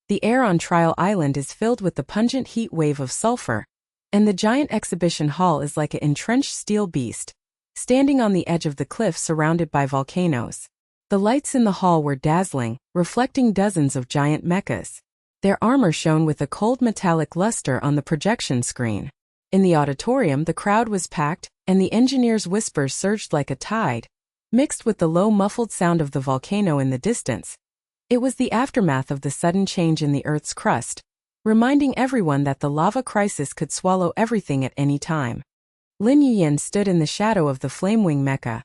The air on Trial Island is filled with the pungent heat wave of sulfur, and the giant exhibition hall is like an entrenched steel beast, standing on the edge of the cliff surrounded by volcanoes. The lights in the hall were dazzling, reflecting dozens of giant mechas. Their armor shone with a cold metallic luster on the projection screen. In the auditorium, the crowd was packed, and the engineers' whispers surged like a tide, mixed with the low muffled sound of the volcano in the distance. It was the aftermath of the sudden change in the Earth's crust, reminding everyone that the lava crisis could swallow everything at any time. Lin Yuyan stood in the shadow of the Flamewing mecha,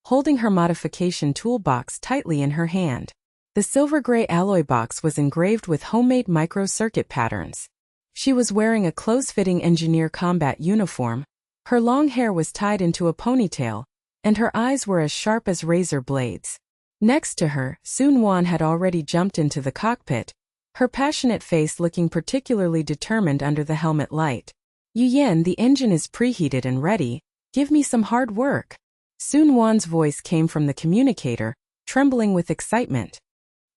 holding her modification toolbox tightly in her hand. The silver-gray alloy box was engraved with homemade micro-circuit patterns. She was wearing a close-fitting engineer combat uniform, her long hair was tied into a ponytail, and her eyes were as sharp as razor blades. Next to her, Su Nuan had already jumped into the cockpit, her passionate face looking particularly determined under the helmet light. Yuyan, the engine is preheated and ready, give me some hard work. Su Nuan's voice came from the communicator, trembling with excitement.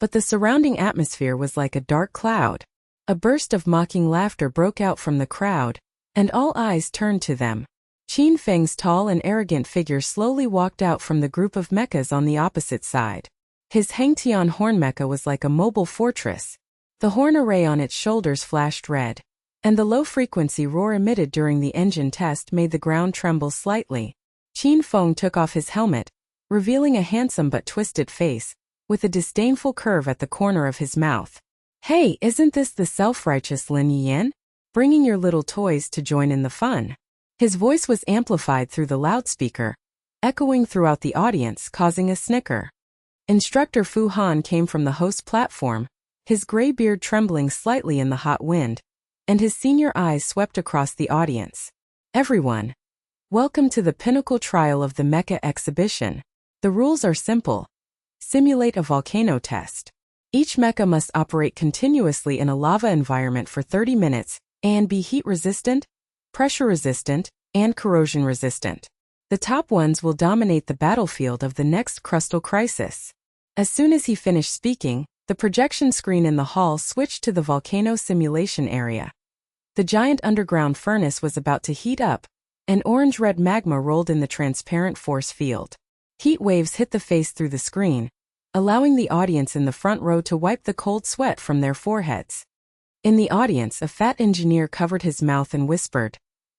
But the surrounding atmosphere was like a dark cloud. A burst of mocking laughter broke out from the crowd, and all eyes turned to them. Qin Feng's tall and arrogant figure slowly walked out from the group of mechas on the opposite side. His Hangtian horn mecha was like a mobile fortress. The horn array on its shoulders flashed red, and the low-frequency roar emitted during the engine test made the ground tremble slightly. Qin Feng took off his helmet, revealing a handsome but twisted face, with a disdainful curve at the corner of his mouth. Hey, isn't this the self-righteous Lin Yuyan? Bringing your little toys to join in the fun. His voice was amplified through the loudspeaker, echoing throughout the audience, causing a snicker. Instructor Fu Han came from the host platform, his gray beard trembling slightly in the hot wind, and his senior eyes swept across the audience. Everyone, welcome to the pinnacle trial of the Mecha exhibition. The rules are simple. Simulate a volcano test. Each mecha must operate continuously in a lava environment for 30 minutes and be heat-resistant, pressure-resistant, and corrosion-resistant. The top ones will dominate the battlefield of the next crustal crisis. As soon as he finished speaking, the projection screen in the hall switched to the volcano simulation area. The giant underground furnace was about to heat up, and orange-red magma rolled in the transparent force field. Heat waves hit the face through the screen, allowing the audience in the front row to wipe the cold sweat from their foreheads. In the audience, a fat engineer covered his mouth and whispered,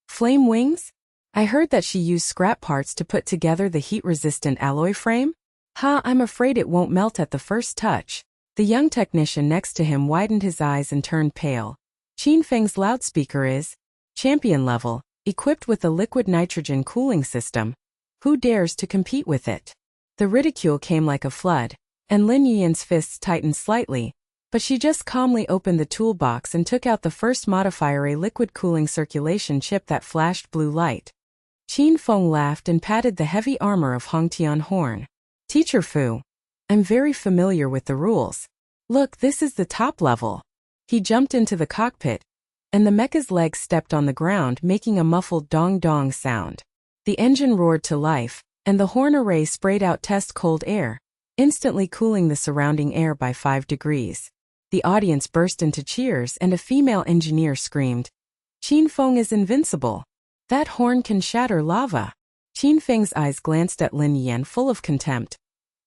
"Flame wings? I heard that she used scrap parts to put together the heat-resistant alloy frame? Ha, I'm afraid it won't melt at the first touch." The young technician next to him widened his eyes and turned pale. Qin Feng's loudspeaker is champion level, equipped with a liquid nitrogen cooling system. Who dares to compete with it? The ridicule came like a flood, and Lin Yuyan's fists tightened slightly, but she just calmly opened the toolbox and took out the first modifier, a liquid cooling circulation chip that flashed blue light. Qin Feng laughed and patted the heavy armor of Hongtian Horn. "Teacher Fu, I'm very familiar with the rules. Look, this is the top level." He jumped into the cockpit, and the mecha's legs stepped on the ground, making a muffled dong-dong sound. The engine roared to life, and the horn array sprayed out test cold air, instantly cooling the surrounding air by 5 degrees. The audience burst into cheers and a female engineer screamed, "Qin Feng is invincible. That horn can shatter lava." Qin Feng's eyes glanced at Lin Yuyan full of contempt.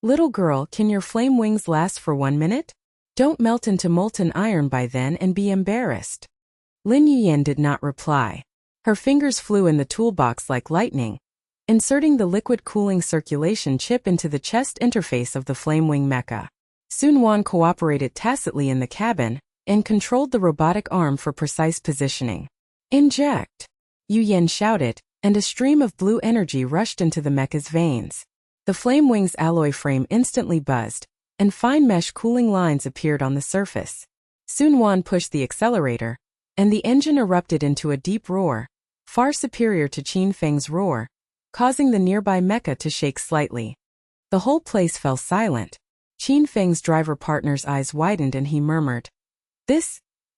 "Little girl, can your flame wings last for 1 minute? Don't melt into molten iron by then and be embarrassed." Lin Yuyan did not reply. Her fingers flew in the toolbox like lightning, inserting the liquid cooling circulation chip into the chest interface of the Flamewing mecha. Su Nuan cooperated tacitly in the cabin and controlled the robotic arm for precise positioning. "Inject!" Yuyan shouted, and a stream of blue energy rushed into the mecha's veins. The Flamewing's alloy frame instantly buzzed, and fine mesh cooling lines appeared on the surface. Su Nuan pushed the accelerator, and the engine erupted into a deep roar, far superior to Qin Feng's roar, causing the nearby mecha to shake slightly. The whole place fell silent. Qin Feng's driver partner's eyes widened and he murmured,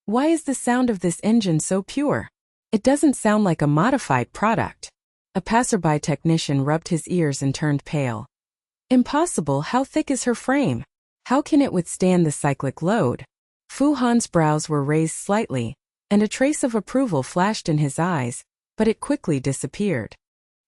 Why is the sound of this engine so pure? It doesn't sound like a modified product." A passerby technician rubbed his ears and turned pale. "Impossible, how thick is her frame? How can it withstand the cyclic load?" Fu Han's brows were raised slightly, and a trace of approval flashed in his eyes, but it quickly disappeared.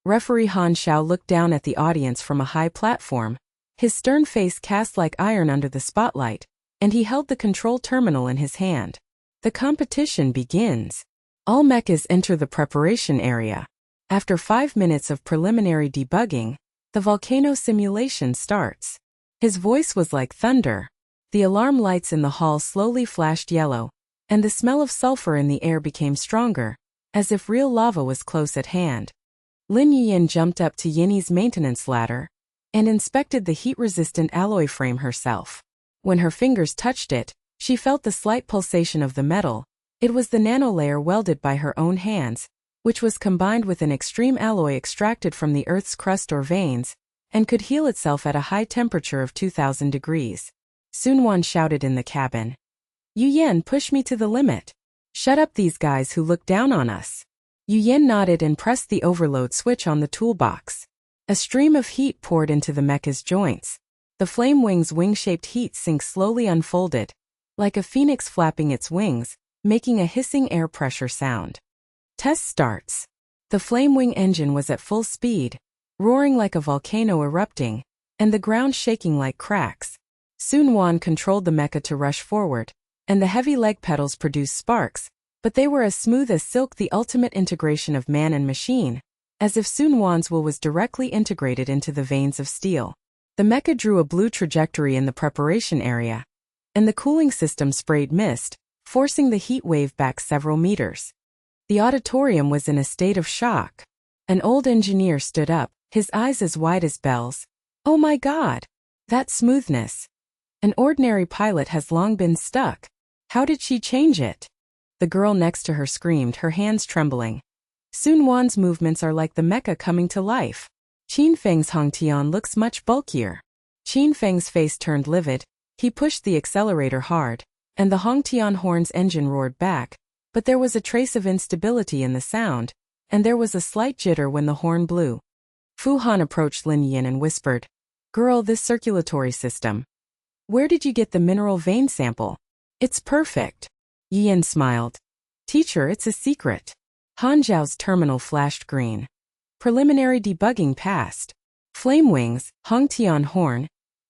Referee Han Xiao looked down at the audience from a high platform, his stern face cast like iron under the spotlight, and he held the control terminal in his hand. The competition begins. All mechas enter the preparation area. After 5 minutes of preliminary debugging, the volcano simulation starts. His voice was like thunder. The alarm lights in the hall slowly flashed yellow, and the smell of sulfur in the air became stronger, as if real lava was close at hand. Lin Yuyan jumped up to Yin's maintenance ladder and inspected the heat-resistant alloy frame herself. When her fingers touched it, she felt the slight pulsation of the metal. It was the nanolayer welded by her own hands, which was combined with an extreme alloy extracted from the Earth's crust or veins, and could heal itself at a high temperature of 2000 degrees. Su Nuan shouted in the cabin. Yuyan, push me to the limit. Shut up these guys who look down on us. Yuyan nodded and pressed the overload switch on the toolbox. A stream of heat poured into the mecha's joints. The flame wing's wing-shaped heat sink slowly unfolded, like a phoenix flapping its wings, making a hissing air pressure sound. Test starts. The flame wing engine was at full speed, roaring like a volcano erupting, and the ground shaking like cracks. Su Nuan controlled the mecha to rush forward, and the heavy leg pedals produced sparks, but they were as smooth as silk, the ultimate integration of man and machine, as if Su Nuan's will was directly integrated into the veins of steel. The mecha drew a blue trajectory in the preparation area, and the cooling system sprayed mist, forcing the heat wave back several meters. The auditorium was in a state of shock. An old engineer stood up, his eyes as wide as bells. Oh my God! That smoothness! An ordinary pilot has long been stuck. How did she change it? The girl next to her screamed, her hands trembling. Su Nuan's movements are like the mecha coming to life. Qin Feng's Hongtian looks much bulkier. Qin Feng's face turned livid. He pushed the accelerator hard, and the Hongtian horn's engine roared back, but there was a trace of instability in the sound, and there was a slight jitter when the horn blew. Fu Han approached Lin Yuyan and whispered, "Girl, this circulatory system. Where did you get the mineral vein sample? It's perfect." Yuyan smiled. "Teacher, it's a secret." Han Zhao's terminal flashed green. Preliminary debugging passed. Flame wings, Hongtian horn.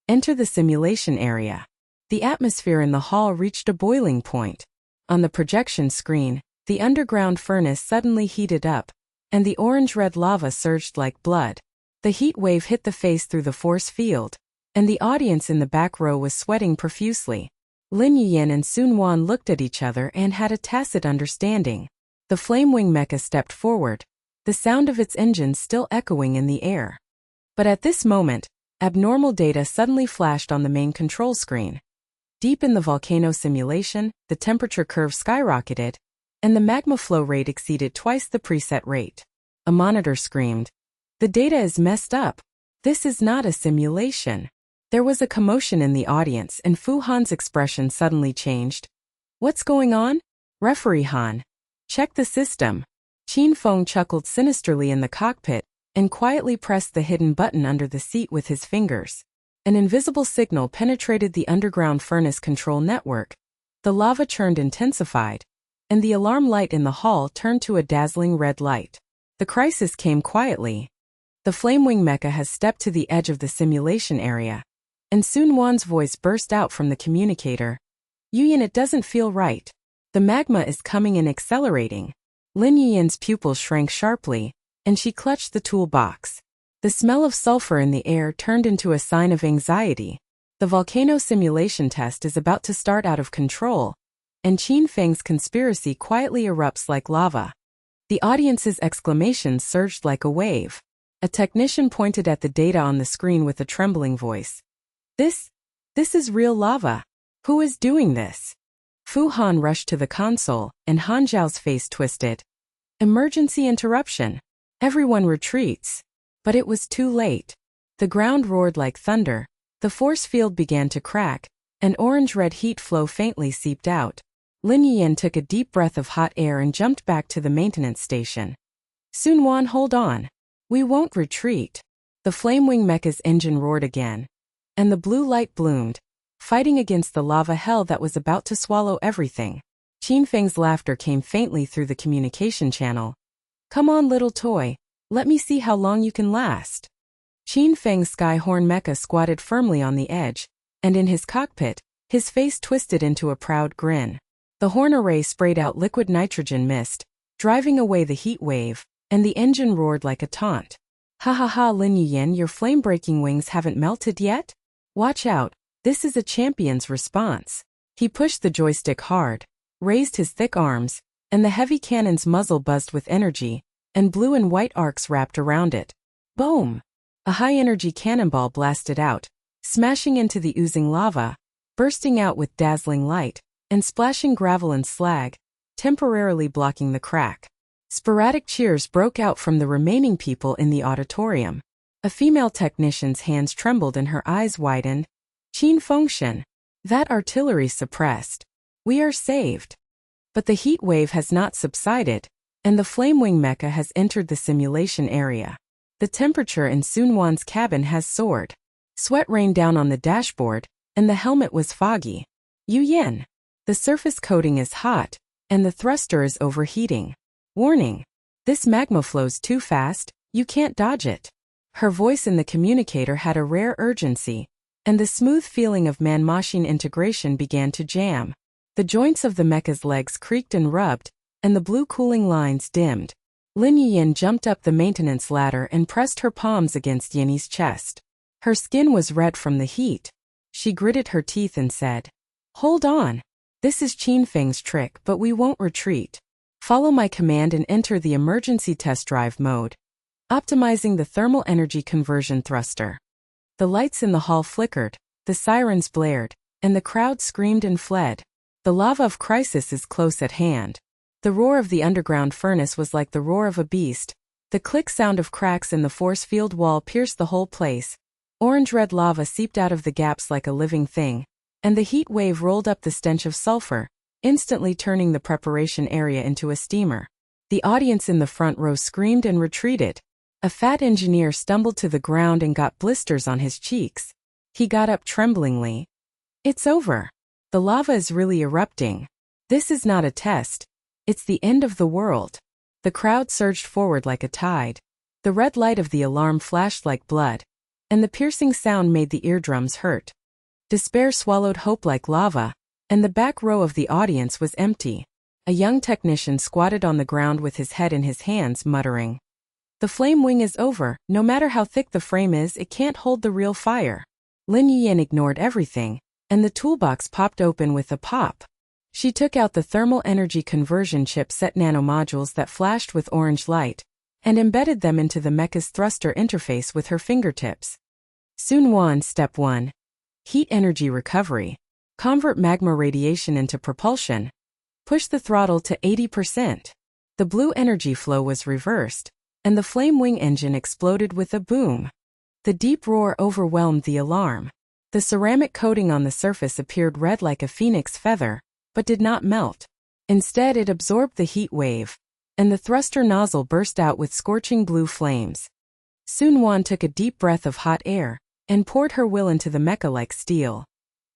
Enter the simulation area. The atmosphere in the hall reached a boiling point. On the projection screen, the underground furnace suddenly heated up, and the orange-red lava surged like blood. The heat wave hit the face through the force field, and the audience in the back row was sweating profusely. Lin Yuyan and Su Nuan looked at each other and had a tacit understanding. The flame-wing mecha stepped forward, the sound of its engines still echoing in the air. But at this moment, abnormal data suddenly flashed on the main control screen. Deep in the volcano simulation, the temperature curve skyrocketed, and the magma flow rate exceeded twice the preset rate. A monitor screamed, "The data is messed up. This is not a simulation." There was a commotion in the audience and Fu Han's expression suddenly changed. "What's going on? Referee Han. Check the system." Qin Feng chuckled sinisterly in the cockpit and quietly pressed the hidden button under the seat with his fingers. An invisible signal penetrated the underground furnace control network. The lava churned intensified, and the alarm light in the hall turned to a dazzling red light. The crisis came quietly. The Flamewing mecha has stepped to the edge of the simulation area, and Su Nuan's voice burst out from the communicator. "Yuyan, it doesn't feel right. The magma is coming and accelerating." Lin Yuyan's pupils shrank sharply, and she clutched the toolbox. The smell of sulfur in the air turned into a sign of anxiety. The volcano simulation test is about to start out of control, and Qin Feng's conspiracy quietly erupts like lava. The audience's exclamations surged like a wave. A technician pointed at the data on the screen with a trembling voice. This is real lava. Who is doing this?" Fu Han rushed to the console, and Han Zhao's face twisted. "Emergency interruption. Everyone retreats." But it was too late. The ground roared like thunder, the force field began to crack, and orange-red heat flow faintly seeped out. Lin Yuyan took a deep breath of hot air and jumped back to the maintenance station. "Su Nuan, hold on. We won't retreat." The Flamewing mecha's engine roared again, and the blue light bloomed, fighting against the lava hell that was about to swallow everything. Qin Feng's laughter came faintly through the communication channel. Come on, little toy. Let me see how long you can last. Qin Feng's Skyhorn mecha squatted firmly on the edge, and in his cockpit, his face twisted into a proud grin. The horn array sprayed out liquid nitrogen mist, driving away the heat wave, and the engine roared like a taunt. Ha ha ha, Lin Yuyan, your flame-breaking wings haven't melted yet? Watch out, this is a champion's response. He pushed the joystick hard, raised his thick arms, and the heavy cannon's muzzle buzzed with energy, and blue and white arcs wrapped around it. Boom! A high-energy cannonball blasted out, smashing into the oozing lava, bursting out with dazzling light, and splashing gravel and slag, temporarily blocking the crack. Sporadic cheers broke out from the remaining people in the auditorium. A female technician's hands trembled and her eyes widened. Qin Feng, that artillery suppressed. We are saved. But the heat wave has not subsided, and the Flamewing mecha has entered the simulation area. The temperature in Su Nuan's cabin has soared. Sweat rained down on the dashboard, and the helmet was foggy. Yuyan, the surface coating is hot, and the thruster is overheating. Warning! This magma flows too fast, you can't dodge it. Her voice in the communicator had a rare urgency, and the smooth feeling of man-machine integration began to jam. The joints of the mecha's legs creaked and rubbed, and the blue cooling lines dimmed. Lin Yuyan jumped up the maintenance ladder and pressed her palms against Yenny's chest. Her skin was red from the heat. She gritted her teeth and said, "Hold on. This is Qin Feng's trick, but we won't retreat. Follow my command and enter the emergency test drive mode. Optimizing the thermal energy conversion thruster." The lights in the hall flickered, the sirens blared, and the crowd screamed and fled. The lava of crisis is close at hand. The roar of the underground furnace was like the roar of a beast. The click sound of cracks in the force field wall pierced the whole place. Orange-red lava seeped out of the gaps like a living thing, and the heat wave rolled up the stench of sulfur, instantly turning the preparation area into a steamer. The audience in the front row screamed and retreated. A fat engineer stumbled to the ground and got blisters on his cheeks. He got up tremblingly. It's over. The lava is really erupting. This is not a test. It's the end of the world. The crowd surged forward like a tide. The red light of the alarm flashed like blood, and the piercing sound made the eardrums hurt. Despair swallowed hope like lava, and the back row of the audience was empty. A young technician squatted on the ground with his head in his hands, muttering, "The flame wing is over. No matter how thick the frame is, it can't hold the real fire." Lin Yuyan ignored everything, and the toolbox popped open with a pop. She took out the thermal energy conversion chipset nanomodules that flashed with orange light, and embedded them into the mecha's thruster interface with her fingertips. Su Nuan, Step 1. Heat energy recovery. Convert magma radiation into propulsion. Push the throttle to 80%. The blue energy flow was reversed, and the flame wing engine exploded with a boom. The deep roar overwhelmed the alarm. The ceramic coating on the surface appeared red like a phoenix feather, but did not melt. Instead, it absorbed the heat wave, and the thruster nozzle burst out with scorching blue flames. Su Nuan took a deep breath of hot air, and poured her will into the mecha like steel.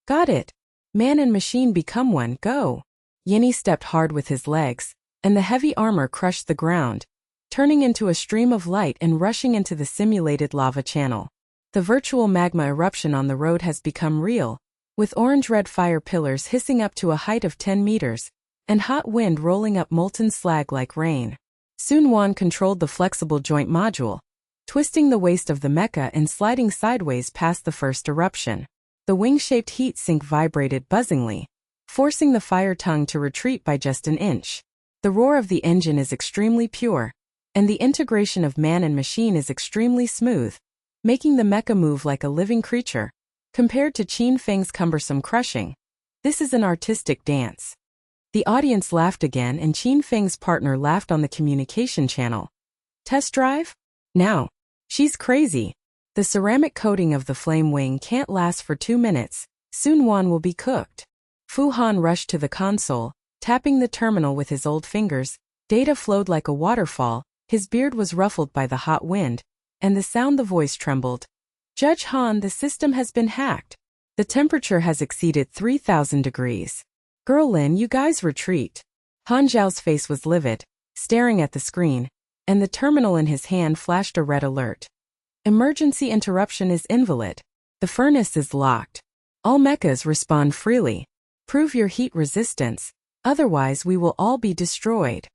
Got it. Man and machine become one, go. Yenny stepped hard with his legs, and the heavy armor crushed the ground, turning into a stream of light and rushing into the simulated lava channel. The virtual magma eruption on the road has become real, with orange-red fire pillars hissing up to a height of 10 meters, and hot wind rolling up molten slag like rain. Su Nuan controlled the flexible joint module, twisting the waist of the mecha and sliding sideways past the first eruption. The wing-shaped heat sink vibrated buzzingly, forcing the fire tongue to retreat by just an inch. The roar of the engine is extremely pure, and the integration of man and machine is extremely smooth, making the mecha move like a living creature. Compared to Qin Feng's cumbersome crushing, this is an artistic dance. The audience laughed again, and Qin Feng's partner laughed on the communication channel. Test drive? Now. She's crazy. The ceramic coating of the flame wing can't last for 2 minutes. Su Nuan will be cooked. Fu Han rushed to the console, tapping the terminal with his old fingers. Data flowed like a waterfall, his beard was ruffled by the hot wind, and the voice trembled. Judge Han, the system has been hacked. The temperature has exceeded 3,000 degrees. Girl Lin, you guys retreat. Han Zhao's face was livid, staring at the screen, and the terminal in his hand flashed a red alert. Emergency interruption is invalid. The furnace is locked. All mechas respond freely. Prove your heat resistance, otherwise we will all be destroyed.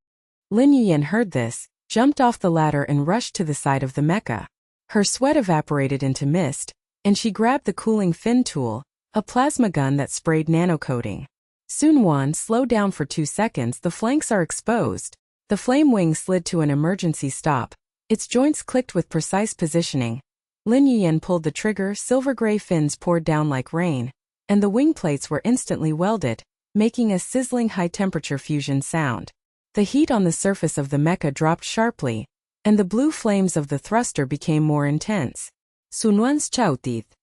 Lin Yuyan heard this, jumped off the ladder and rushed to the side of the mecha. Her sweat evaporated into mist, and she grabbed the cooling fin tool, a plasma gun that sprayed nanocoating. Su Nuan, slow down for 2 seconds, the flanks are exposed. The flame wing slid to an emergency stop. Its joints clicked with precise positioning. Lin Yuyan pulled the trigger, silver-gray fins poured down like rain, and the wing plates were instantly welded, making a sizzling high-temperature fusion sound. The heat on the surface of the mecha dropped sharply, and the blue flames of the thruster became more intense. Su Nuan's chow teeth.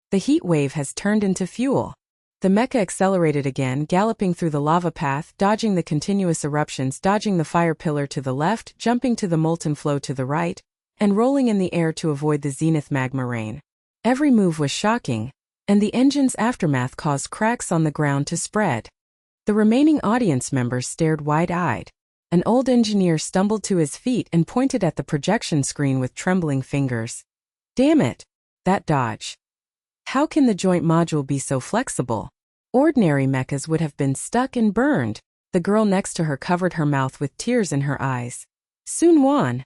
The heat wave has turned into fuel. The mecha accelerated again, galloping through the lava path, dodging the continuous eruptions, dodging the fire pillar to the left, jumping to the molten flow to the right, and rolling in the air to avoid the zenith magma rain. Every move was shocking, and the engine's aftermath caused cracks on the ground to spread. The remaining audience members stared wide-eyed. An old engineer stumbled to his feet and pointed at the projection screen with trembling fingers. Damn it! That dodge. How can the joint module be so flexible? Ordinary mechas would have been stuck and burned. The girl next to her covered her mouth with tears in her eyes. Su Nuan.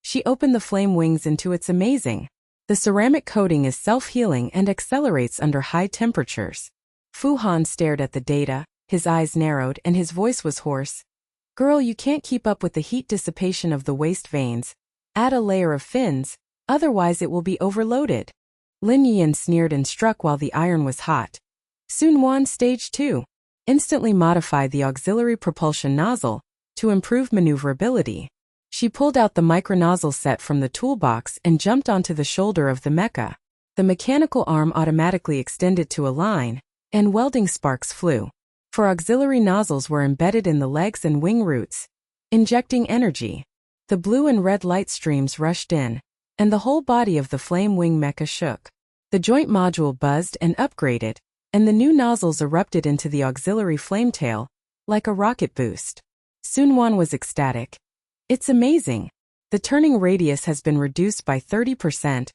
She opened the flame wings into its amazing. The ceramic coating is self-healing and accelerates under high temperatures. Fu Han stared at the data, his eyes narrowed and his voice was hoarse. Girl, you can't keep up with the heat dissipation of the waste veins. Add a layer of fins, otherwise it will be overloaded. Lin Yuyan sneered and struck while the iron was hot. Su Nuan Stage 2. Instantly modified the auxiliary propulsion nozzle to improve maneuverability. She pulled out the micro-nozzle set from the toolbox and jumped onto the shoulder of the mecha. The mechanical arm automatically extended to a line, and welding sparks flew. For auxiliary nozzles were embedded in the legs and wing roots, injecting energy. The blue and red light streams rushed in, and the whole body of the flame wing mecha shook. The joint module buzzed and upgraded, and the new nozzles erupted into the auxiliary flame tail, like a rocket boost. Su Nuan was ecstatic. It's amazing. The turning radius has been reduced by 30%.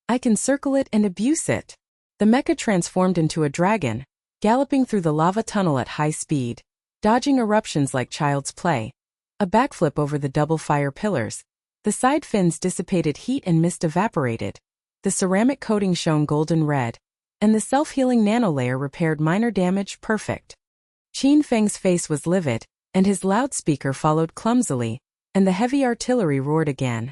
I can circle it and abuse it. The mecha transformed into a dragon, galloping through the lava tunnel at high speed, dodging eruptions like child's play. A backflip over the double fire pillars. The side fins dissipated heat and mist evaporated. The ceramic coating shone golden red, and the self-healing nanolayer repaired minor damage perfect. Qin Feng's face was livid, and his loudspeaker followed clumsily, and the heavy artillery roared again.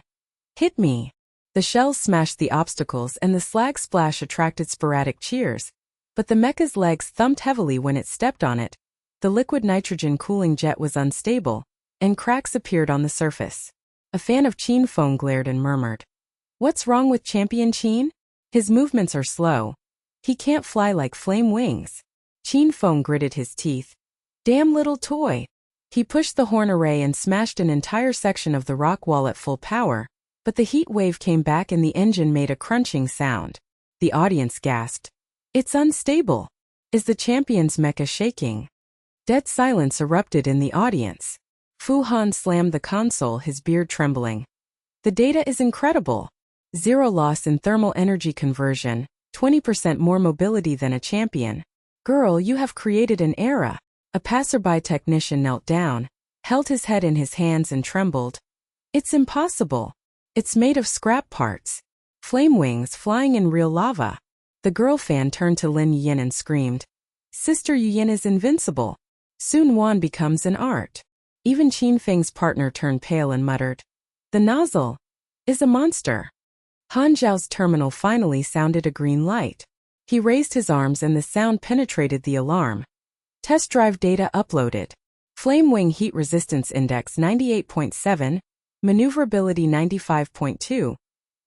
Hit me! The shells smashed the obstacles and the slag splash attracted sporadic cheers, but the mecha's legs thumped heavily when it stepped on it. The liquid nitrogen cooling jet was unstable, and cracks appeared on the surface. A fan of Qin Feng glared and murmured. What's wrong with Champion Qin? His movements are slow. He can't fly like flame wings. Qin Feng gritted his teeth. Damn little toy. He pushed the horn array and smashed an entire section of the rock wall at full power, but the heat wave came back and the engine made a crunching sound. The audience gasped. It's unstable. Is the champion's mecha shaking? Dead silence erupted in the audience. Fu Han slammed the console, his beard trembling. The data is incredible. 0 loss in thermal energy conversion, 20% more mobility than a champion. Girl, you have created an era. A passerby technician knelt down, held his head in his hands and trembled. It's impossible. It's made of scrap parts. Flame wings flying in real lava. The girl fan turned to Lin Yuyan and screamed. Sister Yuyan is invincible. Su Nuan becomes an art. Even Qin Feng's partner turned pale and muttered. The nozzle is a monster. Han Zhao's terminal finally sounded a green light. He raised his arms and the sound penetrated the alarm. Test drive data uploaded. Flame wing heat resistance index 98.7, maneuverability 95.2,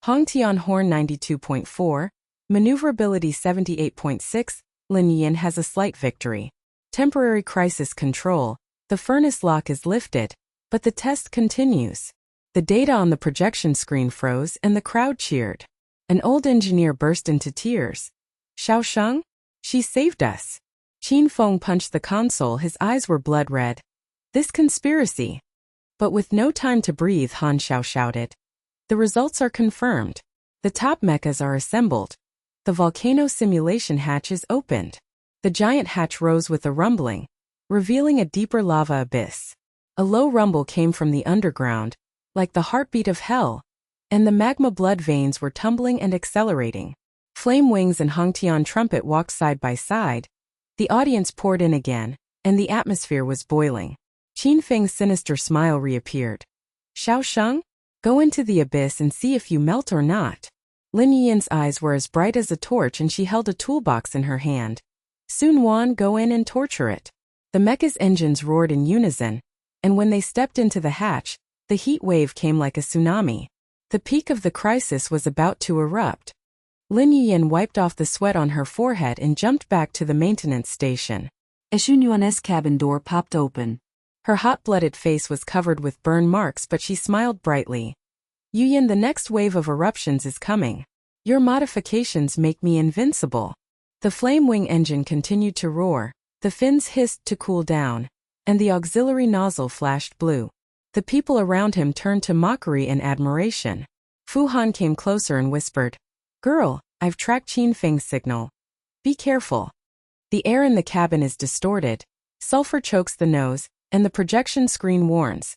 Hongtian horn 92.4, maneuverability 78.6. Lin Yuyan has a slight victory. Temporary crisis control. The furnace lock is lifted, but the test continues. The data on the projection screen froze and the crowd cheered. An old engineer burst into tears. Xiao Sheng? She saved us. Qin Feng punched the console, his eyes were blood red. This conspiracy. But with no time to breathe, Han Xiao shouted. The results are confirmed. The top mechas are assembled. The volcano simulation hatch is opened. The giant hatch rose with a rumbling, revealing a deeper lava abyss. A low rumble came from the underground, like the heartbeat of hell, and the magma blood veins were tumbling and accelerating. Flame Wings and Hongtian Trumpet walked side by side. The audience poured in again, and the atmosphere was boiling. Qin Feng's sinister smile reappeared. Xiao Sheng? Go into the abyss and see if you melt or not. Lin Yuyan's eyes were as bright as a torch and she held a toolbox in her hand. Su Nuan, go in and torture it. The mecha's engines roared in unison, and when they stepped into the hatch, the heat wave came like a tsunami. The peak of the crisis was about to erupt. Lin Yuyan wiped off the sweat on her forehead and jumped back to the maintenance station. As Su Nuan's cabin door popped open, her hot-blooded face was covered with burn marks, but she smiled brightly. Yuyan, the next wave of eruptions is coming. Your modifications make me invincible. The flame wing engine continued to roar, the fins hissed to cool down, and the auxiliary nozzle flashed blue. The people around him turned to mockery and admiration. Fu Han came closer and whispered, Girl, I've tracked Qin Feng's signal. Be careful. The air in the cabin is distorted, sulfur chokes the nose, and the projection screen warns.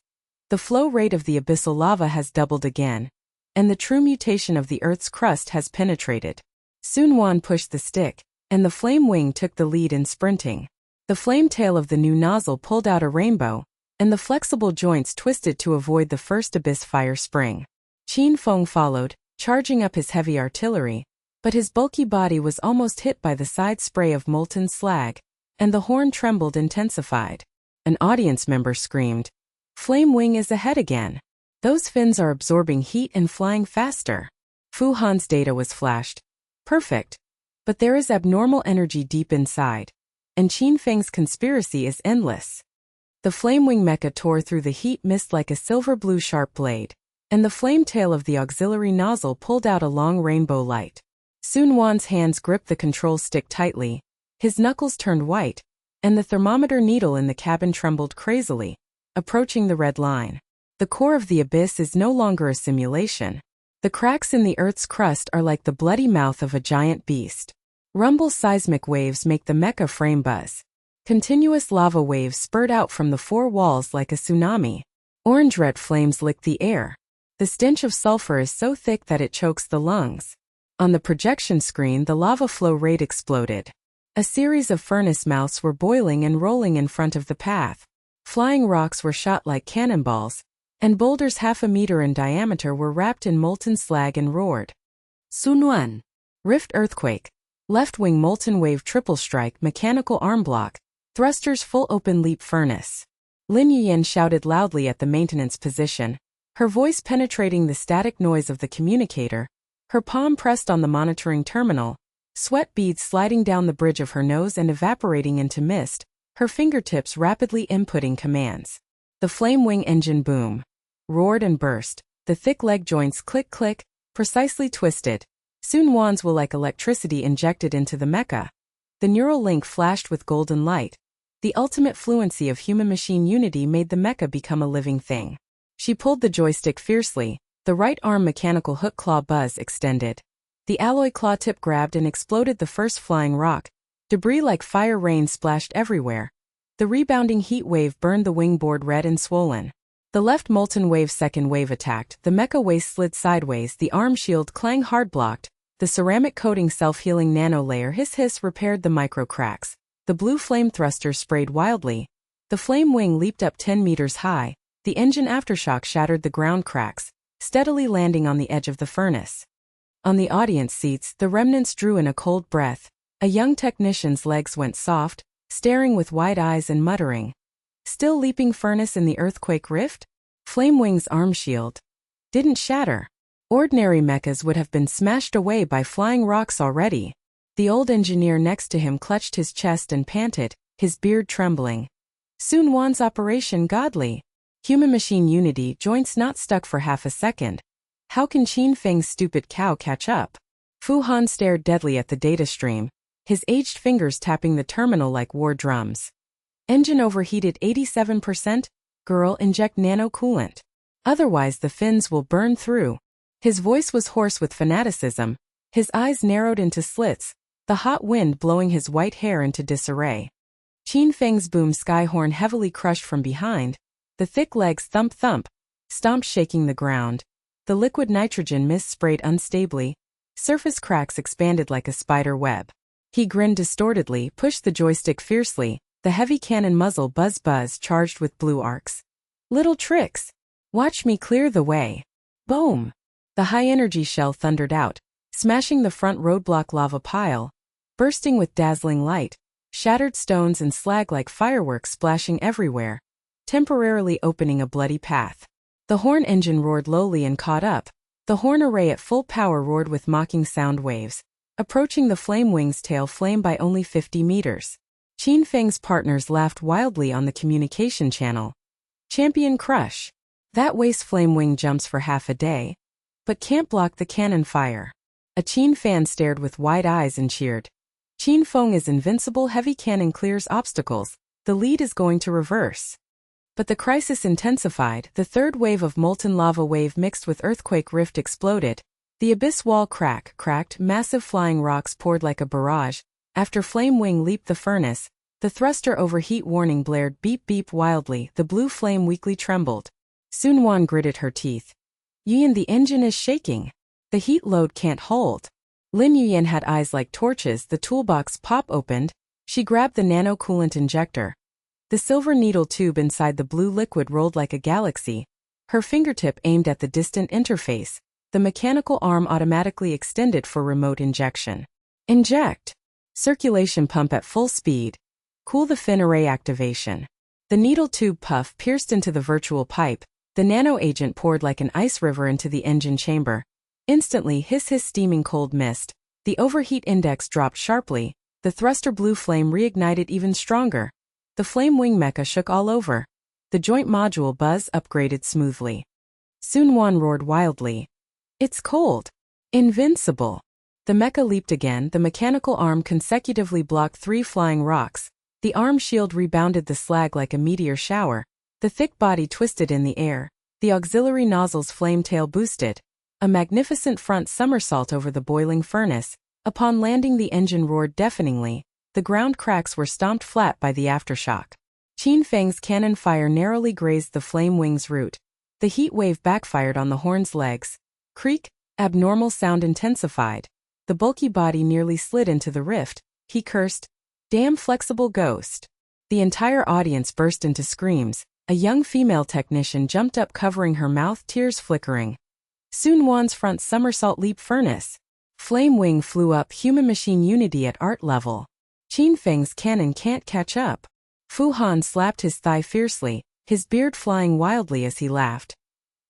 The flow rate of the abyssal lava has doubled again, and the true mutation of the Earth's crust has penetrated. Su Nuan pushed the stick, and the flame wing took the lead in sprinting. The flame tail of the new nozzle pulled out a rainbow, and the flexible joints twisted to avoid the first abyss fire spring. Qin Feng followed, charging up his heavy artillery, but his bulky body was almost hit by the side spray of molten slag, and the horn trembled intensified. An audience member screamed, Flame Wing is ahead again. Those fins are absorbing heat and flying faster. Fu Han's data was flashed. Perfect. But there is abnormal energy deep inside, and Qin Feng's conspiracy is endless. The Flame Wing mecha tore through the heat mist like a silver-blue sharp blade, and the flame tail of the auxiliary nozzle pulled out a long rainbow light. Su Nuan's hands gripped the control stick tightly, his knuckles turned white, and the thermometer needle in the cabin trembled crazily, approaching the red line. The core of the abyss is no longer a simulation. The cracks in the Earth's crust are like the bloody mouth of a giant beast. Rumble seismic waves make the mecha frame buzz. Continuous lava waves spurt out from the four walls like a tsunami. Orange-red flames lick the air. The stench of sulfur is so thick that it chokes the lungs. On the projection screen, the lava flow rate exploded. A series of furnace mouths were boiling and rolling in front of the path. Flying rocks were shot like cannonballs, and boulders half a meter in diameter were wrapped in molten slag and roared. Su Nuan. Rift earthquake. Left wing molten wave triple strike mechanical arm block. Thrusters full open leap furnace. Lin Yuyan shouted loudly at the maintenance position, her voice penetrating the static noise of the communicator, her palm pressed on the monitoring terminal, sweat beads sliding down the bridge of her nose and evaporating into mist, her fingertips rapidly inputting commands. The flame wing engine boom, roared and burst, the thick leg joints click-click, precisely twisted. Su Nuan's were like electricity injected into the mecha. The neural link flashed with golden light. The ultimate fluency of human-machine unity made the mecha become a living thing. She pulled the joystick fiercely, the right arm mechanical hook claw buzz extended. The alloy claw tip grabbed and exploded the first flying rock. Debris like fire rain splashed everywhere. The rebounding heat wave burned the wingboard red and swollen. The left molten wave second wave attacked, the mecha waist slid sideways, the arm shield clang hard blocked, the ceramic coating self-healing nano layer hiss repaired the micro cracks. The blue flame thruster sprayed wildly. The flame wing leaped up 10 meters high. The engine aftershock shattered the ground cracks, steadily landing on the edge of the furnace. On the audience seats, the remnants drew in a cold breath. A young technician's legs went soft, staring with wide eyes and muttering. Still leaping furnace in the earthquake rift? Flame Wing's arm shield didn't shatter. Ordinary mechas would have been smashed away by flying rocks already. The old engineer next to him clutched his chest and panted, his beard trembling. Su Nuan's operation godly. Human-machine unity joints not stuck for half a second. How can Qin Feng's stupid cow catch up? Fu Han stared deadly at the data stream, his aged fingers tapping the terminal like war drums. Engine overheated 87%, girl, inject nano coolant. Otherwise the fins will burn through. His voice was hoarse with fanaticism, his eyes narrowed into slits, the hot wind blowing his white hair into disarray. Qin Feng's boom sky horn heavily crushed from behind, the thick legs thump-thump, stomped shaking the ground. The liquid nitrogen mist sprayed unstably, surface cracks expanded like a spider web. He grinned distortedly, pushed the joystick fiercely, the heavy cannon muzzle buzz charged with blue arcs. Little tricks! Watch me clear the way. Boom! The high-energy shell thundered out, smashing the front roadblock lava pile, bursting with dazzling light, shattered stones and slag like fireworks splashing everywhere, temporarily opening a bloody path. The horn engine roared lowly and caught up. The horn array at full power roared with mocking sound waves, approaching the flame wing's tail flame by only 50 meters. Qin Feng's partners laughed wildly on the communication channel. Champion crush. That wastes flame wing jumps for half a day, but can't block the cannon fire. A Qin fan stared with wide eyes and cheered. Qin Feng is invincible, heavy cannon clears obstacles, the lead is going to reverse. But the crisis intensified, the third wave of molten lava wave mixed with earthquake rift exploded, the abyss wall cracked, massive flying rocks poured like a barrage. After flame wing leaped the furnace, the thruster overheat warning blared beep wildly, the blue flame weakly trembled. Su Nuan gritted her teeth. Yuyan, the engine is shaking. The heat load can't hold. Lin Yuyan had eyes like torches, the toolbox pop opened, she grabbed the nano coolant injector. The silver needle tube inside the blue liquid rolled like a galaxy, her fingertip aimed at the distant interface, the mechanical arm automatically extended for remote injection. Inject. Circulation pump at full speed. Cool the fin array activation. The needle tube puff pierced into the virtual pipe, the nano agent poured like an ice river into the engine chamber. Instantly hiss steaming cold mist, the overheat index dropped sharply, the thruster blue flame reignited even stronger. The flame wing mecha shook all over. The joint module buzz upgraded smoothly. Su Nuan roared wildly. It's cold. Invincible. The mecha leaped again, the mechanical arm consecutively blocked 3 flying rocks, the arm shield rebounded the slag like a meteor shower, the thick body twisted in the air, the auxiliary nozzle's flame tail boosted, a magnificent front somersault over the boiling furnace. Upon landing the engine roared deafeningly, the ground cracks were stomped flat by the aftershock. Qin Feng's cannon fire narrowly grazed the flame wing's root. The heat wave backfired on the horn's legs. Creak, abnormal sound intensified. The bulky body nearly slid into the rift. He cursed, "Damn flexible ghost." The entire audience burst into screams. A young female technician jumped up covering her mouth, tears flickering. Su Nuan's front somersault leap furnace. Flame wing flew up, human-machine unity at art level. Qin Feng's cannon can't catch up. Fu Han slapped his thigh fiercely, his beard flying wildly as he laughed.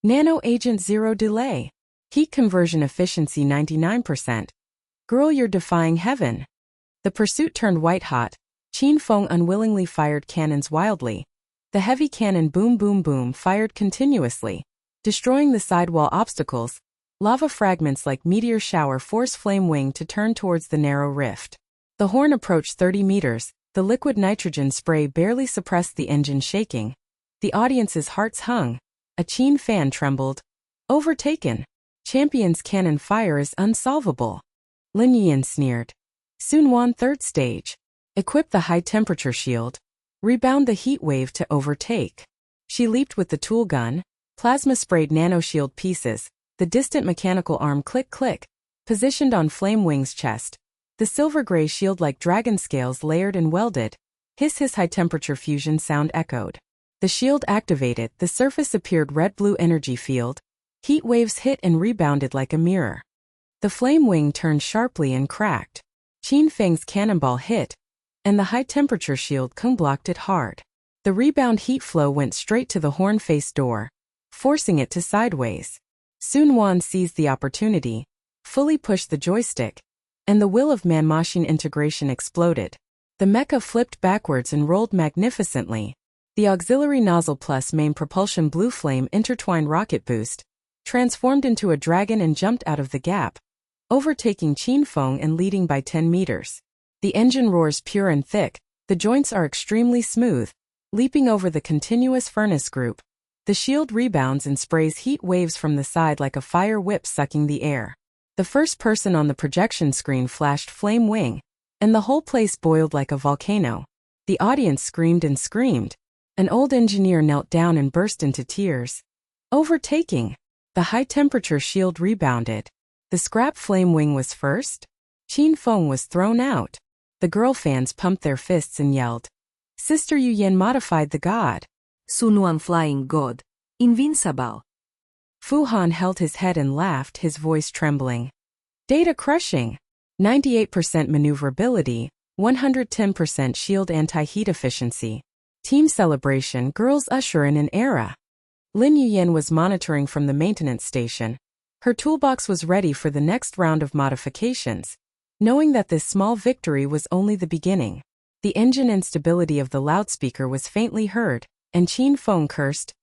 Nano agent zero delay. Heat conversion efficiency 99%. Girl, you're defying heaven. The pursuit turned white-hot. Qin Feng unwillingly fired cannons wildly. The heavy cannon boom fired continuously, destroying the sidewall obstacles. Lava fragments like meteor shower force flame wing to turn towards the narrow rift. The horn approached 30 meters, the liquid nitrogen spray barely suppressed the engine shaking. The audience's hearts hung. A Qin fan trembled. Overtaken. Champion's cannon fire is unsolvable. Lin Yuyan sneered. Su Nuan third stage. Equip the high-temperature shield. Rebound the heat wave to overtake. She leaped with the tool gun. Plasma sprayed nanoshield pieces. The distant mechanical arm click, positioned on Flame Wing's chest. The silver-gray shield like dragon scales layered and welded. Hiss high-temperature fusion sound echoed. The shield activated, the surface appeared red-blue energy field. Heat waves hit and rebounded like a mirror. The Flame Wing turned sharply and cracked. Qin Feng's cannonball hit, and the high-temperature shield blocked it hard. The rebound heat flow went straight to the horn-face door, forcing it to sideways. Su Nuan seized the opportunity, fully pushed the joystick, and the will of man-machine integration exploded. The mecha flipped backwards and rolled magnificently. The auxiliary nozzle plus main propulsion blue flame intertwined rocket boost, transformed into a dragon and jumped out of the gap, overtaking Qin Feng and leading by 10 meters. The engine roars pure and thick, the joints are extremely smooth, leaping over the continuous furnace group. The shield rebounds and sprays heat waves from the side like a fire whip sucking the air. The first person on the projection screen flashed flame wing, and the whole place boiled like a volcano. The audience screamed and screamed. An old engineer knelt down and burst into tears. Overtaking. The high-temperature shield rebounded. The scrap flame wing was first. Qin Feng was thrown out. The girl fans pumped their fists and yelled. Sister Yuyan modified the god. Su Nuan flying god. Invincible. Fu Han held his head and laughed, his voice trembling. Data crushing. 98% maneuverability, 110% shield anti-heat efficiency. Team celebration, girls usher in an era. Lin Yuyan was monitoring from the maintenance station. Her toolbox was ready for the next round of modifications, knowing that this small victory was only the beginning. The engine instability of the loudspeaker was faintly heard, and Qin Feng cursed.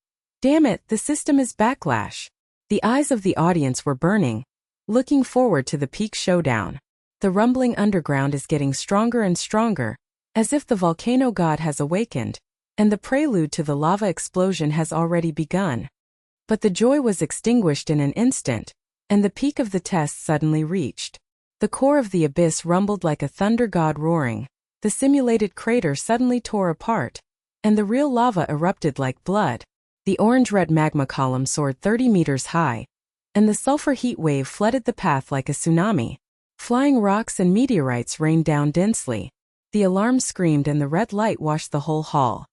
Damn it, the system is backlash. The eyes of the audience were burning, looking forward to the peak showdown. The rumbling underground is getting stronger and stronger, as if the volcano god has awakened, and the prelude to the lava explosion has already begun. But the joy was extinguished in an instant, and the peak of the test suddenly reached. The core of the abyss rumbled like a thunder god roaring. The simulated crater suddenly tore apart, and the real lava erupted like blood. The orange-red magma column soared 30 meters high, and the sulfur heat wave flooded the path like a tsunami. Flying rocks and meteorites rained down densely. The alarm screamed and the red light washed the whole hall.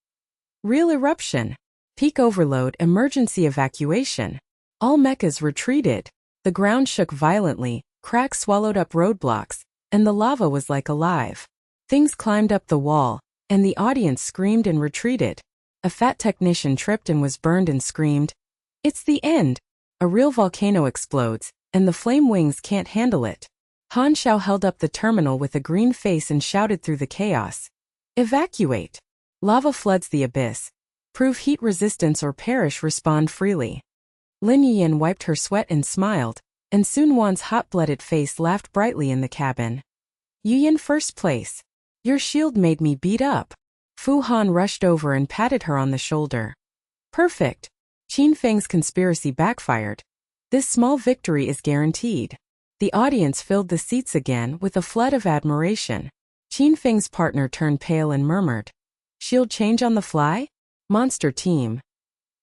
Real eruption. Peak overload, emergency evacuation. All mechas retreated. The ground shook violently, cracks swallowed up roadblocks, and the lava was like alive. Things climbed up the wall, and the audience screamed and retreated. A fat technician tripped and was burned and screamed. It's the end. A real volcano explodes, and the flame wings can't handle it. Han Shao held up the terminal with a green face and shouted through the chaos. Evacuate. Lava floods the abyss. Prove heat resistance or perish, respond freely. Lin Yuyan wiped her sweat and smiled, and Su Nuan's hot-blooded face laughed brightly in the cabin. Yuyan first place. Your shield made me beat up. Fu Han rushed over and patted her on the shoulder. Perfect. Qin Feng's conspiracy backfired. This small victory is guaranteed. The audience filled the seats again with a flood of admiration. Qin Feng's partner turned pale and murmured. Shield change on the fly? Monster team.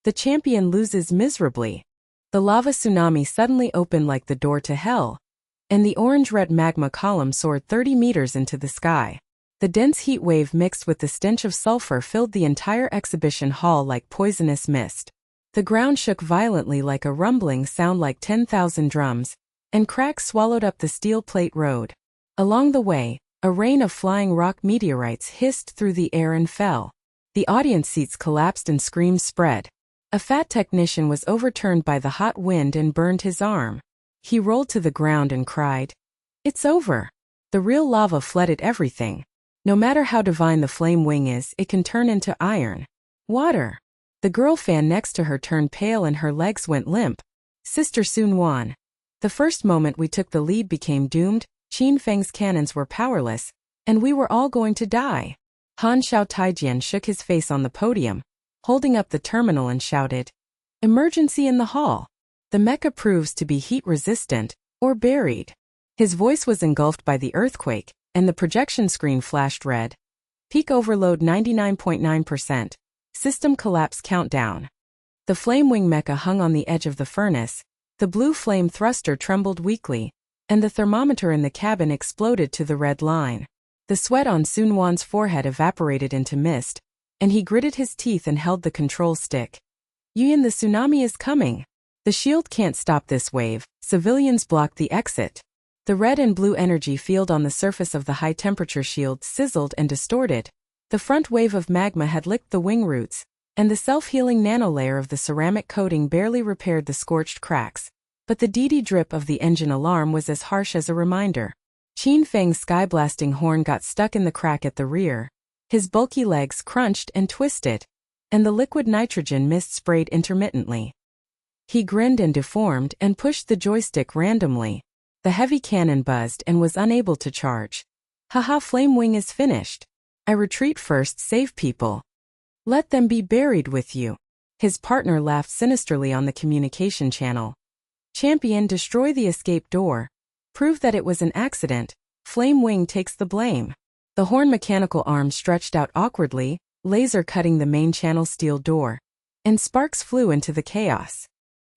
The champion loses miserably. The lava tsunami suddenly opened like the door to hell, and the orange-red magma column soared 30 meters into the sky. The dense heat wave mixed with the stench of sulfur filled the entire exhibition hall like poisonous mist. The ground shook violently like a rumbling sound like 10,000 drums, and cracks swallowed up the steel plate road. Along the way, a rain of flying rock meteorites hissed through the air and fell. The audience seats collapsed and screams spread. A fat technician was overturned by the hot wind and burned his arm. He rolled to the ground and cried. It's over. The real lava flooded everything. No matter how divine the flame wing is, it can turn into iron. Water. The girl fan next to her turned pale and her legs went limp. Sister Su Nuan. The first moment we took the lead became doomed. Qin Feng's cannons were powerless, and we were all going to die. Han Shao Taijian shook his face on the podium, holding up the terminal and shouted. Emergency in the hall. The mecha proves to be heat-resistant, or buried. His voice was engulfed by the earthquake, and the projection screen flashed red. Peak overload 99.9%. System collapse countdown. The Flamewing mecha hung on the edge of the furnace. The blue flame thruster trembled weakly, and the thermometer in the cabin exploded to the red line. The sweat on Su Nuan's forehead evaporated into mist, and he gritted his teeth and held the control stick. Yuyan, the tsunami is coming. The shield can't stop this wave. Civilians blocked the exit. The red and blue energy field on the surface of the high-temperature shield sizzled and distorted. The front wave of magma had licked the wing roots, and the self-healing nanolayer of the ceramic coating barely repaired the scorched cracks. But the DD drip of the engine alarm was as harsh as a reminder. Qin Feng's sky-blasting horn got stuck in the crack at the rear. His bulky legs crunched and twisted, and the liquid nitrogen mist sprayed intermittently. He grinned and deformed and pushed the joystick randomly. The heavy cannon buzzed and was unable to charge. Haha, Flame Wing is finished. I retreat first, save people. Let them be buried with you. His partner laughed sinisterly on the communication channel. Champion, destroy the escape door. Prove that it was an accident. Flame Wing takes the blame. The horn mechanical arm stretched out awkwardly, laser cutting the main channel steel door. And sparks flew into the chaos.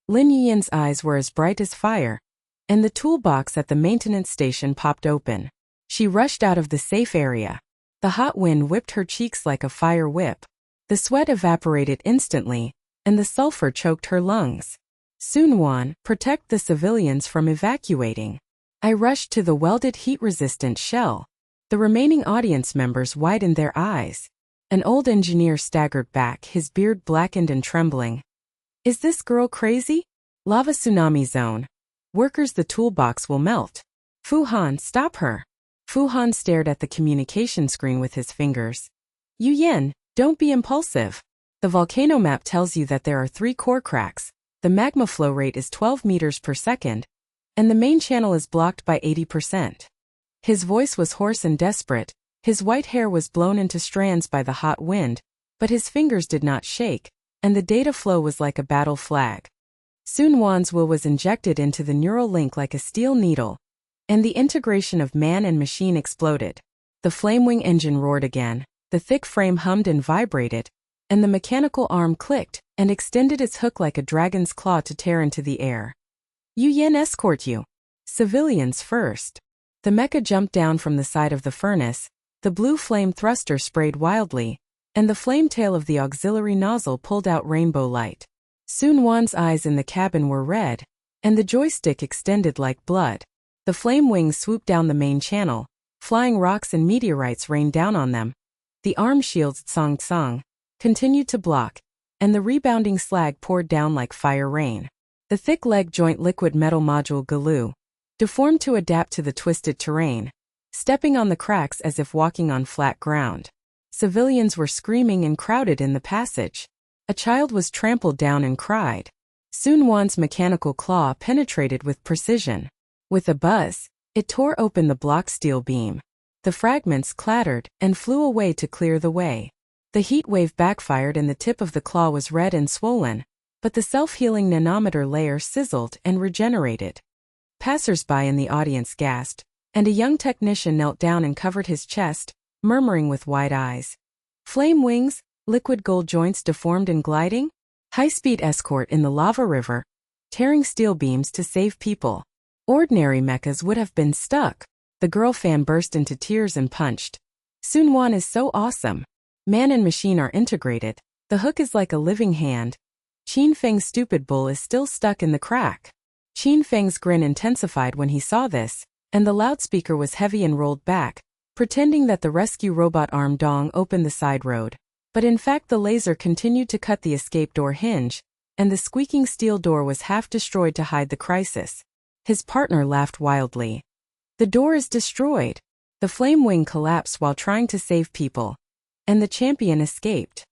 Lin Yuyan's eyes were as bright as fire. And the toolbox at the maintenance station popped open. She rushed out of the safe area. The hot wind whipped her cheeks like a fire whip. The sweat evaporated instantly, and the sulfur choked her lungs. Su Nuan, protect the civilians from evacuating. I rushed to the welded heat-resistant shell. The remaining audience members widened their eyes. An old engineer staggered back, his beard blackened and trembling. Is this girl crazy? Lava tsunami zone. Workers, the toolbox will melt. Fu Han, stop her. Fu Han stared at the communication screen with his fingers. Yuyan, don't be impulsive. The volcano map tells you that there are 3 core cracks, the magma flow rate is 12 meters per second, and the main channel is blocked by 80%. His voice was hoarse and desperate, his white hair was blown into strands by the hot wind, but his fingers did not shake, and the data flow was like a battle flag. Su Nuan's will was injected into the neural link like a steel needle, and the integration of man and machine exploded. The Flame Wing engine roared again. The thick frame hummed and vibrated, and the mechanical arm clicked and extended its hook like a dragon's claw to tear into the air. Yuyan, escort you. Civilians first. The mecha jumped down from the side of the furnace, the blue flame thruster sprayed wildly, and the flame tail of the auxiliary nozzle pulled out rainbow light. Su Nuan's eyes in the cabin were red, and the joystick extended like blood. The flame wings swooped down the main channel, flying rocks and meteorites rained down on them. The arm shields Tsang continued to block, and the rebounding slag poured down like fire rain. The thick leg joint liquid metal module Galu deformed to adapt to the twisted terrain, stepping on the cracks as if walking on flat ground. Civilians were screaming and crowded in the passage. A child was trampled down and cried. Su Nuan's mechanical claw penetrated with precision. With a buzz, it tore open the block steel beam. The fragments clattered and flew away to clear the way. The heat wave backfired and the tip of the claw was red and swollen, but the self-healing nanometer layer sizzled and regenerated. Passers-by in the audience gasped, and a young technician knelt down and covered his chest, murmuring with wide eyes. Flame wings, liquid gold joints deformed and gliding? High-speed escort in the lava river, tearing steel beams to save people. Ordinary mechas would have been stuck. The girl fan burst into tears and punched. Su Nuan is so awesome. Man and machine are integrated. The hook is like a living hand. Qin Feng's stupid bull is still stuck in the crack. Qin Feng's grin intensified when he saw this, and the loudspeaker was heavy and rolled back, pretending that the rescue robot arm Dong opened the side road. But in fact the laser continued to cut the escape door hinge, and the squeaking steel door was half destroyed to hide the crisis. His partner laughed wildly. The door is destroyed. The flame wing collapsed while trying to save people. And the champion escaped.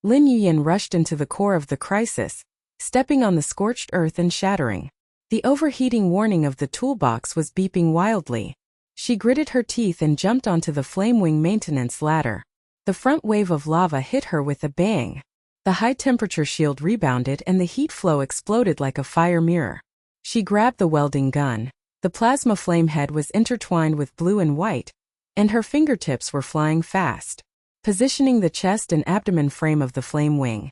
Lin Yuyan rushed into the core of the crisis, stepping on the scorched earth and shattering. The overheating warning of the toolbox was beeping wildly. She gritted her teeth and jumped onto the flame wing maintenance ladder. The front wave of lava hit her with a bang. The high-temperature shield rebounded and the heat flow exploded like a fire mirror. She grabbed the welding gun. The plasma flame head was intertwined with blue and white, and her fingertips were flying fast, positioning the chest and abdomen frame of the flame wing.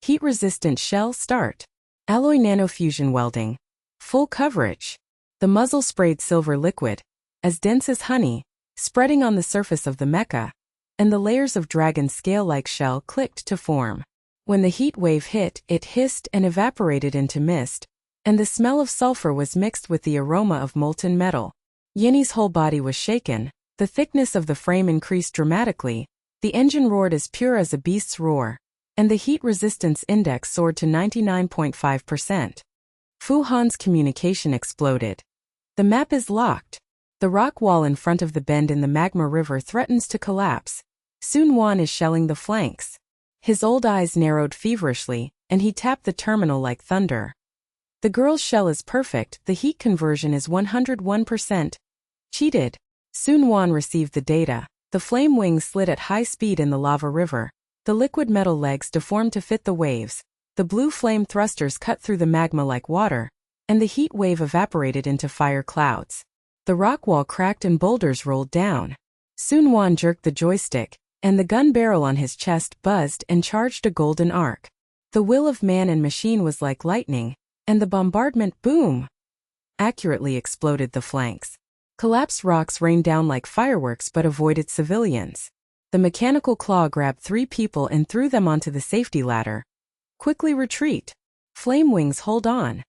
Heat-resistant shell start. Alloy nanofusion welding. Full coverage. The muzzle sprayed silver liquid, as dense as honey, spreading on the surface of the mecha, and the layers of dragon scale-like shell clicked to form. When the heat wave hit, it hissed and evaporated into mist, and the smell of sulfur was mixed with the aroma of molten metal. Yinny's whole body was shaken, the thickness of the frame increased dramatically, the engine roared as pure as a beast's roar, and the heat resistance index soared to 99.5%. Fu Han's communication exploded. The map is locked. The rock wall in front of the bend in the magma river threatens to collapse. Su Nuan is shelling the flanks. His old eyes narrowed feverishly, and he tapped the terminal like thunder. The girl's shell is perfect, the heat conversion is 101%. Cheated. Su Nuan received the data. The flame wings slid at high speed in the lava river. The liquid metal legs deformed to fit the waves. The blue flame thrusters cut through the magma like water, and the heat wave evaporated into fire clouds. The rock wall cracked and boulders rolled down. Su Nuan jerked the joystick, and the gun barrel on his chest buzzed and charged a golden arc. The will of man and machine was like lightning, and the bombardment boom! Accurately exploded the flanks. Collapsed rocks rained down like fireworks but avoided civilians. The mechanical claw grabbed 3 people and threw them onto the safety ladder. Quickly retreat. Flame wings hold on.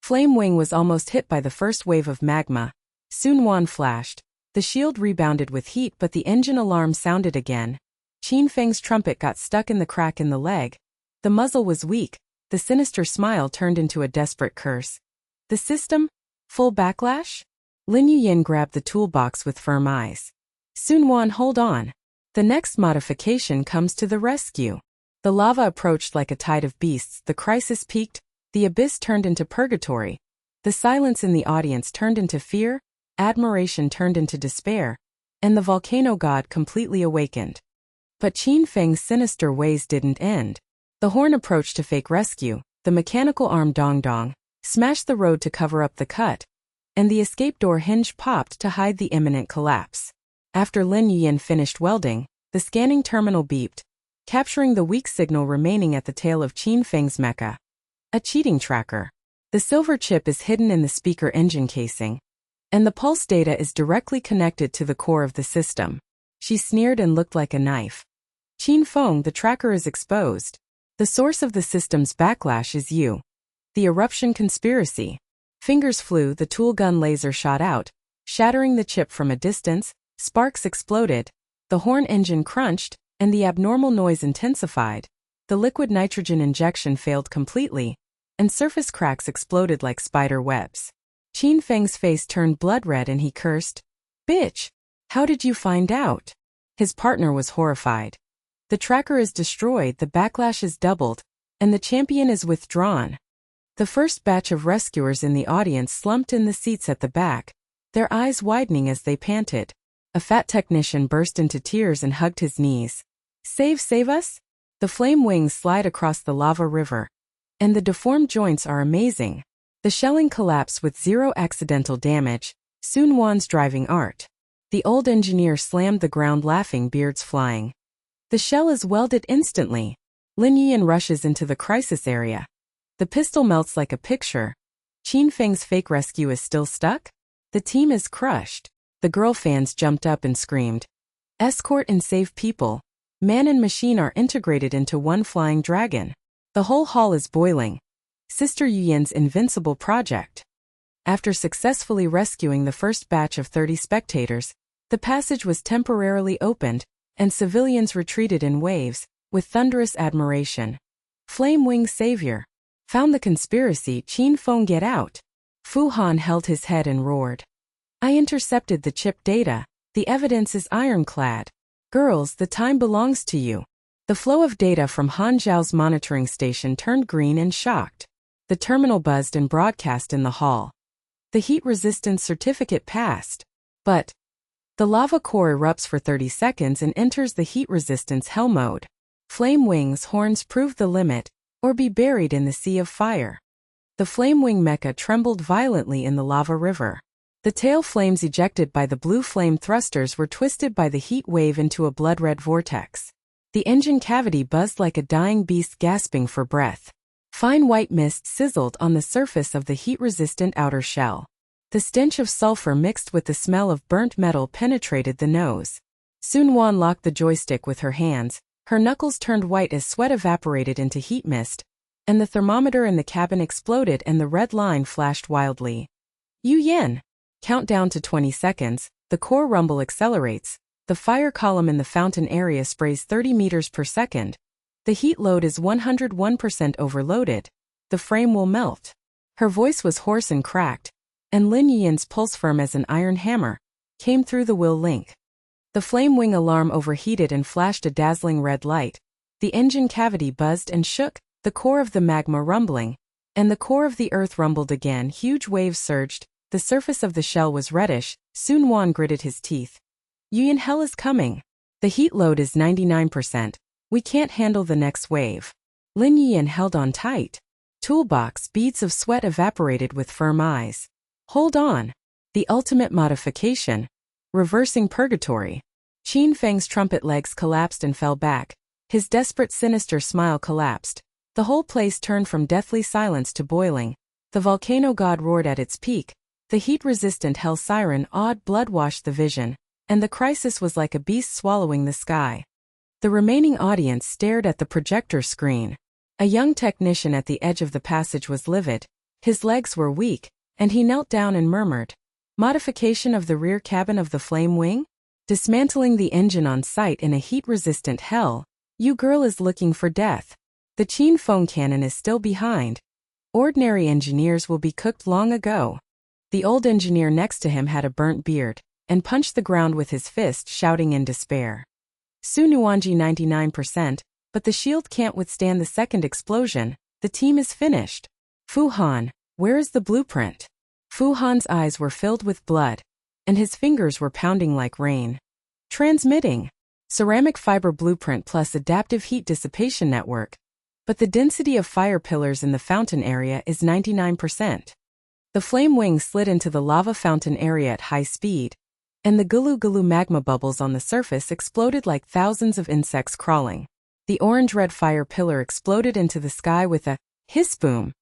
Flame wing was almost hit by the first wave of magma. Su Nuan flashed. The shield rebounded with heat but the engine alarm sounded again. Qin Feng's trumpet got stuck in the crack in the leg. The muzzle was weak. The sinister smile turned into a desperate curse. The system? Full backlash? Lin Yuyan grabbed the toolbox with firm eyes. Su Nuan, hold on. The next modification comes to the rescue. The lava approached like a tide of beasts. The crisis peaked. The abyss turned into purgatory. The silence in the audience turned into fear. Admiration turned into despair. And the volcano god completely awakened. But Qin Feng's sinister ways didn't end. The horn approached to fake rescue. The mechanical arm dong dong smashed the road to cover up the cut. And the escape door hinge popped to hide the imminent collapse. After Lin Yuyan finished welding, the scanning terminal beeped, capturing the weak signal remaining at the tail of Qin Feng's mecha. A cheating tracker. The silver chip is hidden in the speaker engine casing, and the pulse data is directly connected to the core of the system. She sneered and looked like a knife. Qin Feng, the tracker is exposed. The source of the system's backlash is you. The eruption conspiracy. Fingers flew, the tool gun laser shot out, shattering the chip from a distance. Sparks exploded, the horn engine crunched, and the abnormal noise intensified. The liquid nitrogen injection failed completely, and surface cracks exploded like spider webs. Qin Feng's face turned blood red and he cursed, "Bitch! How did you find out?" His partner was horrified. The tracker is destroyed, the backlash is doubled, and the champion is withdrawn. The first batch of rescuers in the audience slumped in the seats at the back, their eyes widening as they panted. A fat technician burst into tears and hugged his knees. Save us? The flame wings slide across the lava river. And the deformed joints are amazing. The shelling collapsed with 0 accidental damage. Su Nuan's driving art. The old engineer slammed the ground laughing, beards flying. The shell is welded instantly. Lin Yuyan rushes into the crisis area. The pistol melts like a picture. Qin Feng's fake rescue is still stuck? The team is crushed. The girl fans jumped up and screamed. Escort and save people. Man and machine are integrated into one flying dragon. The whole hall is boiling. Sister Yuyan's invincible project. After successfully rescuing the first batch of 30 spectators, the passage was temporarily opened, and civilians retreated in waves, with thunderous admiration. Flame Wing Savior. Found the conspiracy, Qin Feng, get out. Fu Han held his head and roared. I intercepted the chip data. The evidence is ironclad. Girls, the time belongs to you. The flow of data from Han Zhao's monitoring station turned green and shocked. The terminal buzzed and broadcast in the hall. The heat resistance certificate passed. But the lava core erupts for 30 seconds and enters the heat resistance hell mode. Flame Wing's horns prove the limit, or be buried in the sea of fire. The Flame Wing mecha trembled violently in the lava river. The tail flames ejected by the blue flame thrusters were twisted by the heat wave into a blood-red vortex. The engine cavity buzzed like a dying beast gasping for breath. Fine white mist sizzled on the surface of the heat-resistant outer shell. The stench of sulfur mixed with the smell of burnt metal penetrated the nose. Su Nuan locked the joystick with her hands, her knuckles turned white as sweat evaporated into heat mist, and the thermometer in the cabin exploded and the red line flashed wildly. Yuyan! Countdown to 20 seconds, the core rumble accelerates, the fire column in the fountain area sprays 30 meters per second. The heat load is 101% overloaded. The frame will melt. Her voice was hoarse and cracked, and Lin Yuyan's pulse firm as an iron hammer came through the will link. The Flame Wing alarm overheated and flashed a dazzling red light. The engine cavity buzzed and shook, the core of the magma rumbling, and the core of the earth rumbled again. Huge waves surged, The surface of the shell was reddish. Su Nuan gritted his teeth. Yuyan, hell is coming. The heat load is 99%. We can't handle the next wave. Lin Yuyan held on tight. Toolbox, beads of sweat evaporated with firm eyes. Hold on. The ultimate modification. Reversing purgatory. Qin Feng's trumpet legs collapsed and fell back. His desperate, sinister smile collapsed. The whole place turned from deathly silence to boiling. The volcano god roared at its peak. The heat-resistant hell siren awed blood washed the vision, and the crisis was like a beast swallowing the sky. The remaining audience stared at the projector screen. A young technician at the edge of the passage was livid. His legs were weak, and he knelt down and murmured, "Modification of the rear cabin of the flame wing? Dismantling the engine on site in a heat-resistant hell. You girl is looking for death. The Qin Feng cannon is still behind. Ordinary engineers will be cooked long ago." The old engineer next to him had a burnt beard, and punched the ground with his fist, shouting in despair. Su Nuan 99%, but the shield can't withstand the second explosion. The team is finished. Fu Han, where is the blueprint? Fu Han's eyes were filled with blood, and his fingers were pounding like rain. Transmitting. Ceramic fiber blueprint plus adaptive heat dissipation network. But the density of fire pillars in the fountain area is 99%. The flame wing slid into the lava fountain area at high speed, and the gulu-gulu magma bubbles on the surface exploded like thousands of insects crawling. The orange-red fire pillar exploded into the sky with a hiss boom,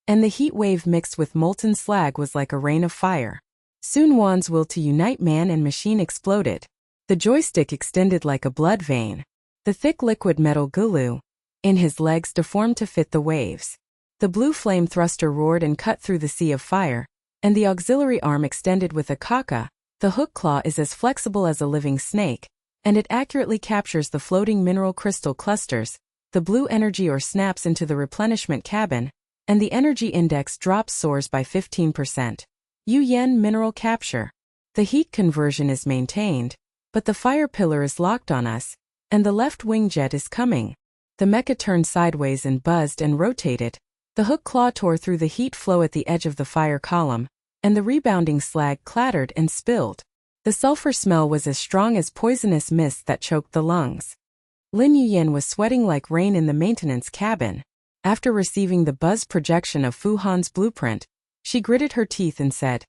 and the heat wave mixed with molten slag was like a rain of fire. Su Nuan's will to unite man and machine exploded. The joystick extended like a blood vein. The thick liquid metal gulu in his legs deformed to fit the waves. The blue flame thruster roared and cut through the sea of fire, and the auxiliary arm extended with a kaka. The hook claw is as flexible as a living snake, and it accurately captures the floating mineral crystal clusters. The blue energy ore snaps into the replenishment cabin, and the energy index drops soars by 15%. Yuyan mineral capture. The heat conversion is maintained, but the fire pillar is locked on us, and the left wing jet is coming. The mecha turned sideways and buzzed and rotated. The hook claw tore through the heat flow at the edge of the fire column, and the rebounding slag clattered and spilled. The sulfur smell was as strong as poisonous mist that choked the lungs. Lin Yuyan was sweating like rain in the maintenance cabin. After receiving the buzz projection of Fu Han's blueprint, she gritted her teeth and said,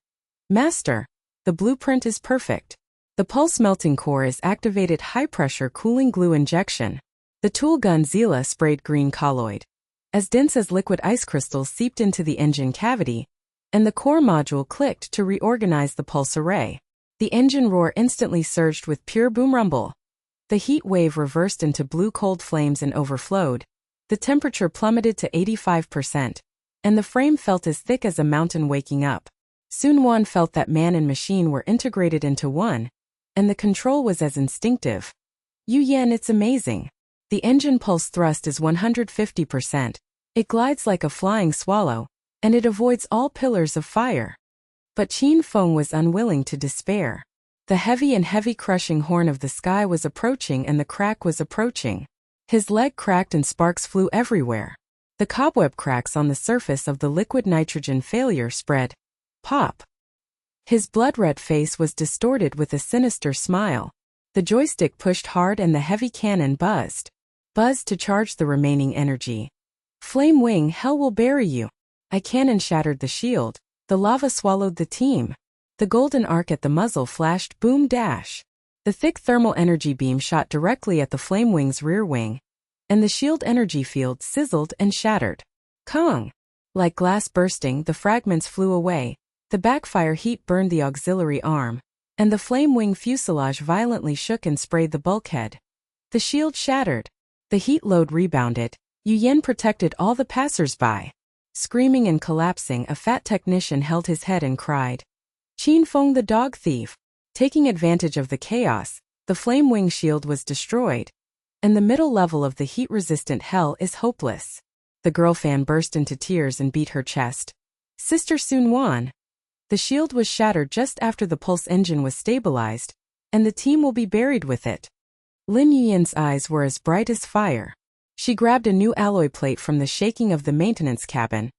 "Master, the blueprint is perfect. The pulse melting core is activated high-pressure cooling glue injection. The tool gun Zila sprayed green colloid. As dense as liquid ice crystals seeped into the engine cavity, and the core module clicked to reorganize the pulse array. The engine roar instantly surged with pure boom rumble. The heat wave reversed into blue cold flames and overflowed. The temperature plummeted to 85%, and the frame felt as thick as a mountain waking up. Su Nuan felt that man and machine were integrated into one, and the control was as instinctive. Yuyan, it's amazing. The engine pulse thrust is 150%. It glides like a flying swallow, and it avoids all pillars of fire. But Qin Feng was unwilling to despair. The heavy crushing horn of the sky was approaching, and the crack was approaching. His leg cracked and sparks flew everywhere. The cobweb cracks on the surface of the liquid nitrogen failure spread. Pop. His blood-red face was distorted with a sinister smile. The joystick pushed hard and the heavy cannon buzzed to charge the remaining energy. Flame wing, hell will bury you. A cannon shattered the shield. The lava swallowed the team. The golden arc at the muzzle flashed boom dash. The thick thermal energy beam shot directly at the flame wing's rear wing, and the shield energy field sizzled and shattered. Kong! Like glass bursting, the fragments flew away. The backfire heat burned the auxiliary arm, and the flame wing fuselage violently shook and sprayed the bulkhead. The shield shattered. The heat load rebounded. Yuyan protected all the passers-by. Screaming and collapsing, a fat technician held his head and cried, "Qin Feng the dog thief!" Taking advantage of the chaos, the flame wing shield was destroyed, and the middle level of the heat-resistant hell is hopeless. The girl fan burst into tears and beat her chest. "Sister Su Nuan!" The shield was shattered just after the pulse engine was stabilized, and the team will be buried with it. Lin Yuyan's eyes were as bright as fire. She grabbed a new alloy plate from the shaking of the maintenance cabin.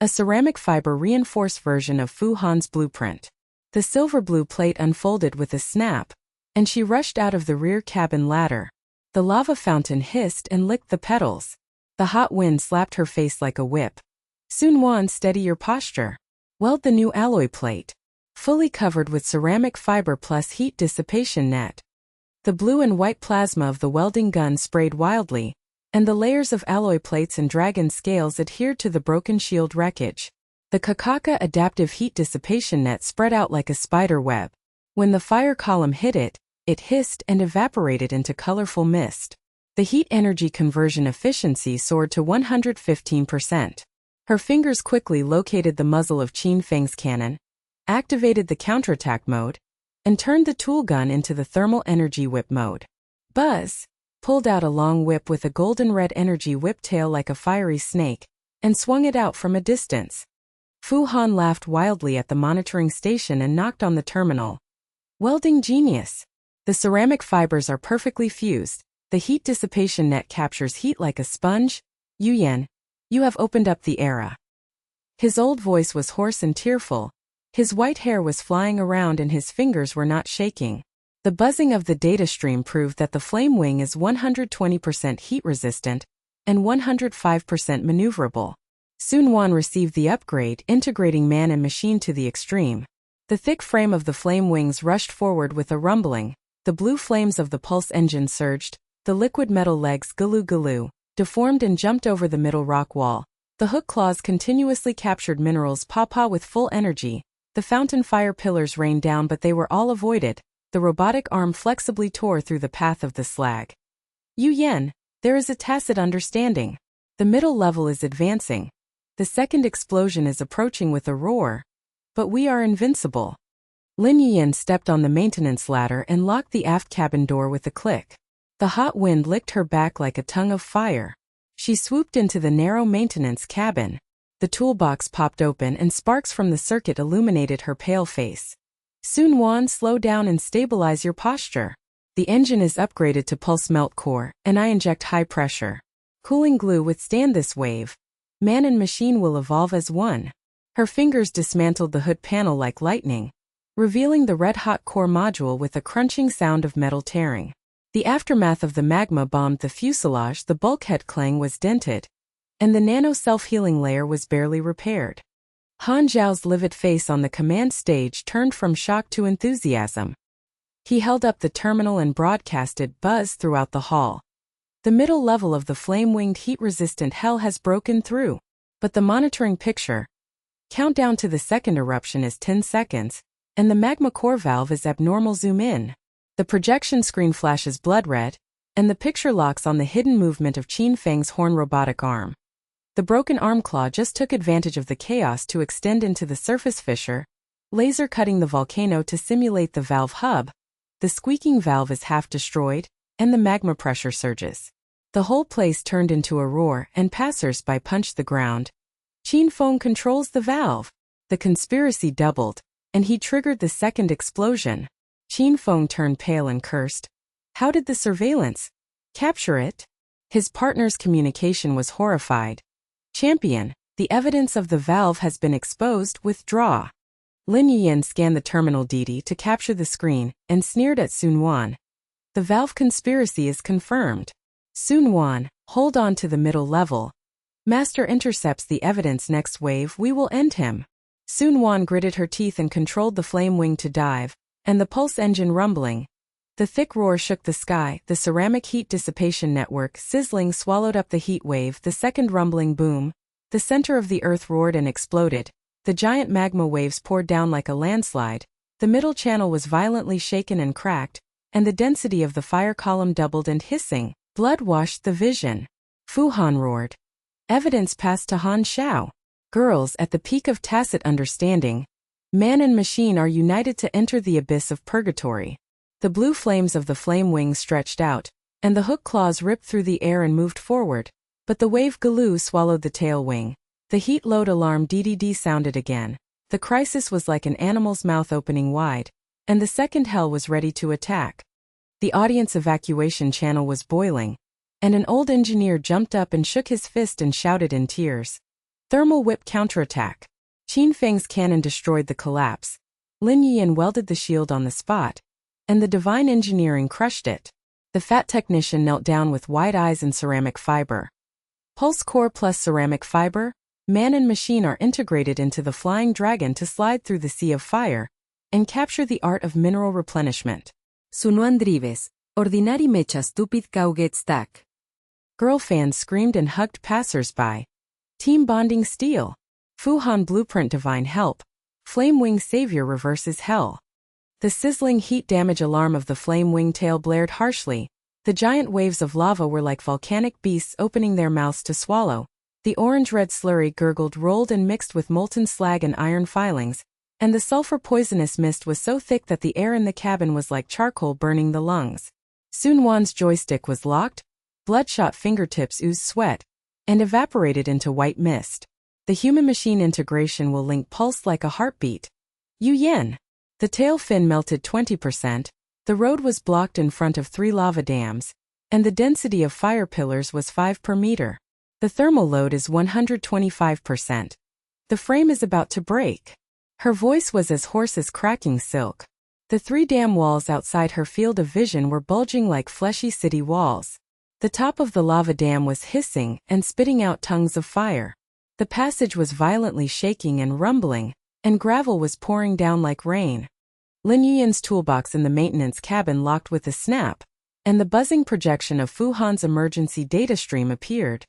a ceramic fiber reinforced version of Fu Han's blueprint. The silver blue plate unfolded with a snap, and she rushed out of the rear cabin ladder. The lava fountain hissed and licked the petals. The hot wind slapped her face like a whip. Su Nuan, steady your posture. Weld the new alloy plate. Fully covered with ceramic fiber plus heat dissipation net. The blue and white plasma of the welding gun sprayed wildly, and the layers of alloy plates and dragon scales adhered to the broken shield wreckage. The Kakaka adaptive heat dissipation net spread out like a spider web. When the fire column hit it, it hissed and evaporated into colorful mist. The heat energy conversion efficiency soared to 115%. Her fingers quickly located the muzzle of Qin Feng's cannon, activated the counterattack mode, and turned the tool gun into the thermal energy whip mode. Buzz pulled out a long whip with a golden red energy whip tail like a fiery snake, and swung it out from a distance. Fu Han laughed wildly at the monitoring station and knocked on the terminal. Welding genius. The ceramic fibers are perfectly fused. The heat dissipation net captures heat like a sponge. Yuyan, you have opened up the era. His old voice was hoarse and tearful. His white hair was flying around and his fingers were not shaking. The buzzing of the data stream proved that the flame wing is 120% heat resistant and 105% maneuverable. Su Nuan received the upgrade, integrating man and machine to the extreme. The thick frame of the flame wings rushed forward with a rumbling. The blue flames of the pulse engine surged. The liquid metal legs galoo deformed and jumped over the middle rock wall. The hook claws continuously captured minerals pawpaw with full energy. The fountain fire pillars rained down, but they were all avoided. The robotic arm flexibly tore through the path of the slag. Yuyan, there is a tacit understanding. The middle level is advancing. The second explosion is approaching with a roar. But we are invincible. Lin Yuyan stepped on the maintenance ladder and locked the aft cabin door with a click. The hot wind licked her back like a tongue of fire. She swooped into the narrow maintenance cabin. The toolbox popped open and sparks from the circuit illuminated her pale face. Su Nuan, slow down and stabilize your posture. The engine is upgraded to pulse melt core, and I inject high pressure. Cooling glue withstand this wave. Man and machine will evolve as one. Her fingers dismantled the hood panel like lightning, revealing the red-hot core module with a crunching sound of metal tearing. The aftermath of the magma bombed the fuselage. The bulkhead clang was dented, and the nano self-healing layer was barely repaired. Han Zhao's livid face on the command stage turned from shock to enthusiasm. He held up the terminal and broadcasted buzz throughout the hall. The middle level of the flame-winged heat-resistant hell has broken through, but the monitoring picture. Countdown to the second eruption is 10 seconds, and the magma core valve is abnormal. Zoom in. The projection screen flashes blood red, and the picture locks on the hidden movement of Qin Feng's horn robotic arm. The broken arm claw just took advantage of the chaos to extend into the surface fissure, laser cutting the volcano to simulate the valve hub. The squeaking valve is half destroyed, and the magma pressure surges. The whole place turned into a roar, and passers-by punched the ground. Qin Feng controls the valve. The conspiracy doubled, and he triggered the second explosion. Qin Feng turned pale and cursed. How did the surveillance capture it? His partner's communication was horrified. Champion, the evidence of the valve has been exposed. Withdraw. Lin Yuyan scanned the terminal DD to capture the screen and sneered at Su Nuan. The valve conspiracy is confirmed. Su Nuan, hold on to the middle level. Master intercepts the evidence. Next wave we will end him. Su Nuan gritted her teeth and controlled the flame wing to dive, and the pulse engine rumbling. The thick roar shook the sky. The ceramic heat dissipation network sizzling swallowed up the heat wave. The second rumbling boom. The center of the earth roared and exploded. The giant magma waves poured down like a landslide. The middle channel was violently shaken and cracked, and the density of the fire column doubled and hissing. Blood washed the vision. Fu Han roared. Evidence passed to Han Xiao. Girls, at the peak of tacit understanding, man and machine are united to enter the abyss of purgatory. The blue flames of the flame wings stretched out, and the hook claws ripped through the air and moved forward, but the wave galoo swallowed the tail wing. The heat load alarm DDD sounded again. The crisis was like an animal's mouth opening wide, and the second hell was ready to attack. The audience evacuation channel was boiling, and an old engineer jumped up and shook his fist and shouted in tears. Thermal whip counterattack. Qin Feng's cannon destroyed the collapse. Lin Yuyan welded the shield on the spot, and the divine engineering crushed it. The fat technician knelt down with wide eyes and ceramic fiber. Pulse core plus ceramic fiber, man and machine are integrated into the flying dragon to slide through the sea of fire and capture the art of mineral replenishment. Su Nuan drives. Ordinary mecha stupid cow get stuck. Girl fans screamed and hugged passers-by. Team bonding steel. Fuhan blueprint divine help. Flame wing savior reverses hell. The sizzling heat damage alarm of the flame wing tail blared harshly. The giant waves of lava were like volcanic beasts opening their mouths to swallow. The orange-red slurry gurgled, rolled and mixed with molten slag and iron filings, and the sulfur poisonous mist was so thick that the air in the cabin was like charcoal burning the lungs. Su Nuan's joystick was locked, bloodshot fingertips oozed sweat, and evaporated into white mist. The human-machine integration will link pulse like a heartbeat. Yuyan. The tail fin melted 20%, the road was blocked in front of 3 lava dams, and the density of fire pillars was 5 per meter. The thermal load is 125%. The frame is about to break. Her voice was as hoarse as cracking silk. The 3 dam walls outside her field of vision were bulging like fleshy city walls. The top of the lava dam was hissing and spitting out tongues of fire. The passage was violently shaking and rumbling, and gravel was pouring down like rain. Lin Yuyan's toolbox in the maintenance cabin locked with a snap, and the buzzing projection of Fuhan's emergency data stream appeared.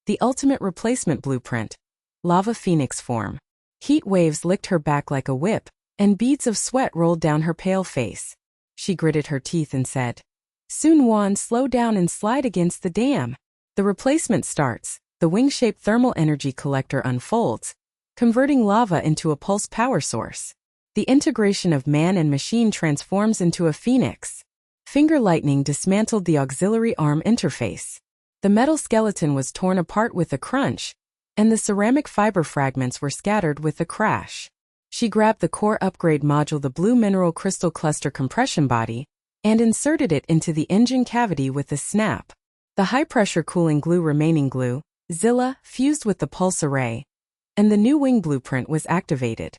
The ultimate replacement blueprint. Lava phoenix form. Heat waves licked her back like a whip, and beads of sweat rolled down her pale face. She gritted her teeth and said, Su Nuan, slow down and slide against the dam. The replacement starts. The wing-shaped thermal energy collector unfolds, converting lava into a pulse power source. The integration of man and machine transforms into a phoenix. Finger lightning dismantled the auxiliary arm interface. The metal skeleton was torn apart with a crunch, and the ceramic fiber fragments were scattered with a crash. She grabbed the core upgrade module, the blue mineral crystal cluster compression body, and inserted it into the engine cavity with a snap. The high-pressure cooling glue remaining glue, Zilla, fused with the pulse array, and the new wing blueprint was activated.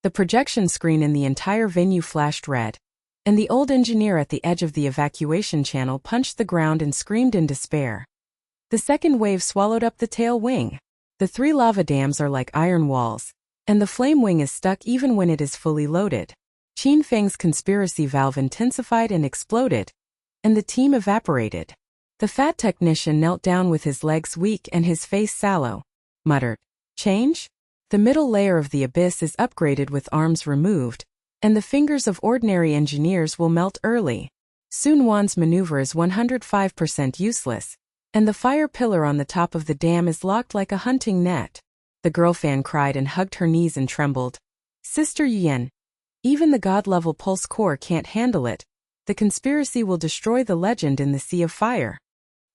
The projection screen in the entire venue flashed red, and the old engineer at the edge of the evacuation channel punched the ground and screamed in despair. The second wave swallowed up the tail wing. The 3 lava dams are like iron walls, and the flame wing is stuck even when it is fully loaded. Qin Feng's conspiracy valve intensified and exploded, and the team evaporated. The fat technician knelt down with his legs weak and his face sallow, muttered, Change? The middle layer of the abyss is upgraded with arms removed, and the fingers of ordinary engineers will melt early. Su Nuan's maneuver is 105% useless, and the fire pillar on the top of the dam is locked like a hunting net. The girl fan cried and hugged her knees and trembled. Sister Yuyan, even the god-level pulse core can't handle it. The conspiracy will destroy the legend in the sea of fire.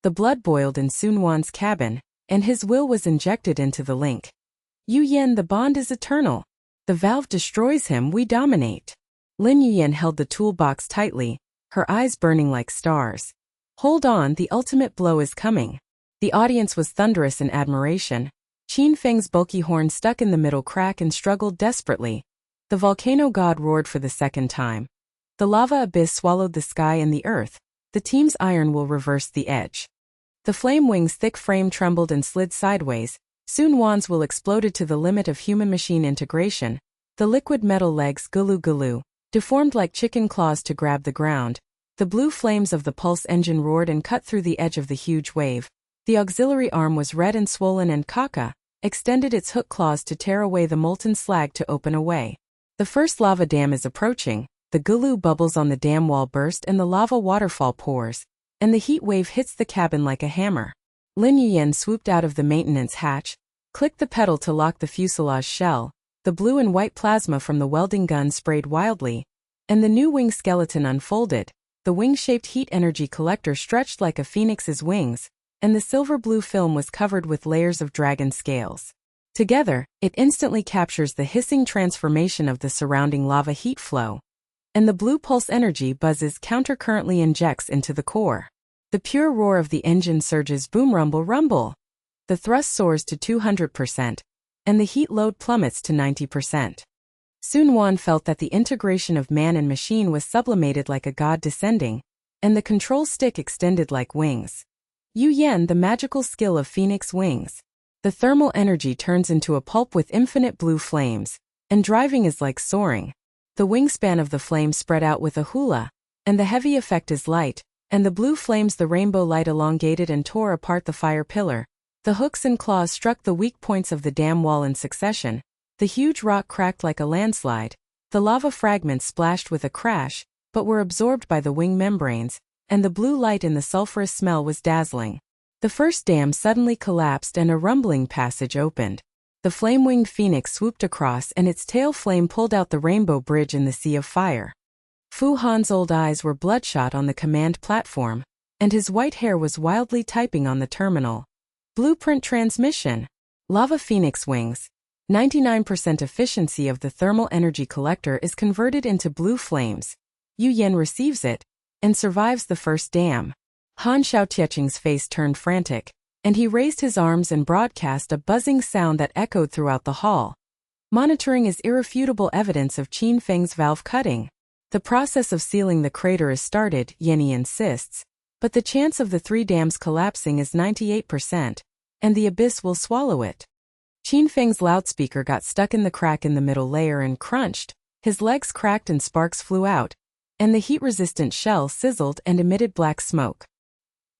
The blood boiled in Su Nuan's cabin, and his will was injected into the link. Yuyan, the bond is eternal. The valve destroys him, we dominate. Lin Yuyan held the toolbox tightly, her eyes burning like stars. Hold on, the ultimate blow is coming. The audience was thunderous in admiration. Qin Feng's bulky horn stuck in the middle crack and struggled desperately. The volcano god roared for the second time. The lava abyss swallowed the sky and the earth. The team's iron will reverse the edge. The flame wing's thick frame trembled and slid sideways. Su Nuan's will exploded to the limit of human-machine integration. The liquid metal legs gulu deformed like chicken claws to grab the ground. The blue flames of the pulse engine roared and cut through the edge of the huge wave. The auxiliary arm was red and swollen, and Kaka extended its hook claws to tear away the molten slag to open a way. The first lava dam is approaching. The gulu bubbles on the dam wall burst and the lava waterfall pours, and the heat wave hits the cabin like a hammer. Lin Yuyan swooped out of the maintenance hatch, clicked the pedal to lock the fuselage shell. The blue and white plasma from the welding gun sprayed wildly, and the new wing skeleton unfolded. The wing-shaped heat energy collector stretched like a phoenix's wings, and the silver-blue film was covered with layers of dragon scales. Together, it instantly captures the hissing transformation of the surrounding lava heat flow, and the blue pulse energy buzzes countercurrently injects into the core. The pure roar of the engine surges boom rumble rumble. The thrust soars to 200%, and the heat load plummets to 90%. Su Nuan felt that the integration of man and machine was sublimated like a god descending, and the control stick extended like wings. Yu Yan, the magical skill of phoenix wings. The thermal energy turns into a pulp with infinite blue flames, and driving is like soaring. The wingspan of the flame spread out with a hula, and the heavy effect is light, and the blue flames the rainbow light elongated and tore apart the fire pillar. The hooks and claws struck the weak points of the dam wall in succession. The huge rock cracked like a landslide. The lava fragments splashed with a crash, but were absorbed by the wing membranes, and the blue light in the sulfurous smell was dazzling. The first dam suddenly collapsed and a rumbling passage opened. The flame-winged phoenix swooped across and its tail flame pulled out the rainbow bridge in the sea of fire. Fu Han's old eyes were bloodshot on the command platform, and his white hair was wildly typing on the terminal. Blueprint transmission. Lava phoenix wings. 99% efficiency of the thermal energy collector is converted into blue flames. Yu Yan receives it, and survives the first dam. Han Xiaotiecheng's face turned frantic, and he raised his arms and broadcast a buzzing sound that echoed throughout the hall. Monitoring is irrefutable evidence of Qin Feng's valve cutting. The process of sealing the crater is started, Yenny insists, but the chance of the 3 dams collapsing is 98%, and the abyss will swallow it. Qin Feng's loudspeaker got stuck in the crack in the middle layer and crunched, his legs cracked and sparks flew out, and the heat-resistant shell sizzled and emitted black smoke.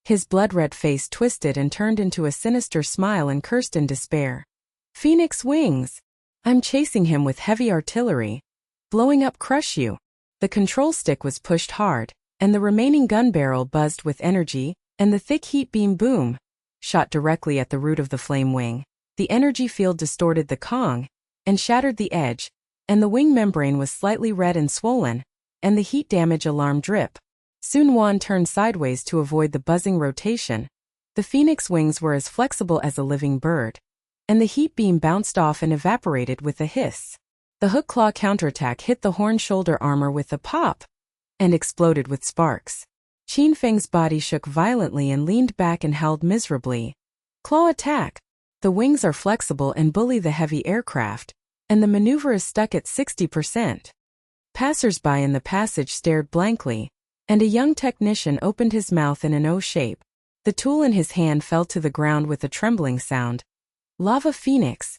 His blood-red face twisted and turned into a sinister smile and cursed in despair. Phoenix wings! I'm chasing him with heavy artillery. Blowing up crush you. The control stick was pushed hard, and the remaining gun barrel buzzed with energy, and the thick heat beam boom shot directly at the root of the flame wing. The energy field distorted the Kong, and shattered the edge, and the wing membrane was slightly red and swollen, and the heat damage alarm drip. Su Nuan turned sideways to avoid the buzzing rotation. The phoenix wings were as flexible as a living bird, and the heat beam bounced off and evaporated with a hiss. The hook claw counterattack hit the horn shoulder armor with a pop, and exploded with sparks. Qin Feng's body shook violently and leaned back and howled miserably. Claw attack! The wings are flexible and bully the heavy aircraft, and the maneuver is stuck at 60%. Passers-by in the passage stared blankly, and a young technician opened his mouth in an O shape. The tool in his hand fell to the ground with a trembling sound. Lava phoenix.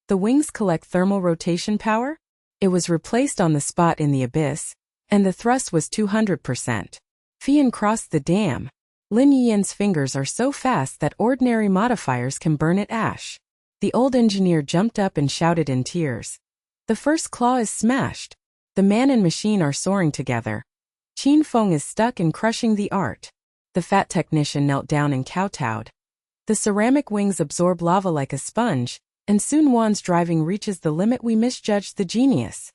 The wings collect thermal rotation power? It was replaced on the spot in the abyss, and the thrust was 200%. Fian crossed the dam. Lin Yuyan's fingers are so fast that ordinary modifiers can burn it ash. The old engineer jumped up and shouted in tears. The first claw is smashed. The man and machine are soaring together. Qin Feng is stuck in crushing the art. The fat technician knelt down and kowtowed. The ceramic wings absorb lava like a sponge, and Su Nuan's driving reaches the limit. We misjudged the genius.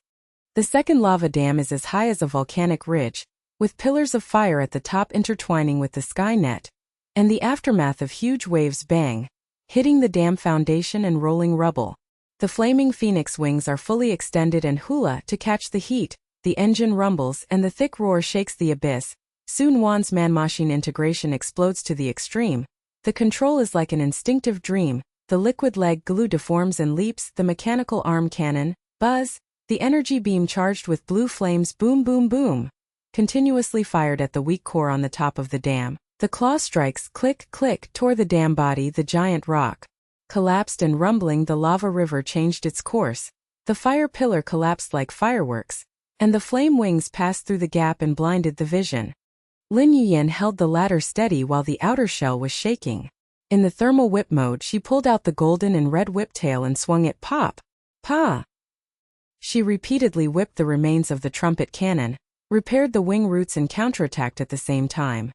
The second lava dam is as high as a volcanic ridge, with pillars of fire at the top intertwining with the sky net, and the aftermath of huge waves bang, hitting the dam foundation and rolling rubble. The flaming phoenix wings are fully extended and hula to catch the heat. The engine rumbles and the thick roar shakes the abyss. Su Nuan's man-machine integration explodes to the extreme. The control is like an instinctive dream. The liquid leg glue deforms and leaps. The mechanical arm cannon, buzz. The energy beam charged with blue flames boom boom boom, continuously fired at the weak core on the top of the dam. The claw strikes click click tore the dam body. The giant rock collapsed and rumbling the lava river changed its course. The fire pillar collapsed like fireworks, and the flame wings passed through the gap and blinded the vision. Lin Yuyan held the ladder steady while the outer shell was shaking. In the thermal whip mode, she pulled out the golden and red whiptail and swung it pop, pa. She repeatedly whipped the remains of the trumpet cannon, repaired the wing roots and counterattacked at the same time.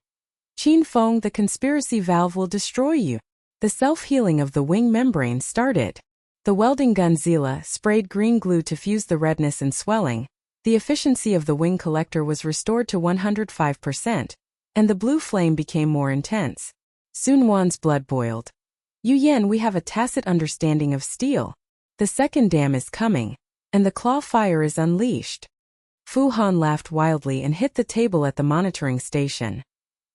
Qin Feng, the conspiracy valve will destroy you. The self-healing of the wing membrane started. The welding gun Zila sprayed green glue to fuse the redness and swelling. The efficiency of the wing collector was restored to 105%, and the blue flame became more intense. Su Nuan's blood boiled. Yu Yan, we have a tacit understanding of steel. The second dam is coming, and the claw fire is unleashed. Fu Han laughed wildly and hit the table at the monitoring station.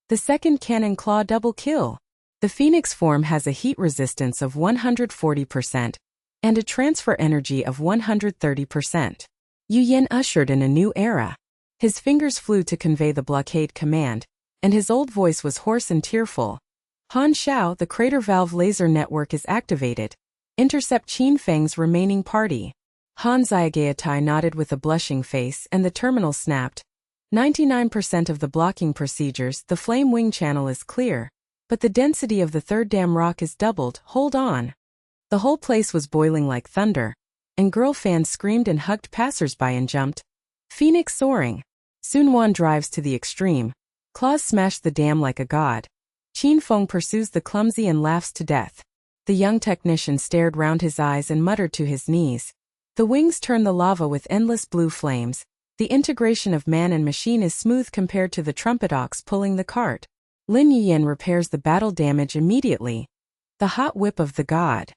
The second cannon claw double kill. The phoenix form has a heat resistance of 140%, and a transfer energy of 130%. Yuyan ushered in a new era. His fingers flew to convey the blockade command, and his old voice was hoarse and tearful. Han Xiao, the crater valve laser network is activated. Intercept Qin Feng's remaining party. Han Xiaogaotai nodded with a blushing face and the terminal snapped. 99% of the blocking procedures, the flame wing channel is clear. But the density of the third dam rock is doubled, hold on. The whole place was boiling like thunder, and girl fans screamed and hugged passersby and jumped. Phoenix soaring. Su Nuan drives to the extreme. Claws smash the dam like a god. Qin Feng pursues the clumsy and laughs to death. The young technician stared round his eyes and muttered to his knees. The wings turn the lava with endless blue flames. The integration of man and machine is smooth compared to the trumpet ox pulling the cart. Lin Yuyan repairs the battle damage immediately. The hot whip of the god.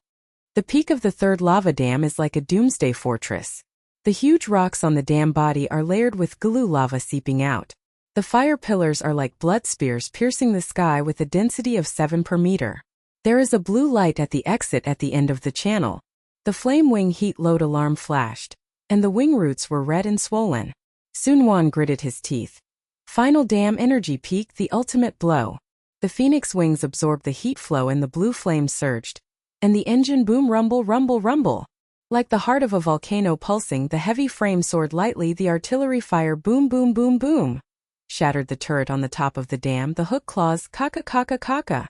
The peak of the third lava dam is like a doomsday fortress. The huge rocks on the dam body are layered with glue lava seeping out. The fire pillars are like blood spears piercing the sky with a density of 7 per meter. There is a blue light at the exit at the end of the channel. The flame wing heat load alarm flashed, and the wing roots were red and swollen. Su Nuan gritted his teeth. Final dam energy peak, the ultimate blow. The phoenix wings absorbed the heat flow and the blue flames surged. And the engine boom rumble rumble rumble. Like the heart of a volcano pulsing, the heavy frame soared lightly, the artillery fire boom boom boom boom. Shattered the turret on the top of the dam, the hook claws caca caca caca.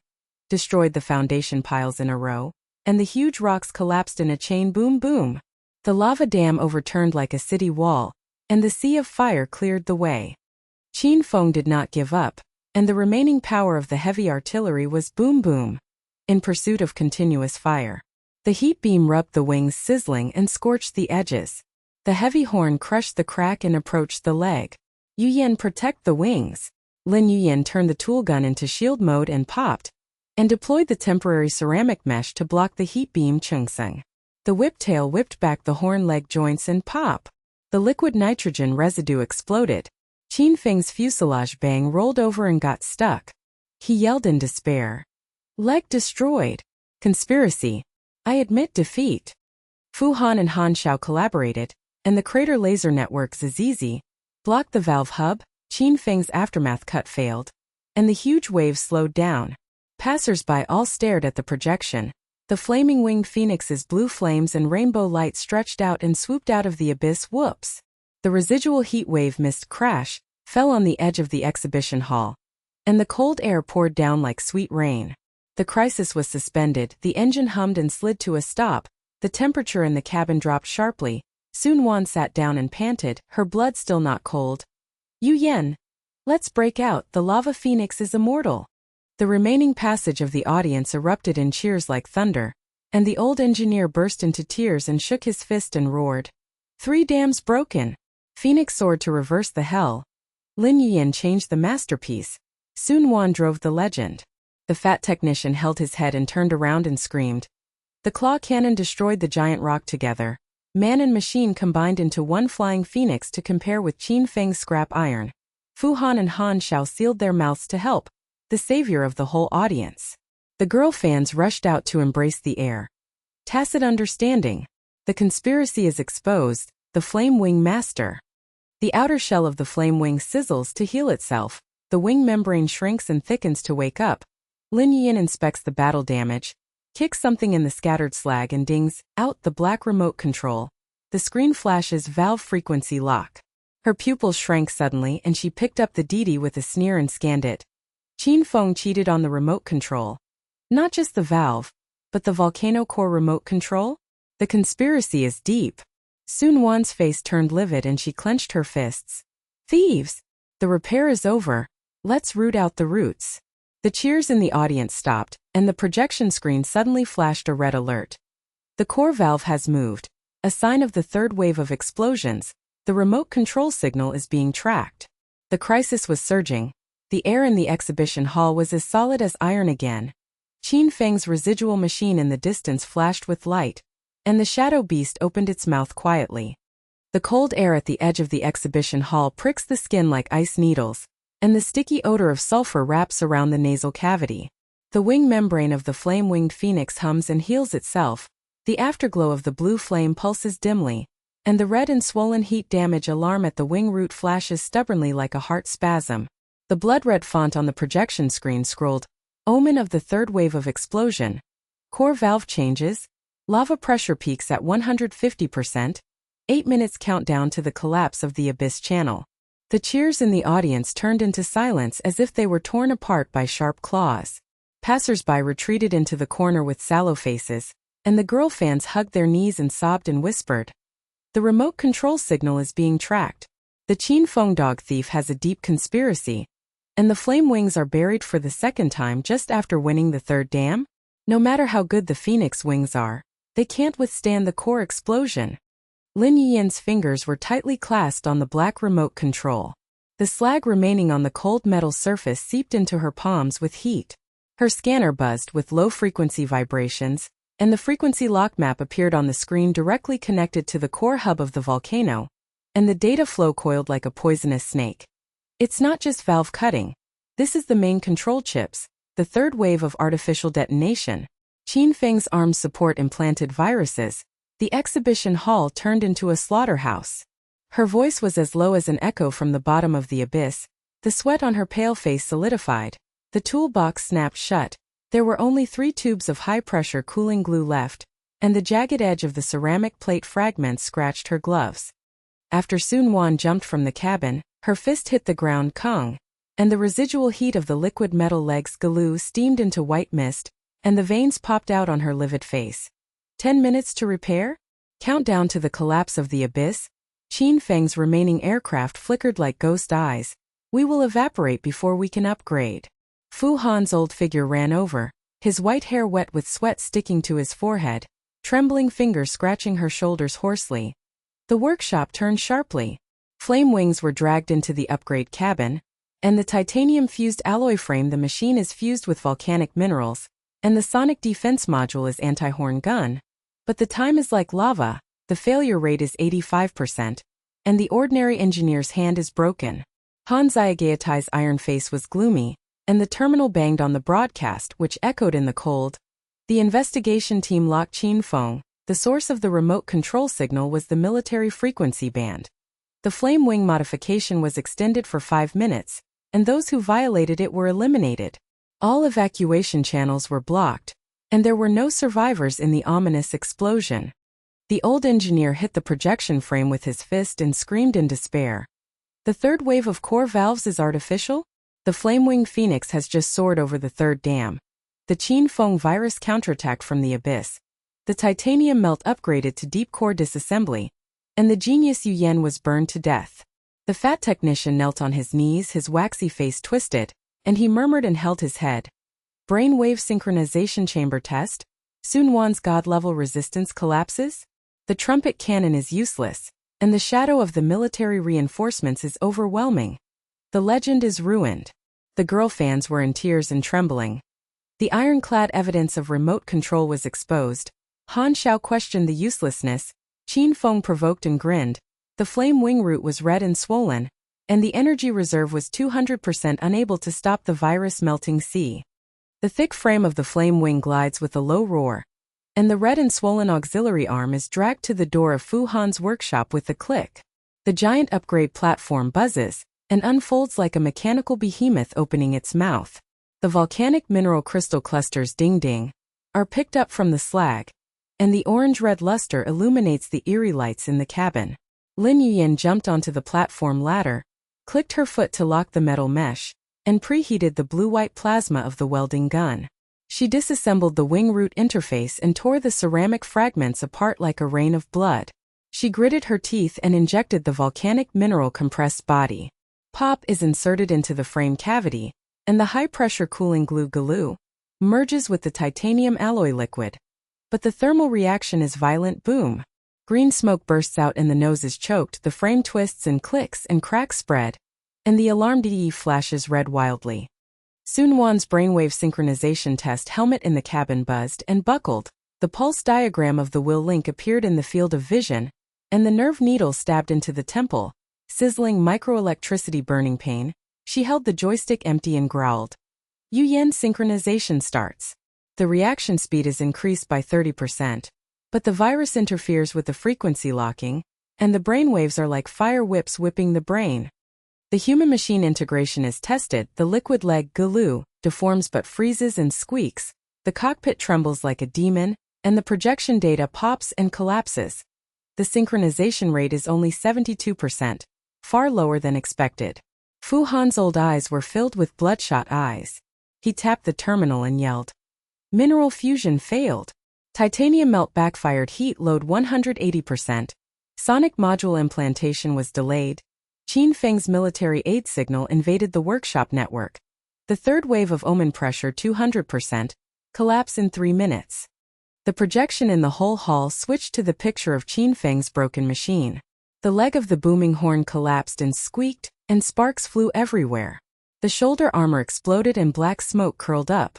Destroyed the foundation piles in a row, and the huge rocks collapsed in a chain boom boom. The lava dam overturned like a city wall, and the sea of fire cleared the way. Qin Feng did not give up, and the remaining power of the heavy artillery was boom boom. In pursuit of continuous fire. The heat beam rubbed the wings sizzling and scorched the edges. The heavy horn crushed the crack and approached the leg. Yuyan, protect the wings. Lin Yuyan turned the tool gun into shield mode and popped, and deployed the temporary ceramic mesh to block the heat beam Chungseng. The whiptail whipped back the horn leg joints and pop. The liquid nitrogen residue exploded. Qin Feng's fuselage bang rolled over and got stuck. He yelled in despair. Leg destroyed. Conspiracy. I admit defeat. Fu Han and Han Xiao collaborated, and the crater laser network Zizizi blocked the valve hub. Qin Feng's aftermath cut failed, and the huge waves slowed down. Passers-by all stared at the projection. The flaming winged phoenix's blue flames and rainbow light stretched out and swooped out of the abyss. Whoops! The residual heat wave mist crash fell on the edge of the exhibition hall, and the cold air poured down like sweet rain. The crisis was suspended, the engine hummed and slid to a stop, the temperature in the cabin dropped sharply. Su Nuan sat down and panted, her blood still not cold. Yuyan, let's break out, the lava phoenix is immortal. The remaining passage of the audience erupted in cheers like thunder, and the old engineer burst into tears and shook his fist and roared. 3 dams broken. Phoenix soared to reverse the hell. Lin Yuyan changed the masterpiece. Su Nuan drove the legend. The fat technician held his head and turned around and screamed. The claw cannon destroyed the giant rock together. Man and machine combined into one flying phoenix to compare with Qin Feng's scrap iron. Fu Han and Han Xiao sealed their mouths to help, the savior of the whole audience. The girl fans rushed out to embrace the air. Tacit understanding. The conspiracy is exposed, the flame wing master. The outer shell of the flame wing sizzles to heal itself. The wing membrane shrinks and thickens to wake up. Lin Yuyan inspects the battle damage, kicks something in the scattered slag and dings out the black remote control. The screen flashes valve frequency lock. Her pupils shrank suddenly and she picked up the DD with a sneer and scanned it. Qin Feng cheated on the remote control. Not just the valve, but the volcano core remote control? The conspiracy is deep. Su Nuan's face turned livid and she clenched her fists. Thieves! The repair is over. Let's root out the roots. The cheers in the audience stopped, and the projection screen suddenly flashed a red alert. The core valve has moved, a sign of the third wave of explosions. The remote control signal is being tracked. The crisis was surging. The air in the exhibition hall was as solid as iron again. Qin Feng's residual machine in the distance flashed with light, and the shadow beast opened its mouth quietly. The cold air at the edge of the exhibition hall pricks the skin like ice needles, and the sticky odor of sulfur wraps around the nasal cavity. The wing membrane of the flame-winged phoenix hums and heals itself. The afterglow of the blue flame pulses dimly, and the red and swollen heat damage alarm at the wing root flashes stubbornly like a heart spasm. The blood-red font on the projection screen scrolled, "Omen of the third wave of explosion. Core valve changes. Lava pressure peaks at 150%. 8 minutes countdown to the collapse of the abyss channel." The cheers in the audience turned into silence as if they were torn apart by sharp claws. Passers-by retreated into the corner with sallow faces, and the girl fans hugged their knees and sobbed and whispered. The remote control signal is being tracked. The Qin Feng dog thief has a deep conspiracy, and the flame wings are buried for the second time just after winning the third dam? No matter how good the Phoenix wings are, they can't withstand the core explosion. Lin Yuyan's fingers were tightly clasped on the black remote control. The slag remaining on the cold metal surface seeped into her palms with heat. Her scanner buzzed with low-frequency vibrations, and the frequency lock map appeared on the screen directly connected to the core hub of the volcano, and the data flow coiled like a poisonous snake. It's not just valve cutting. This is the main control chips, the third wave of artificial detonation. Qin Feng's arms support implanted viruses. The exhibition hall turned into a slaughterhouse. Her voice was as low as an echo from the bottom of the abyss. The sweat on her pale face solidified. The toolbox snapped shut. There were only 3 tubes of high-pressure cooling glue left, and the jagged edge of the ceramic plate fragments scratched her gloves. After Su Nuan jumped from the cabin, her fist hit the ground Kong, and the residual heat of the liquid metal legs glue steamed into white mist, and the veins popped out on her livid face. 10 minutes to repair? Countdown to the collapse of the abyss? Qin Feng's remaining aircraft flickered like ghost eyes. We will evaporate before we can upgrade. Fu Han's old figure ran over, his white hair wet with sweat sticking to his forehead, trembling fingers scratching her shoulders hoarsely. The workshop turned sharply. Flame wings were dragged into the upgrade cabin, and the titanium-fused alloy frame the machine is fused with volcanic minerals, and the sonic defense module is anti-horn gun. But the time is like lava, the failure rate is 85%, and the ordinary engineer's hand is broken. Han Xiaogaitai's iron face was gloomy, and the terminal banged on the broadcast, which echoed in the cold. The investigation team locked Qin Feng. The source of the remote control signal was the military frequency band. The flame wing modification was extended for 5 minutes, and those who violated it were eliminated. All evacuation channels were blocked, and there were no survivors in the ominous explosion. The old engineer hit the projection frame with his fist and screamed in despair. The third wave of core valves is artificial? The Flamewing Phoenix has just soared over the third dam. The Qin Feng virus counterattacked from the abyss. The titanium melt upgraded to deep core disassembly, and the genius Yuyan was burned to death. The fat technician knelt on his knees, his waxy face twisted, and he murmured and held his head. Brainwave synchronization chamber test? Su Nuan's god-level resistance collapses? The trumpet cannon is useless, and the shadow of the military reinforcements is overwhelming. The legend is ruined. The girl fans were in tears and trembling. The ironclad evidence of remote control was exposed. Han Xiao questioned the uselessness. Qin Feng provoked and grinned. The flame wing root was red and swollen, and the energy reserve was 200% unable to stop the virus melting sea. The thick frame of the flame wing glides with a low roar, and the red and swollen auxiliary arm is dragged to the door of Fu Han's workshop with a click. The giant upgrade platform buzzes and unfolds like a mechanical behemoth opening its mouth. The volcanic mineral crystal clusters ding-ding are picked up from the slag, and the orange-red luster illuminates the eerie lights in the cabin. Lin Yuyan jumped onto the platform ladder, clicked her foot to lock the metal mesh, and preheated the blue-white plasma of the welding gun. She disassembled the wing root interface and tore the ceramic fragments apart like a rain of blood. She gritted her teeth and injected the volcanic mineral compressed body. Pop is inserted into the frame cavity, and the high-pressure cooling glue merges with the titanium alloy liquid. But the thermal reaction is violent. Boom. Green smoke bursts out and the nose is choked. The frame twists and clicks and cracks spread, and the alarm DE flashes red wildly. Su Nuan's brainwave synchronization test helmet in the cabin buzzed and buckled. The pulse diagram of the will link appeared in the field of vision, and the nerve needle stabbed into the temple, sizzling microelectricity burning pain. She held the joystick empty and growled. Yuyan synchronization starts. The reaction speed is increased by 30%. But the virus interferes with the frequency locking, and the brainwaves are like fire whips whipping the brain. The human-machine integration is tested. The liquid leg, Gulu, deforms but freezes and squeaks. The cockpit trembles like a demon, and the projection data pops and collapses. The synchronization rate is only 72%, far lower than expected. Fu Han's old eyes were filled with bloodshot eyes. He tapped the terminal and yelled. Mineral fusion failed. Titanium melt backfired. Heat load 180%. Sonic module implantation was delayed. Qin Feng's military aid signal invaded the workshop network. The third wave of omen pressure 200%, collapse in 3 minutes. The projection in the whole hall switched to the picture of Qin Feng's broken machine. The leg of the booming horn collapsed and squeaked, and sparks flew everywhere. The shoulder armor exploded and black smoke curled up.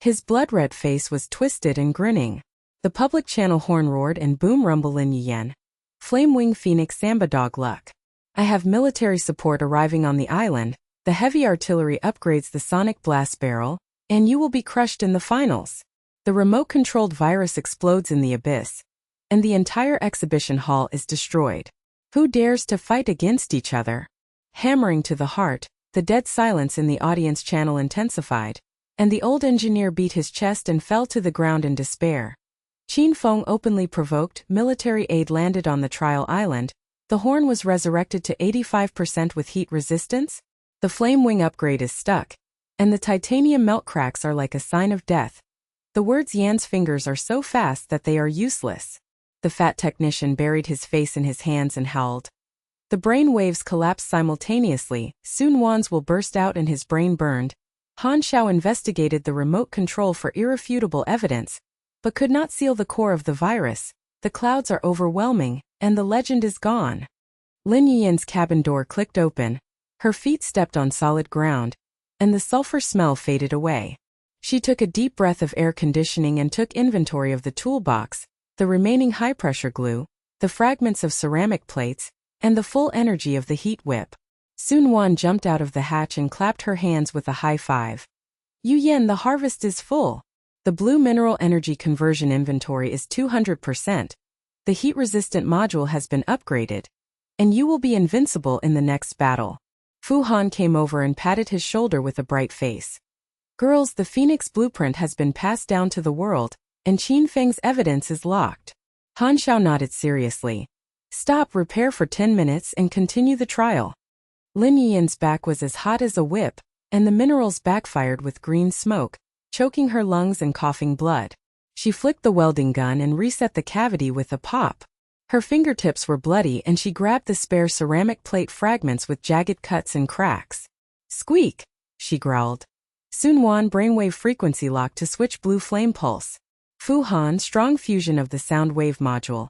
His blood-red face was twisted and grinning. The public channel horn roared and boom rumble Lin Yuyan. Flame Wing Phoenix Samba Dog Luck. I have military support arriving on the island. The heavy artillery upgrades the sonic blast barrel, and you will be crushed in the finals. The remote-controlled virus explodes in the abyss, and the entire exhibition hall is destroyed. Who dares to fight against each other? Hammering to the heart, the dead silence in the audience channel intensified, and the old engineer beat his chest and fell to the ground in despair. Qin Feng openly provoked. Military aid landed on the trial island. The horn was resurrected to 85% with heat resistance. The flame wing upgrade is stuck, and the titanium melt cracks are like a sign of death. The words Yan's fingers are so fast that they are useless. The fat technician buried his face in his hands and howled. The brain waves collapsed simultaneously. Su Nuan's will burst out and his brain burned. Han Shao investigated the remote control for irrefutable evidence, but could not seal the core of the virus. The clouds are overwhelming, and the legend is gone. Lin Yuyan's cabin door clicked open. Her feet stepped on solid ground, and the sulfur smell faded away. She took a deep breath of air conditioning and took inventory of the toolbox, the remaining high-pressure glue, the fragments of ceramic plates, and the full energy of the heat whip. Su Nuan jumped out of the hatch and clapped her hands with a high five. Yuyan, the harvest is full. The blue mineral energy conversion inventory is 200%. The heat-resistant module has been upgraded, and you will be invincible in the next battle. Fu Han came over and patted his shoulder with a bright face. Girls, the Phoenix blueprint has been passed down to the world, and Qin Feng's evidence is locked. Han Shao nodded seriously. Stop, repair for 10 minutes and continue the trial. Lin Yuyan's back was as hot as a whip, and the minerals backfired with green smoke, choking her lungs and coughing blood. She flicked the welding gun and reset the cavity with a pop. Her fingertips were bloody and she grabbed the spare ceramic plate fragments with jagged cuts and cracks. Squeak, she growled. Su Nuan brainwave frequency lock to switch blue flame pulse. Fu Han strong fusion of the sound wave module.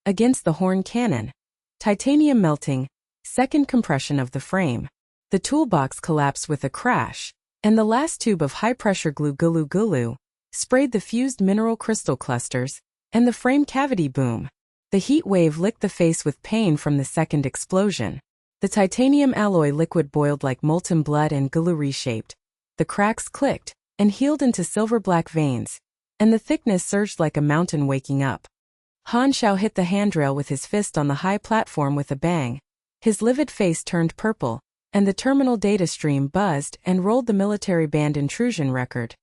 Against the horn cannon. Titanium melting. Second compression of the frame. The toolbox collapsed with a crash, and the last tube of high-pressure glue Gulu sprayed the fused mineral crystal clusters, and the frame cavity boom. The heat wave licked the face with pain from the second explosion. The titanium alloy liquid boiled like molten blood and Gulu reshaped. The cracks clicked and healed into silver-black veins, and the thickness surged like a mountain waking up. Han Shao hit the handrail with his fist on the high platform with a bang. His livid face turned purple, and the terminal data stream buzzed and rolled the military band intrusion record.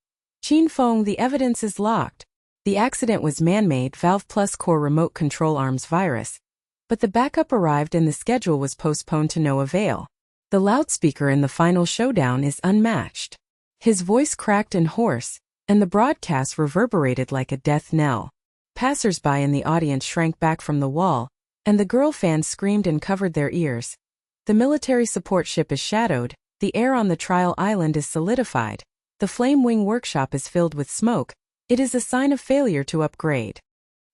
Qin Feng, the evidence is locked. The accident was man-made valve plus core remote control arms virus, but the backup arrived and the schedule was postponed to no avail. The loudspeaker in the final showdown is unmatched. His voice cracked and hoarse, and the broadcast reverberated like a death knell. Passers-by in the audience shrank back from the wall, and the girl fans screamed and covered their ears. The military support ship is shadowed, the air on the trial island is solidified, the flame wing workshop is filled with smoke. It is a sign of failure to upgrade.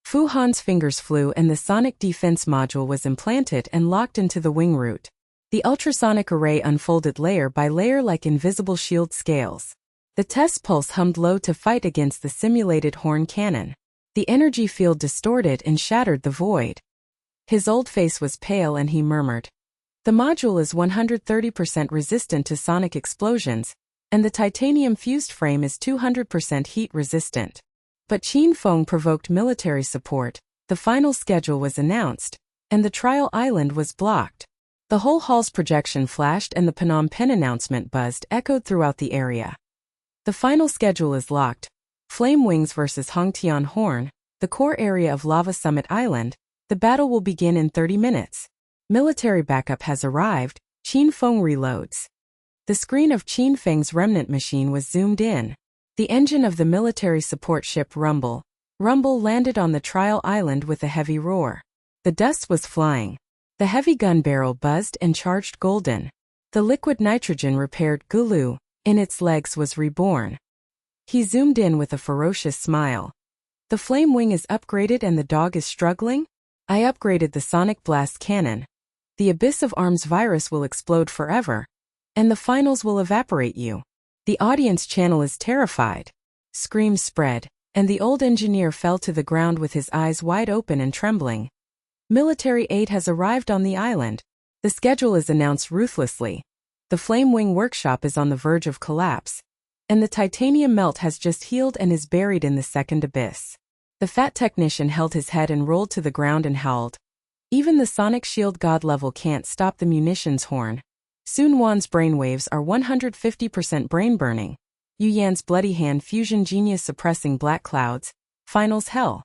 Fu Han's fingers flew and the sonic defense module was implanted and locked into the wing root. The ultrasonic array unfolded layer by layer like invisible shield scales. The test pulse hummed low to fight against the simulated horn cannon. The energy field distorted and shattered the void. His old face was pale and he murmured. The module is 130% resistant to sonic explosions, and the titanium fused frame is 200% heat resistant. But Qin Feng provoked military support, the final schedule was announced, and the trial island was blocked. The whole hall's projection flashed and the Phnom Penh announcement buzzed echoed throughout the area. The final schedule is locked. Flame Wings vs Hongtian Horn, the core area of Lava Summit Island. The battle will begin in 30 minutes. Military backup has arrived. Qin Feng reloads. The screen of Qin Feng's remnant machine was zoomed in. The engine of the military support ship Rumble landed on the trial island with a heavy roar. The dust was flying. The heavy gun barrel buzzed and charged golden. The liquid nitrogen repaired Gulu in its legs was reborn. He zoomed in with a ferocious smile. The flame wing is upgraded and the dog is struggling? I upgraded the sonic blast cannon. The abyss of arms virus will explode forever. And the finals will evaporate you. The audience channel is terrified. Screams spread, and the old engineer fell to the ground with his eyes wide open and trembling. Military aid has arrived on the island. The schedule is announced ruthlessly. The Flame Wing workshop is on the verge of collapse. And the titanium melt has just healed and is buried in the second abyss. The fat technician held his head and rolled to the ground and howled. Even the sonic shield god level can't stop the munitions horn. Su Nuan's brainwaves are 150% brain burning. Yuyan's bloody hand fusion genius suppressing black clouds. Finals hell.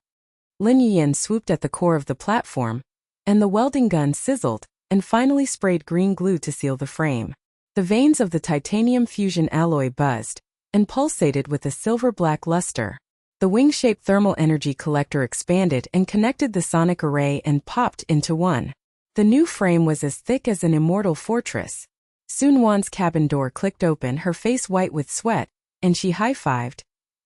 Lin Yuyan swooped at the core of the platform, and the welding gun sizzled, and finally sprayed green glue to seal the frame. The veins of the titanium fusion alloy buzzed, and pulsated with a silver-black luster. The wing-shaped thermal energy collector expanded and connected the sonic array and popped into one. The new frame was as thick as an immortal fortress. Su Nuan's cabin door clicked open, her face white with sweat, and she high-fived.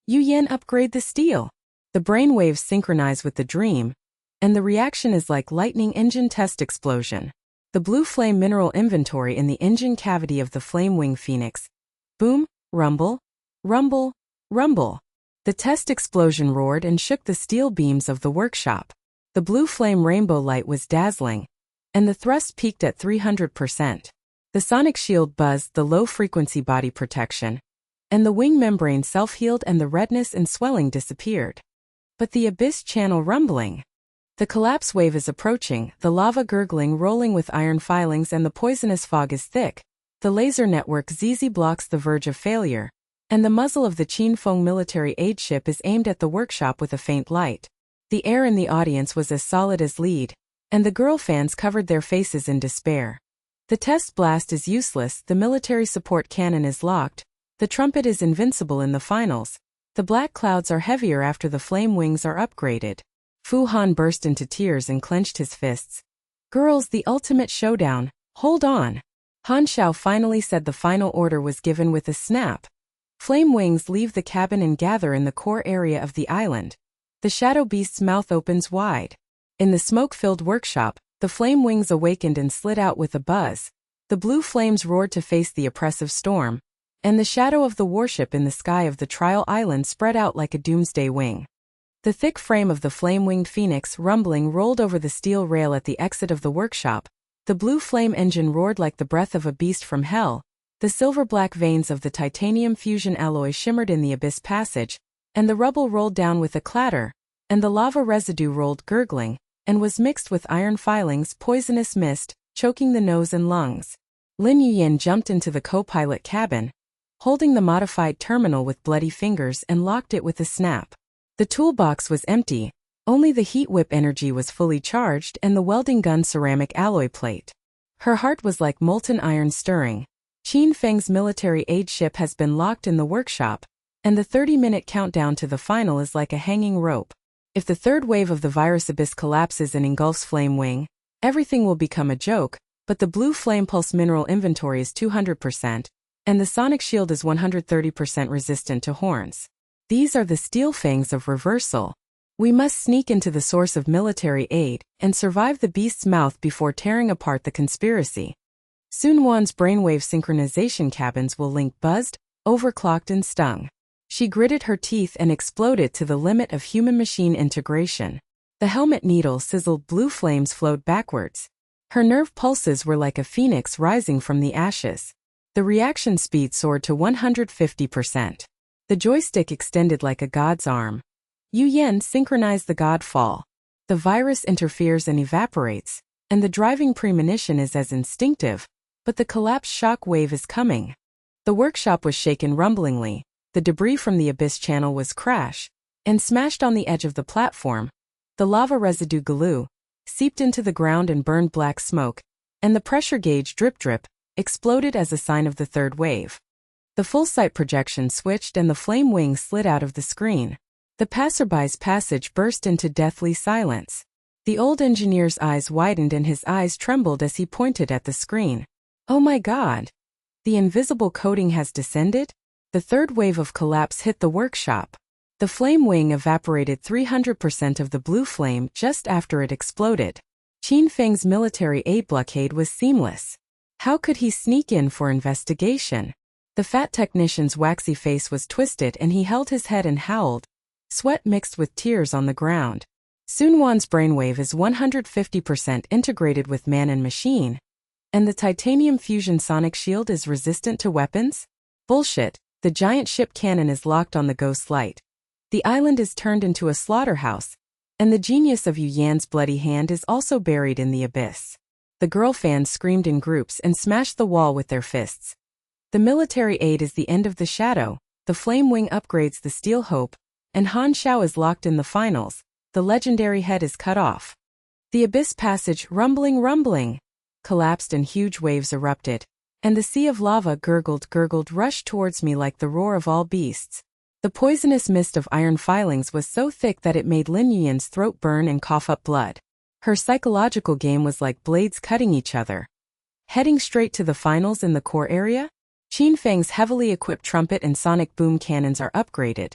Yuyan upgrade the steel. The brainwaves synchronize with the dream, and the reaction is like lightning engine test explosion. The blue flame mineral inventory in the engine cavity of the Flame Wing Phoenix. Boom, rumble, rumble, rumble. The test explosion roared and shook the steel beams of the workshop. The blue flame rainbow light was dazzling, and the thrust peaked at 300%. The sonic shield buzzed the low-frequency body protection, and the wing membrane self-healed and the redness and swelling disappeared. But the abyss channel rumbling. The collapse wave is approaching, the lava gurgling rolling with iron filings and the poisonous fog is thick. The laser network ZZ blocks the verge of failure, and the muzzle of the Qin Feng military aid ship is aimed at the workshop with a faint light. The air in the audience was as solid as lead, and the girl fans covered their faces in despair. The test blast is useless, the military support cannon is locked, the trumpet is invincible in the finals. The black clouds are heavier after the flame wings are upgraded. Fu Han burst into tears and clenched his fists. Girls, the ultimate showdown, hold on. Han Shao finally said the final order was given with a snap. Flame wings leave the cabin and gather in the core area of the island. The shadow beast's mouth opens wide. In the smoke-filled workshop, the flame wings awakened and slid out with a buzz. The blue flames roared to face the oppressive storm, and the shadow of the warship in the sky of the trial island spread out like a doomsday wing. The thick frame of the flame-winged phoenix rumbling rolled over the steel rail at the exit of the workshop. The blue flame engine roared like the breath of a beast from hell. The silver-black veins of the titanium fusion alloy shimmered in the abyss passage, and the rubble rolled down with a clatter, and the lava residue rolled gurgling, and was mixed with iron filings, poisonous mist, choking the nose and lungs. Lin Yuyan jumped into the co-pilot cabin, holding the modified terminal with bloody fingers and locked it with a snap. The toolbox was empty, only the heat whip energy was fully charged and the welding gun ceramic alloy plate. Her heart was like molten iron stirring. Qin Feng's military aid ship has been locked in the workshop, and the 30-minute countdown to the final is like a hanging rope. If the third wave of the virus abyss collapses and engulfs Flame Wing, everything will become a joke, but the blue flame pulse mineral inventory is 200%, and the sonic shield is 130% resistant to horns. These are the steel fangs of reversal. We must sneak into the source of military aid and survive the beast's mouth before tearing apart the conspiracy. Su Nuan's brainwave synchronization cabins will link buzzed, overclocked and stung. She gritted her teeth and exploded to the limit of human-machine integration. The helmet needle sizzled, blue flames flowed backwards. Her nerve pulses were like a phoenix rising from the ashes. The reaction speed soared to 150%. The joystick extended like a god's arm. Yuyan synchronized the god fall. The virus interferes and evaporates, and the driving premonition is as instinctive, but the collapse shock wave is coming. The workshop was shaken rumblingly, the debris from the abyss channel was crashed and smashed on the edge of the platform. The lava residue glue seeped into the ground and burned black smoke, and the pressure gauge drip exploded as a sign of the third wave. The full-sight projection switched and the flame wing slid out of the screen. The passerby's passage burst into deathly silence. The old engineer's eyes widened and his eyes trembled as he pointed at the screen. Oh my God! The invisible coating has descended? The third wave of collapse hit the workshop. The flame wing evaporated 300% of the blue flame just after it exploded. Qin Feng's military aid blockade was seamless. How could he sneak in for investigation? The fat technician's waxy face was twisted and he held his head and howled, sweat mixed with tears on the ground. Su Nuan's brainwave is 150% integrated with man and machine. And the titanium fusion sonic shield is resistant to weapons? Bullshit, the giant ship cannon is locked on the ghost light. The island is turned into a slaughterhouse, and the genius of Yuyan's bloody hand is also buried in the abyss. The girl fans screamed in groups and smashed the wall with their fists. The military aid is the end of the shadow, the flame wing upgrades the steel hope, and Han Shao is locked in the finals, the legendary head is cut off. The abyss passage, rumbling, collapsed and huge waves erupted, and the sea of lava gurgled, rushed towards me like the roar of all beasts. The poisonous mist of iron filings was so thick that it made Lin Yuyan's throat burn and cough up blood. Her psychological game was like blades cutting each other. Heading straight to the finals in the core area? Qin Feng's heavily equipped trumpet and sonic boom cannons are upgraded.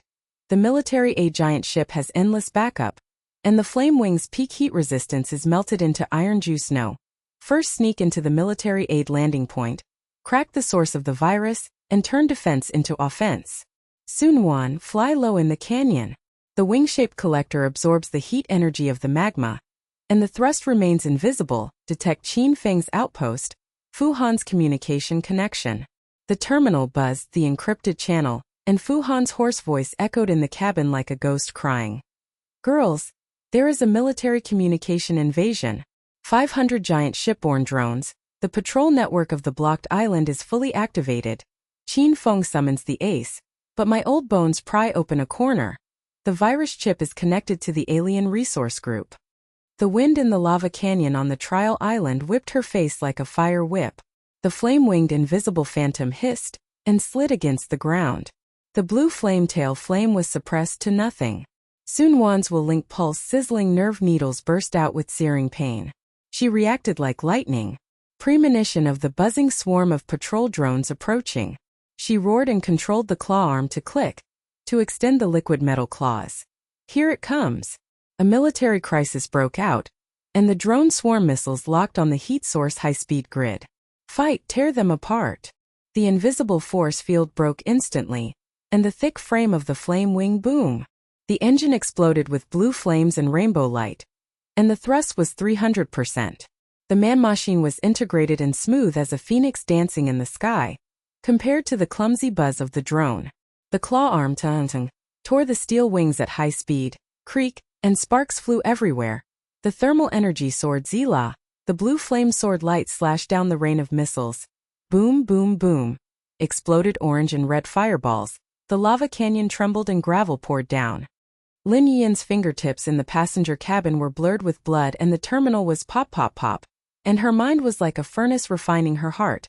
The military aid giant ship has endless backup, and the flame wing's peak heat resistance is melted into iron juice. No. First sneak into the military aid landing point, crack the source of the virus, and turn defense into offense. Su Nuan, fly low in the canyon. The wing-shaped collector absorbs the heat energy of the magma, and the thrust remains invisible. Detect Qin Feng's outpost, Fu Han's communication connection. The terminal buzzed the encrypted channel, and Fu Han's hoarse voice echoed in the cabin like a ghost crying. Girls, there is a military communication invasion. 500 giant shipborne drones. The patrol network of the blocked island is fully activated. Qin Feng summons the ace. But my old bones pry open a corner. The virus chip is connected to the alien resource group. The wind in the lava canyon on the trial island whipped her face like a fire whip. The flame-winged invisible phantom hissed and slid against the ground. The blue flame-tail flame was suppressed to nothing. Su Nuan's will-link pulse sizzling nerve needles burst out with searing pain. She reacted like lightning. Premonition of the buzzing swarm of patrol drones approaching. She roared and controlled the claw arm to click, to extend the liquid metal claws. Here it comes. A military crisis broke out, and the drone swarm missiles locked on the heat source high-speed grid. Fight, tear them apart. The invisible force field broke instantly, and the thick frame of the flame wing boom. The engine exploded with blue flames and rainbow light, and the thrust was 300%. The man-machine was integrated and smooth as a phoenix dancing in the sky. Compared to the clumsy buzz of the drone, the claw arm tore the steel wings at high speed, creak, and sparks flew everywhere. The thermal energy soared Zila, the blue flame soared light slashed down the rain of missiles. Boom, boom, boom. Exploded orange and red fireballs. The lava canyon trembled and gravel poured down. Lin Yuyan's fingertips in the passenger cabin were blurred with blood and the terminal was pop, and her mind was like a furnace refining her heart.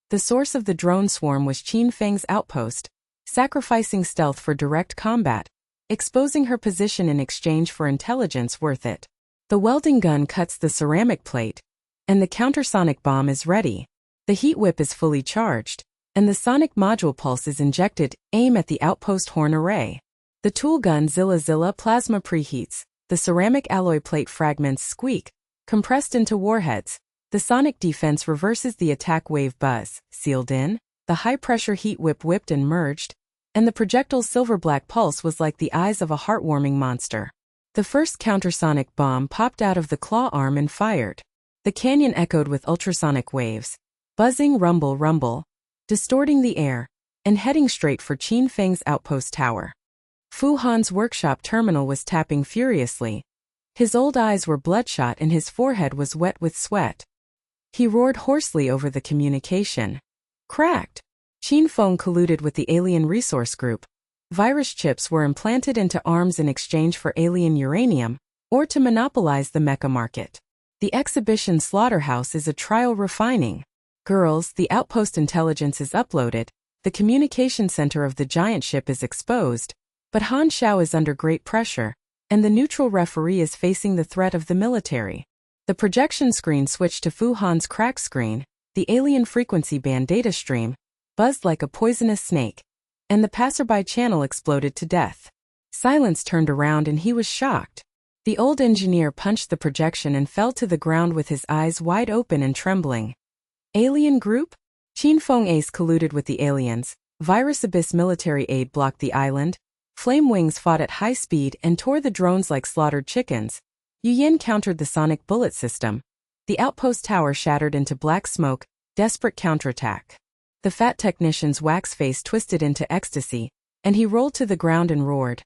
The source of the drone swarm was Qin Feng's outpost, sacrificing stealth for direct combat, exposing her position in exchange for intelligence worth it. The welding gun cuts the ceramic plate, and the countersonic bomb is ready. The heat whip is fully charged, and the sonic module pulse is injected, aim at the outpost horn array. The tool gun Zilla plasma preheats, the ceramic alloy plate fragments squeak, compressed into warheads. The sonic defense reverses the attack wave buzz, sealed in, the high-pressure heat whip whipped and merged, and the projectile's silver-black pulse was like the eyes of a heartwarming monster. The first countersonic bomb popped out of the claw arm and fired. The canyon echoed with ultrasonic waves, buzzing rumble, distorting the air, and heading straight for Qin Feng's outpost tower. Fu Han's workshop terminal was tapping furiously. His old eyes were bloodshot and his forehead was wet with sweat. He roared hoarsely over the communication. Cracked! Qin Feng colluded with the alien resource group. Virus chips were implanted into arms in exchange for alien uranium, or to monopolize the mecha market. The exhibition slaughterhouse is a trial refining. Girls, the outpost intelligence is uploaded, the communication center of the giant ship is exposed, but Han Xiao is under great pressure, and the neutral referee is facing the threat of the military. The projection screen switched to Fu Han's crack screen, the alien frequency band data stream buzzed like a poisonous snake, and the passerby channel exploded to death. Silence turned around and he was shocked. The old engineer punched the projection and fell to the ground with his eyes wide open and trembling. Alien group? Qin Feng Ace colluded with the aliens, Virus Abyss military aid blocked the island, Flame Wings fought at high speed and tore the drones like slaughtered chickens. Yuyan countered the sonic bullet system. The outpost tower shattered into black smoke, desperate counterattack. The fat technician's wax face twisted into ecstasy, and he rolled to the ground and roared.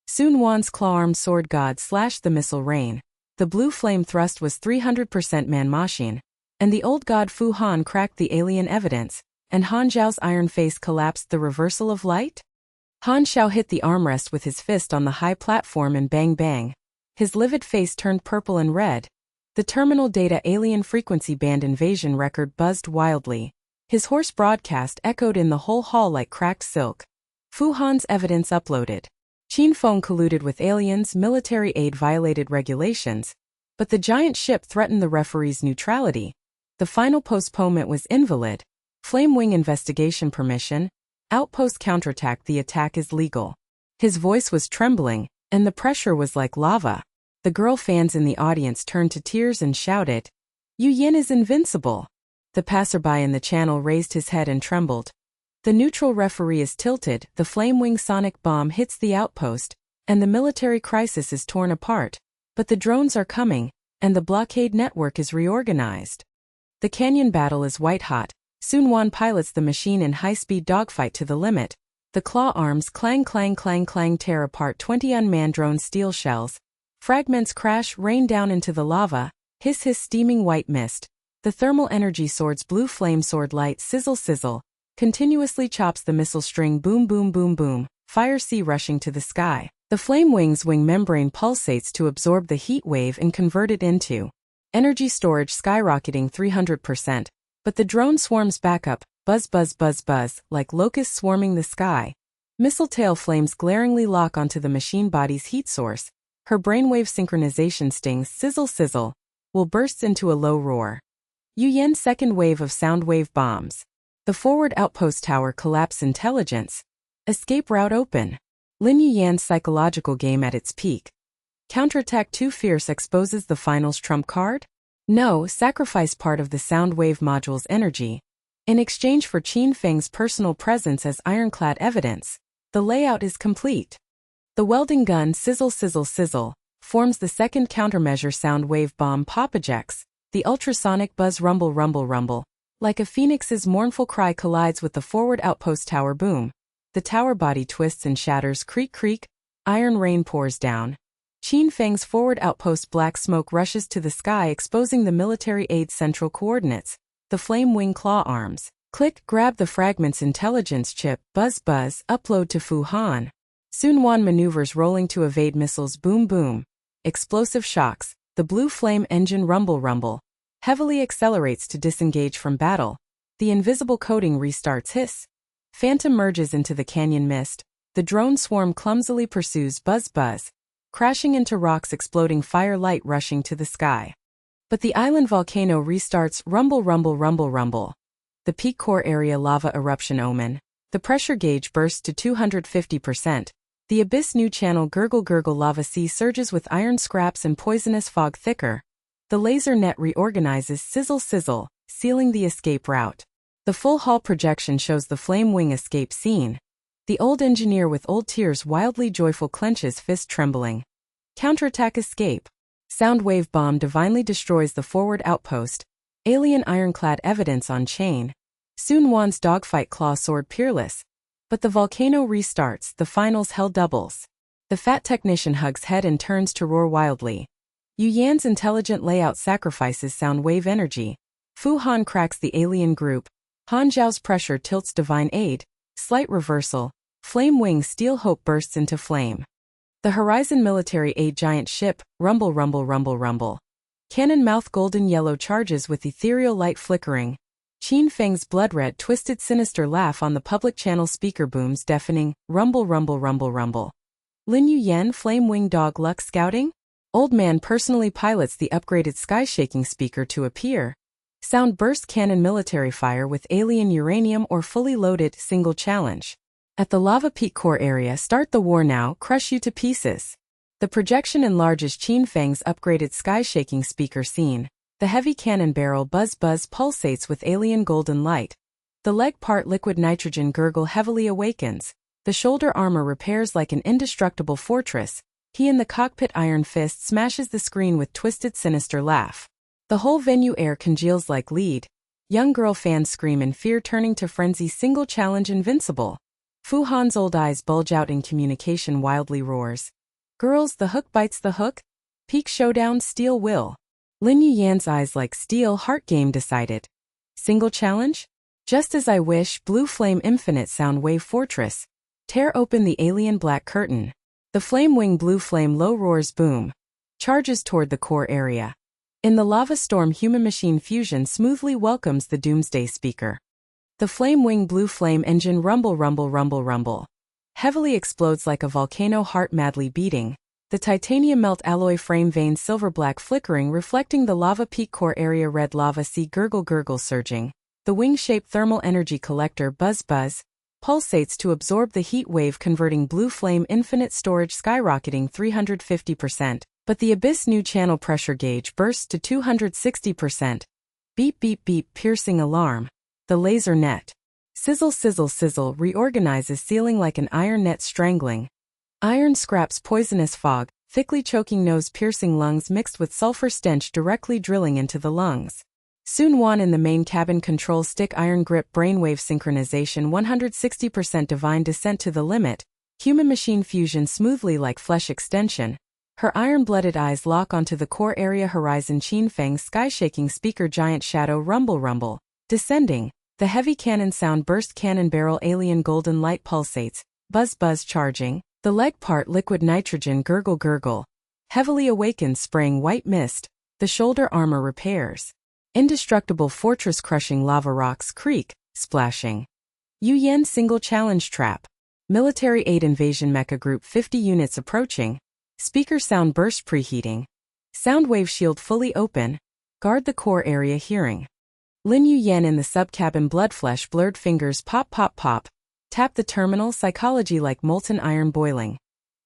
Su Nuan's claw-armed sword god slashed the missile rain. The blue flame thrust was 300% man machine, and the old god Fu Han cracked the alien evidence, and Han Zhao's iron face collapsed the reversal of light? Han Xiao hit the armrest with his fist on the high platform and bang bang. His livid face turned purple and red. The terminal data alien frequency band invasion record buzzed wildly. His hoarse broadcast echoed in the whole hall like cracked silk. Fu Han's evidence uploaded. Qin Feng colluded with aliens, military aid violated regulations, but the giant ship threatened the referee's neutrality. The final postponement was invalid. Flame Wing investigation permission. Outpost counterattack. The attack is legal. His voice was trembling, and the pressure was like lava. The girl fans in the audience turned to tears and shouted, Yuyan is invincible. The passerby in the channel raised his head and trembled. The neutral referee is tilted, the Flame Wing sonic bomb hits the outpost, and the military crisis is torn apart. But the drones are coming, and the blockade network is reorganized. The canyon battle is white-hot. Su Nuan pilots the machine in high-speed dogfight to the limit. The claw arms clang clang clang clang tear apart 20 unmanned drone steel shells. Fragments crash, rain down into the lava, hiss hiss steaming white mist. The thermal energy sword's blue flame sword light sizzle sizzle, continuously chops the missile string boom boom boom boom, fire sea rushing to the sky. The Flame Wing's wing membrane pulsates to absorb the heat wave and convert it into energy storage skyrocketing 300%. But the drone swarms back up, buzz buzz buzz buzz, like locusts swarming the sky. Missile tail flames glaringly lock onto the machine body's heat source. Her brainwave synchronization stings sizzle sizzle, will bursts into a low roar. Yuyan's second wave of sound wave bombs. The forward outpost tower collapse intelligence. Escape route open. Lin Yuyan's psychological game at its peak. Counterattack too fierce exposes the finals trump card? No, sacrifice part of the sound wave module's energy. In exchange for Qin Feng's personal presence as ironclad evidence, the layout is complete. The welding gun sizzle sizzle sizzle forms the second countermeasure sound wave bomb pop ejects. The ultrasonic buzz rumble rumble rumble. Like a phoenix's mournful cry collides with the forward outpost tower boom. The tower body twists and shatters creak creak. Iron rain pours down. Qin Feng's forward outpost black smoke rushes to the sky exposing the military aid's central coordinates. The Flame Wing claw arms. Click, grab the fragments intelligence chip, buzz buzz, upload to Fu Han. Su Nuan maneuvers rolling to evade missiles boom boom. Explosive shocks, the blue flame engine rumble rumble. Heavily accelerates to disengage from battle. The invisible coating restarts hiss. Phantom merges into the canyon mist. The drone swarm clumsily pursues buzz buzz. Crashing into rocks exploding fire light rushing to the sky. But the island volcano restarts rumble rumble rumble rumble. The peak core area lava eruption omen. The pressure gauge bursts to 250%. The abyss new channel gurgle gurgle lava sea surges with iron scraps and poisonous fog thicker. The laser net reorganizes sizzle sizzle, sealing the escape route. The full hall projection shows the Flame Wing escape scene. The old engineer with old tears wildly joyful clenches fist trembling. Counterattack escape. Sound wave bomb divinely destroys the forward outpost. Alien ironclad evidence on chain. Su Nuan's dogfight claw sword peerless. But the volcano restarts, the finals hell doubles. The fat technician hugs head and turns to roar wildly. Yu Yan's intelligent layout sacrifices sound wave energy. Fu Han cracks the alien group. Han Zhao's pressure tilts divine aid. Slight reversal. Flame wing steel hope bursts into flame. The Horizon military aid giant ship, rumble rumble rumble rumble. Cannon mouth golden yellow charges with ethereal light flickering. Qin Feng's blood-red twisted sinister laugh on the public channel speaker booms deafening, rumble rumble rumble rumble. Lin Yuyan flame wing dog luck scouting? Old man personally pilots the upgraded sky-shaking speaker to appear. Sound burst cannon military fire with alien uranium or fully loaded single challenge. At the lava peak core area start the war now, crush you to pieces. The projection enlarges Qin Feng's upgraded sky-shaking speaker scene. The heavy cannon barrel buzz pulsates with alien golden light. The leg part liquid nitrogen gurgle heavily awakens. The shoulder armor repairs like an indestructible fortress. He in the cockpit iron fist smashes the screen with twisted sinister laugh. The whole venue air congeals like lead. Young girl fans scream in fear turning to frenzy single challenge invincible. Fu Han's old eyes bulge out in communication wildly roars. Girls, the hook bites the hook? Peak showdown steel will. Lin Yuyan's eyes like steel heart game decided. Single challenge? Just as I wish, blue flame infinite sound wave fortress. Tear open the alien black curtain. The flame wing blue flame low roars boom. Charges toward the core area. In the lava storm human-machine fusion smoothly welcomes the doomsday speaker. The flame wing blue flame engine rumble rumble rumble rumble. Heavily explodes like a volcano heart madly beating. The titanium melt alloy frame veins silver black flickering reflecting the lava peak core area red lava sea gurgle gurgle surging. The wing-shaped thermal energy collector buzz pulsates to absorb the heat wave converting blue flame infinite storage skyrocketing 350%, but the abyss new channel pressure gauge bursts to 260%. Beep beep beep piercing alarm. The laser net. Sizzle sizzle sizzle reorganizes ceiling like an iron net strangling. Iron scraps poisonous fog, thickly choking nose-piercing lungs mixed with sulfur stench directly drilling into the lungs. Su Nuan in the main cabin control stick iron grip brainwave synchronization 160% divine descent to the limit, human-machine fusion smoothly like flesh extension. Her iron-blooded eyes lock onto the core area horizon Qin Feng sky-shaking speaker giant shadow rumble rumble. Descending, the heavy cannon sound burst cannon barrel alien golden light pulsates, buzz charging, the leg part liquid nitrogen gurgle gurgle. Heavily awakened spraying white mist, the shoulder armor repairs. Indestructible fortress crushing lava rocks creak, splashing. Yu Yan single challenge trap. Military aid invasion mecha group 50 units approaching. Speaker sound burst preheating. Sound wave shield fully open. Guard the core area hearing. Lin Yuyan in the subcabin bloodflesh blurred fingers pop. Tap the terminal psychology like molten iron boiling.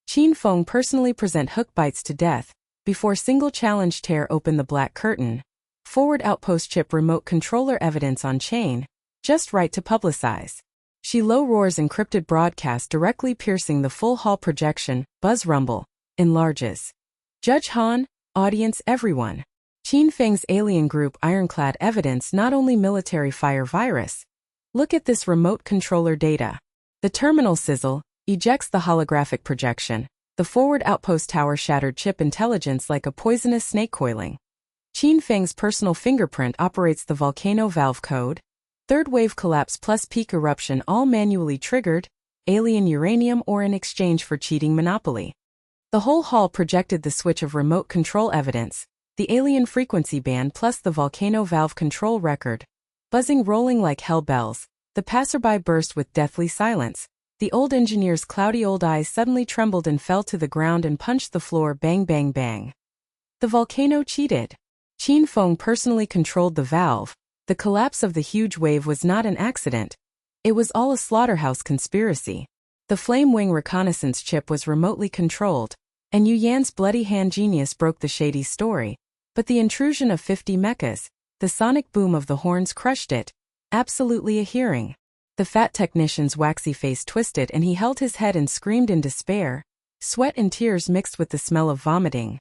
Qin Feng personally present hook bites to death. Before single challenge tear open the black curtain. Forward outpost chip remote controller evidence on chain. Just right to publicize. She low roars encrypted broadcast directly piercing the full hall projection, buzz rumble. Enlarges. Judge Han, audience everyone. Qin Feng's alien group ironclad evidence not only military fire virus. Look at this remote controller data. The terminal sizzle, ejects the holographic projection. The forward outpost tower shattered chip intelligence like a poisonous snake coiling. Qin Feng's personal fingerprint operates the volcano valve code. Third wave collapse plus peak eruption all manually triggered, alien uranium or in exchange for cheating monopoly. The whole hall projected the switch of remote control evidence. The alien frequency band plus the volcano valve control record. Buzzing rolling like hell bells, the passerby burst with deathly silence. The old engineer's cloudy old eyes suddenly trembled and fell to the ground and punched the floor bang bang bang. The volcano cheated. Qin Feng personally controlled the valve. The collapse of the huge wave was not an accident. It was all a slaughterhouse conspiracy. The flame wing reconnaissance chip was remotely controlled, and Yu Yan's bloody hand genius broke the shady story. But the intrusion of 50 mechas, the sonic boom of the horns crushed it. Absolutely a hearing. The fat technician's waxy face twisted and he held his head and screamed in despair. Sweat and tears mixed with the smell of vomiting.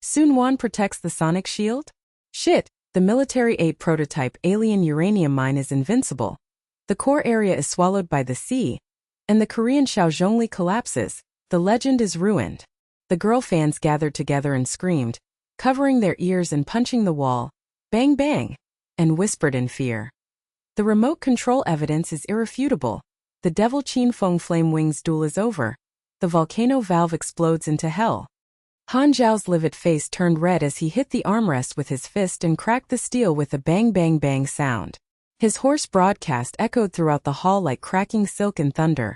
Su Nuan protects the sonic shield? Shit, the military 8 prototype alien uranium mine is invincible. The core area is swallowed by the sea, and the Korean Shaozhongli collapses. The legend is ruined. The girl fans gathered together and screamed, covering their ears and punching the wall, bang bang, and whispered in fear. The remote control evidence is irrefutable. The devil Qin Feng flame wings duel is over. The volcano valve explodes into hell. Han Zhao's livid face turned red as he hit the armrest with his fist and cracked the steel with a bang bang bang sound. His hoarse broadcast echoed throughout the hall like cracking silk and thunder.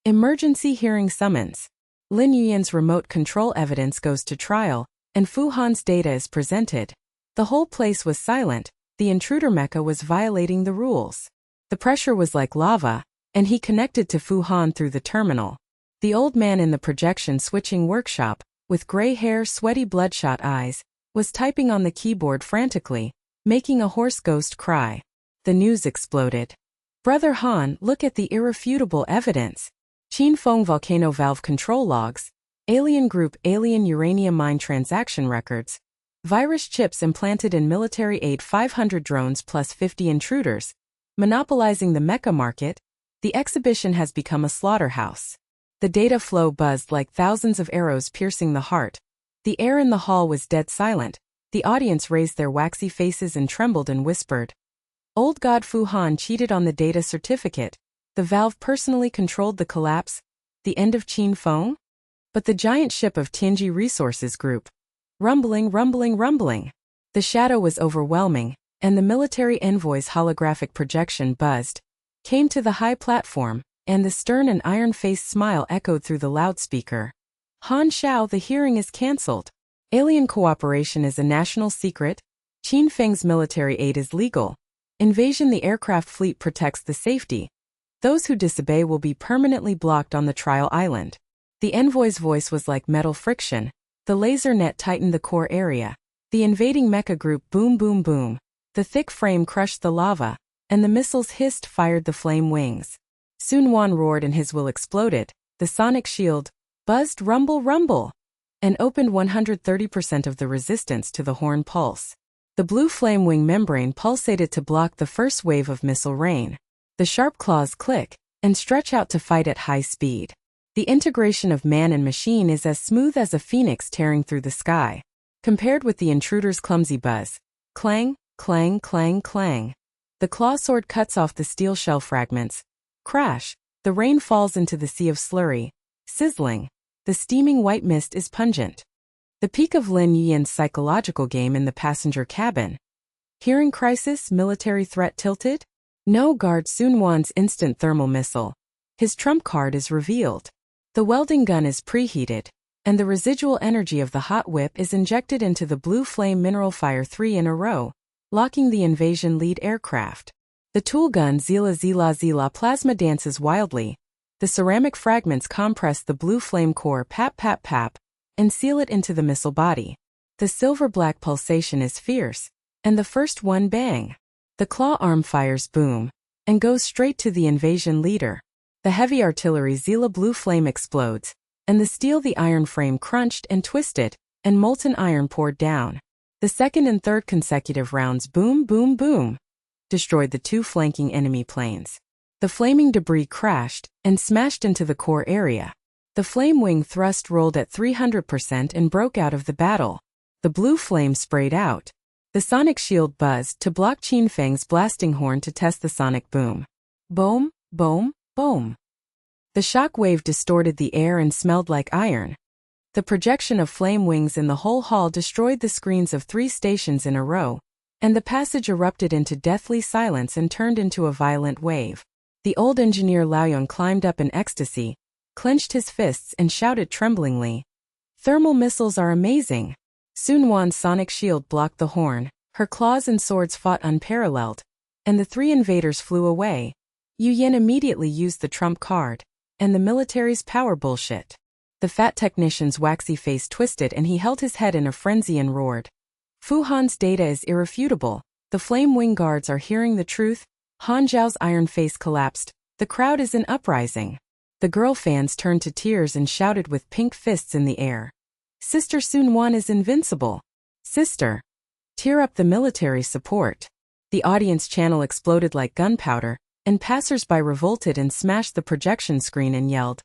Emergency hearing summons. Lin Yuyan's remote control evidence goes to trial, and Fu Han's data is presented. The whole place was silent. The intruder mecha was violating the rules. The pressure was like lava, and he connected to Fu Han through the terminal. The old man in the projection switching workshop, with gray hair, sweaty bloodshot eyes, was typing on the keyboard frantically, making a hoarse ghost cry. The news exploded. Brother Han, look at the irrefutable evidence. Qin Feng volcano valve control logs, alien group alien uranium mine transaction records, virus chips implanted in military aid 500 drones plus 50 intruders, monopolizing the mecha market. The exhibition has become a slaughterhouse. The data flow buzzed like thousands of arrows piercing the heart. The air in the hall was dead silent. The audience raised their waxy faces and trembled and whispered. Old God Fu Han cheated on the data certificate. The valve personally controlled the collapse. The end of Qin Feng? But the giant ship of Tianji Resources Group. Rumbling, rumbling, rumbling. The shadow was overwhelming, and the military envoy's holographic projection buzzed, came to the high platform, and the stern and iron-faced smile echoed through the loudspeaker. Han Xiao, the hearing is cancelled. Alien cooperation is a national secret. Qin Feng's military aid is legal. Invasion the aircraft fleet protects the safety. Those who disobey will be permanently blocked on the trial island. The envoy's voice was like metal friction. The laser net tightened the core area. The invading mecha group boom boom boom. The thick frame crushed the lava, and the missiles hissed fired the flame wings. Su Nuan roared and his will exploded. The sonic shield buzzed rumble rumble, and opened 130% of the resistance to the horn pulse. The blue flame wing membrane pulsated to block the first wave of missile rain. The sharp claws click and stretch out to fight at high speed. The integration of man and machine is as smooth as a phoenix tearing through the sky. Compared with the intruder's clumsy buzz. Clang, clang, clang, clang. The claw sword cuts off the steel shell fragments. Crash. The rain falls into the sea of slurry. Sizzling. The steaming white mist is pungent. The peak of Lin Yuyan's psychological game in the passenger cabin. Hearing crisis, military threat tilted? No, guard Su Nuan's instant thermal missile. His trump card is revealed. The welding gun is preheated, and the residual energy of the hot whip is injected into the blue flame mineral fire 3 in a row, locking the invasion lead aircraft. The tool gun Zila Zila Zila plasma dances wildly. The ceramic fragments compress the blue flame core pap pap pap, and seal it into the missile body. The silver-black pulsation is fierce, and the first one bang. The claw arm fires boom, and goes straight to the invasion leader. The heavy artillery Zila blue flame explodes, and the steel the iron frame crunched and twisted, and molten iron poured down. The second and third consecutive rounds boom boom boom, destroyed the 2 flanking enemy planes. The flaming debris crashed and smashed into the core area. The flame wing thrust rolled at 300% and broke out of the battle. The blue flame sprayed out. The sonic shield buzzed to block Qin Feng's blasting horn to test the sonic boom. Boom, boom, boom. The shock wave distorted the air and smelled like iron. The projection of flame wings in the whole hall destroyed the screens of 3 stations in a row, and the passage erupted into deathly silence and turned into a violent wave. The old engineer Laoyong climbed up in ecstasy, clenched his fists and shouted tremblingly. Thermal missiles are amazing. Su Nuan's sonic shield blocked the horn, her claws and swords fought unparalleled, and the 3 invaders flew away. Yuyan immediately used the trump card, and the military's power bullshit. The fat technician's waxy face twisted and he held his head in a frenzy and roared. Fu Han's data is irrefutable. The flame wing guards are hearing the truth. Han Zhao's iron face collapsed. The crowd is in uprising. The girl fans turned to tears and shouted with pink fists in the air. Sister Su Nuan is invincible. Sister. Tear up the military support. The audience channel exploded like gunpowder, and passers-by revolted and smashed the projection screen and yelled.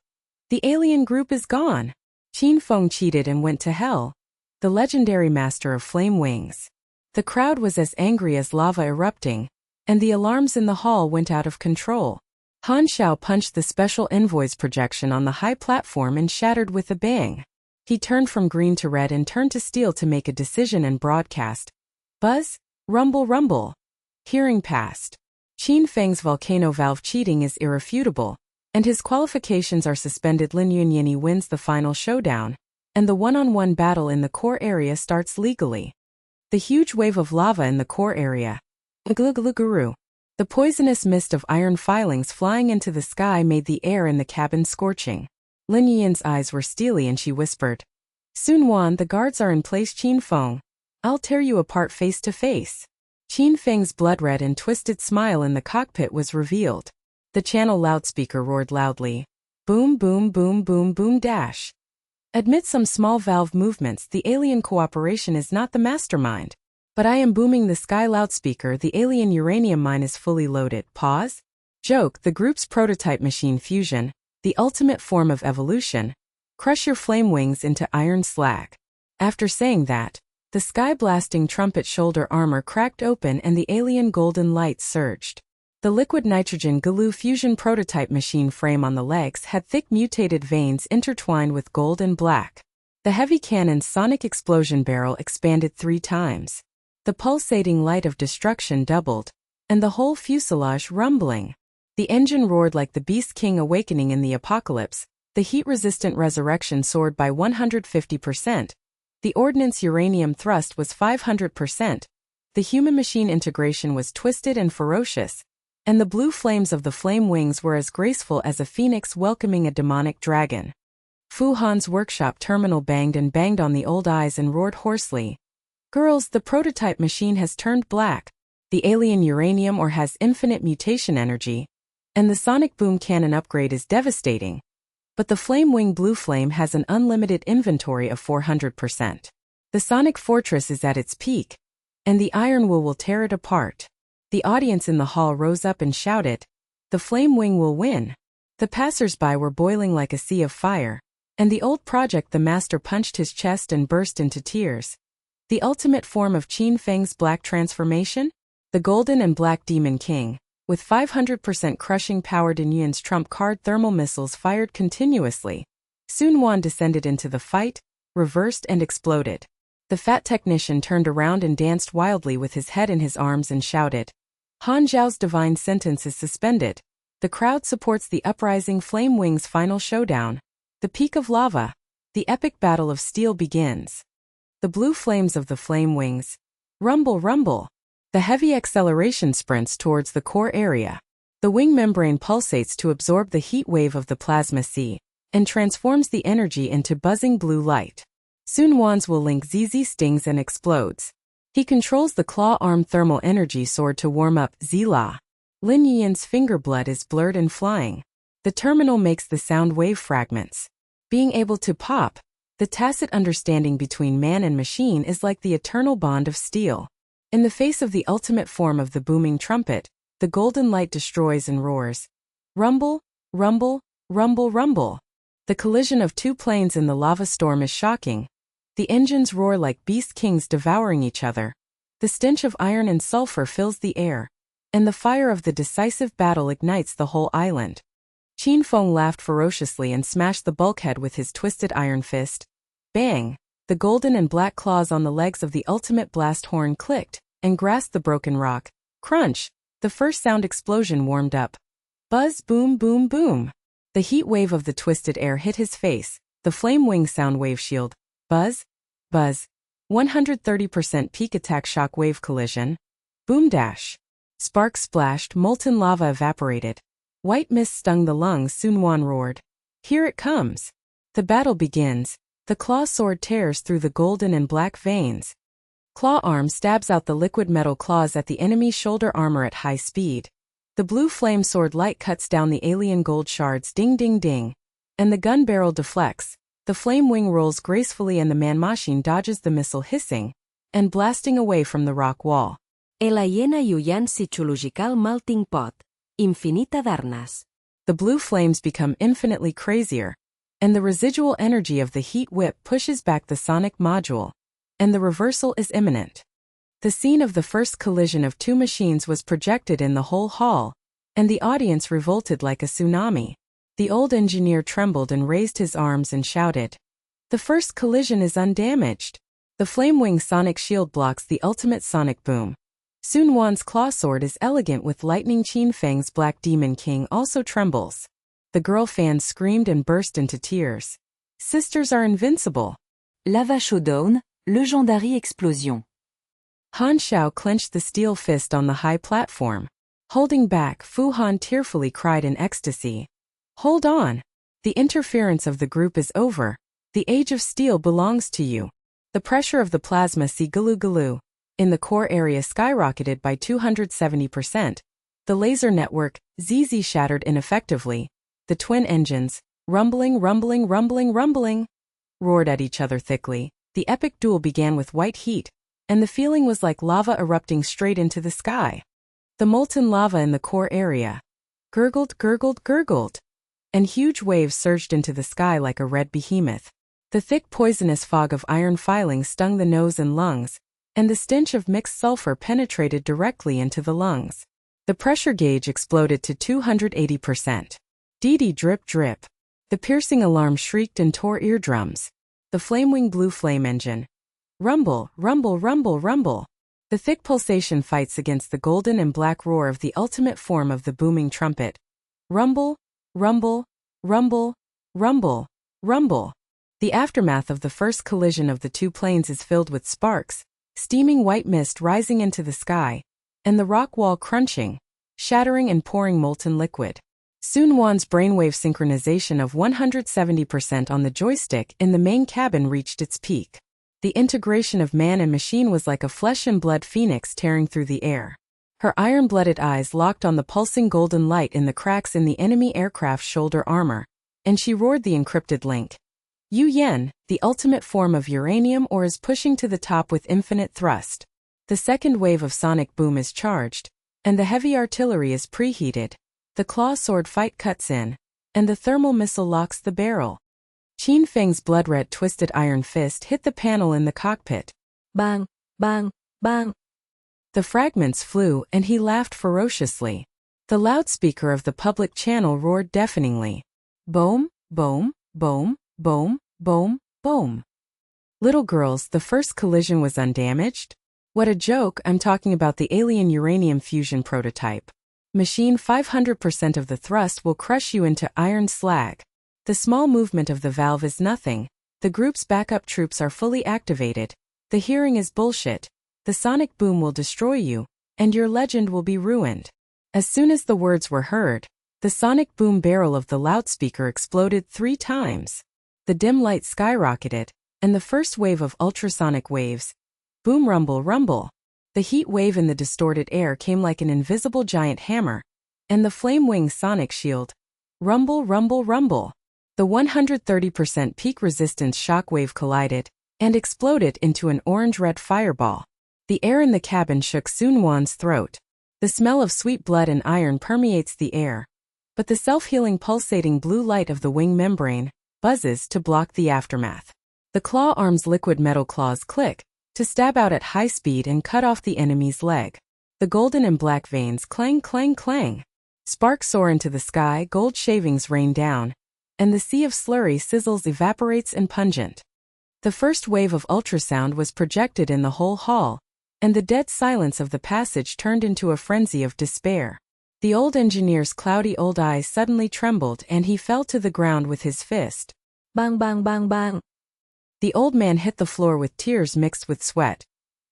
The alien group is gone. Qin Feng cheated and went to hell. The legendary master of flame wings. The crowd was as angry as lava erupting, and the alarms in the hall went out of control. Han Xiao punched the special envoy's projection on the high platform and shattered with a bang. He turned from green to red and turned to steel to make a decision and broadcast. Buzz, rumble, rumble. Hearing passed. Qin Feng's volcano valve cheating is irrefutable, and his qualifications are suspended. Lin Yuyan wins the final showdown, and the one-on-one battle in the core area starts legally. The huge wave of lava in the core area. Glu-glu-guru. The poisonous mist of iron filings flying into the sky made the air in the cabin scorching. Lin Yuyan's eyes were steely and she whispered, Su Nuan, the guards are in place. Qin Feng, I'll tear you apart face to face. Qin Feng's blood-red and twisted smile in the cockpit was revealed. The channel loudspeaker roared loudly. Boom, boom, boom, boom, boom, dash. Admit some small valve movements. The alien cooperation is not the mastermind. But I am booming the sky loudspeaker. The alien uranium mine is fully loaded. Pause. Joke. The group's prototype machine fusion, the ultimate form of evolution. Crush your flame wings into iron slag. After saying that, the sky-blasting trumpet shoulder armor cracked open and the alien golden light surged. The liquid nitrogen Galoo fusion prototype machine frame on the legs had thick mutated veins intertwined with gold and black. The heavy cannon's sonic explosion barrel expanded 3 times. The pulsating light of destruction doubled, and the whole fuselage rumbling. The engine roared like the Beast King awakening in the apocalypse. The heat-resistant resurrection soared by 150%. The ordnance uranium thrust was 500%. The human-machine integration was twisted and ferocious, and the blue flames of the flame wings were as graceful as a phoenix welcoming a demonic dragon. Fu Han's workshop terminal banged and banged on the old eyes and roared hoarsely. Girls, the prototype machine has turned black. The alien uranium ore has infinite mutation energy, and the sonic boom cannon upgrade is devastating. But the flame wing blue flame has an unlimited inventory of 400%. The sonic fortress is at its peak, and the iron will tear it apart. The audience in the hall rose up and shouted, the flame wing will win. The passers-by were boiling like a sea of fire, and the old project the master punched his chest and burst into tears. The ultimate form of Qin Feng's black transformation? The golden and black demon king, with 500% crushing power. Lin Yuyan's trump card thermal missiles fired continuously. Su Nuan descended into the fight, reversed and exploded. The fat technician turned around and danced wildly with his head in his arms and shouted, Han Zhao's divine sentence is suspended. The crowd supports the uprising flame wings final showdown. The peak of lava. The epic battle of steel begins. The blue flames of the flame wings. Rumble, rumble. The heavy acceleration sprints towards the core area. The wing membrane pulsates to absorb the heat wave of the plasma sea, and transforms the energy into buzzing blue light. Su Nuan's will link ZZ stings and explodes. He controls the claw-arm thermal energy sword to warm up Zila. Lin Yuyan's finger blood is blurred and flying. The terminal makes the sound wave fragments. Being able to pop. The tacit understanding between man and machine is like the eternal bond of steel. In the face of the ultimate form of the booming trumpet, the golden light destroys and roars. Rumble, rumble, rumble, rumble. The collision of 2 planes in the lava storm is shocking. The engines roar like beast kings devouring each other. The stench of iron and sulfur fills the air, and the fire of the decisive battle ignites the whole island. Qin Feng laughed ferociously and smashed the bulkhead with his twisted iron fist. Bang! The golden and black claws on the legs of the ultimate blast horn clicked, and grasped the broken rock. Crunch! The first sound explosion warmed up. Buzz, boom, boom, boom. The heat wave of the twisted air hit his face. The flame wing sound wave shield. Buzz, buzz. 130% peak attack shock wave collision. Boom dash. Sparks splashed, molten lava evaporated. White mist stung the lungs. Su Nuan roared. Here it comes. The battle begins. The claw sword tears through the golden and black veins. Claw arm stabs out the liquid metal claws at the enemy's shoulder armor at high speed. The blue flame sword light cuts down the alien gold shards. Ding ding ding. And the gun barrel deflects. The flame wing rolls gracefully and the man-machine dodges the missile hissing and blasting away from the rock wall. La hiena Yuyan psychological melting pot. Infinita darnas. The blue flames become infinitely crazier. and the residual energy of the heat whip pushes back the sonic module, and the reversal is imminent. The scene of the first collision of two machines was projected in the whole hall, and the audience revolted like a tsunami. The old engineer trembled and raised his arms and shouted, "The first collision is undamaged. The Flamewing sonic shield blocks the ultimate sonic boom. Su Nuan's claw sword is elegant with lightning. Qin Feng's Black Demon King also trembles." The girl fans screamed and burst into tears. Sisters are invincible. Lava Showdown, Legendary Explosion. Han Xiao clenched the steel fist on the high platform. Holding back, Fu Han tearfully cried in ecstasy. "Hold on. The interference of the group is over. The age of steel belongs to you." The pressure of the plasma sea Galu in the core area skyrocketed by 270%. The laser network, ZZ, shattered ineffectively. The twin engines, rumbling, roared at each other thickly. The epic duel began with white heat, and the feeling was like lava erupting straight into the sky. The molten lava in the core area gurgled, and huge waves surged into the sky like a red behemoth. The thick poisonous fog of iron filings stung the nose and lungs, and the stench of mixed sulfur penetrated directly into the lungs. The pressure gauge exploded to 280%. Dee drip. The piercing alarm shrieked and tore eardrums. The Flamewing blue flame engine. Rumble. The thick pulsation fights against the golden and black roar of the ultimate form of the booming trumpet. Rumble. The aftermath of the first collision of the two planes is filled with sparks, steaming white mist rising into the sky, and the rock wall crunching, shattering and pouring molten liquid. Su Nuan's brainwave synchronization of 170% on the joystick in the main cabin reached its peak. The integration of man and machine was like a flesh and blood phoenix tearing through the air. Her iron-blooded eyes locked on the pulsing golden light in the cracks in the enemy aircraft's shoulder armor, and she roared the encrypted link. Yuyan, the ultimate form of uranium ore, is pushing to the top with infinite thrust. The second wave of sonic boom is charged, and the heavy artillery is preheated. The claw sword fight cuts in, and the thermal missile locks the barrel. Qin Feng's blood-red twisted iron fist hit the panel in the cockpit. Bang. The fragments flew and he laughed ferociously. The loudspeaker of the public channel roared deafeningly. Boom. Little girls, the first collision was undamaged? What a joke, I'm talking about the alien uranium fusion prototype. Machine 500% of the thrust will crush you into iron slag. The small movement of the valve is nothing. The group's backup troops are fully activated. The hearing is bullshit. The sonic boom will destroy you, and your legend will be ruined. As soon as the words were heard, the sonic boom barrel of the loudspeaker exploded 3 times. The dim light skyrocketed, and the first wave of ultrasonic waves. Boom, rumble. The heat wave in the distorted air came like an invisible giant hammer, and the Flamewing sonic shield. Rumble. The 130% peak resistance shockwave collided and exploded into an orange-red fireball. The air in the cabin shook Su Nuan's throat. The smell of sweet blood and iron permeates the air, but the self-healing pulsating blue light of the wing membrane buzzes to block the aftermath. The claw arm's liquid metal claws click to stab out at high speed and cut off the enemy's leg. The golden and black veins clang. Sparks soar into the sky, gold shavings rain down, and the sea of slurry sizzles, evaporates and pungent. The first wave of ultrasound was projected in the whole hall, and the dead silence of the passage turned into a frenzy of despair. The old engineer's cloudy old eyes suddenly trembled and he fell to the ground with his fist. Bang. The old man hit the floor with tears mixed with sweat.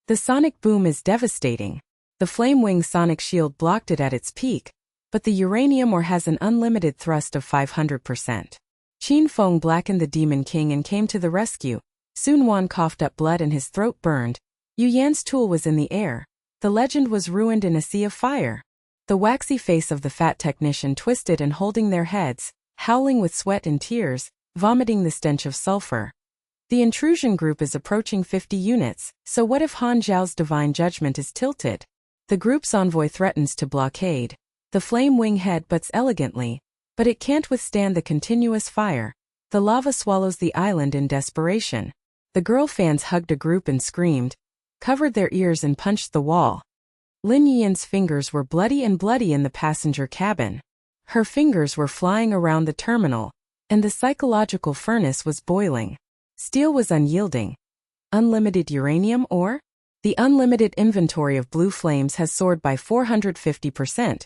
The sonic boom is devastating. The Flamewing sonic shield blocked it at its peak, but the uranium ore has an unlimited thrust of 500%. Qin Feng blackened the Demon King and came to the rescue. Su Nuan coughed up blood and his throat burned. Yuyan's tool was in the air. The legend was ruined in a sea of fire. The waxy face of the fat technician twisted and holding their heads, howling with sweat and tears, vomiting the stench of sulfur. The intrusion group is approaching 50 units, so what if Han Zhao's divine judgment is tilted? The group's envoy threatens to blockade. The Flamewing head butts elegantly, but it can't withstand the continuous fire. The lava swallows the island in desperation. The girl fans hugged a group and screamed, covered their ears and punched the wall. Lin Yuyan's fingers were bloody in the passenger cabin. Her fingers were flying around the terminal, and the psychological furnace was boiling. Steel was unyielding. Unlimited uranium ore? The unlimited inventory of blue flames has soared by 450%,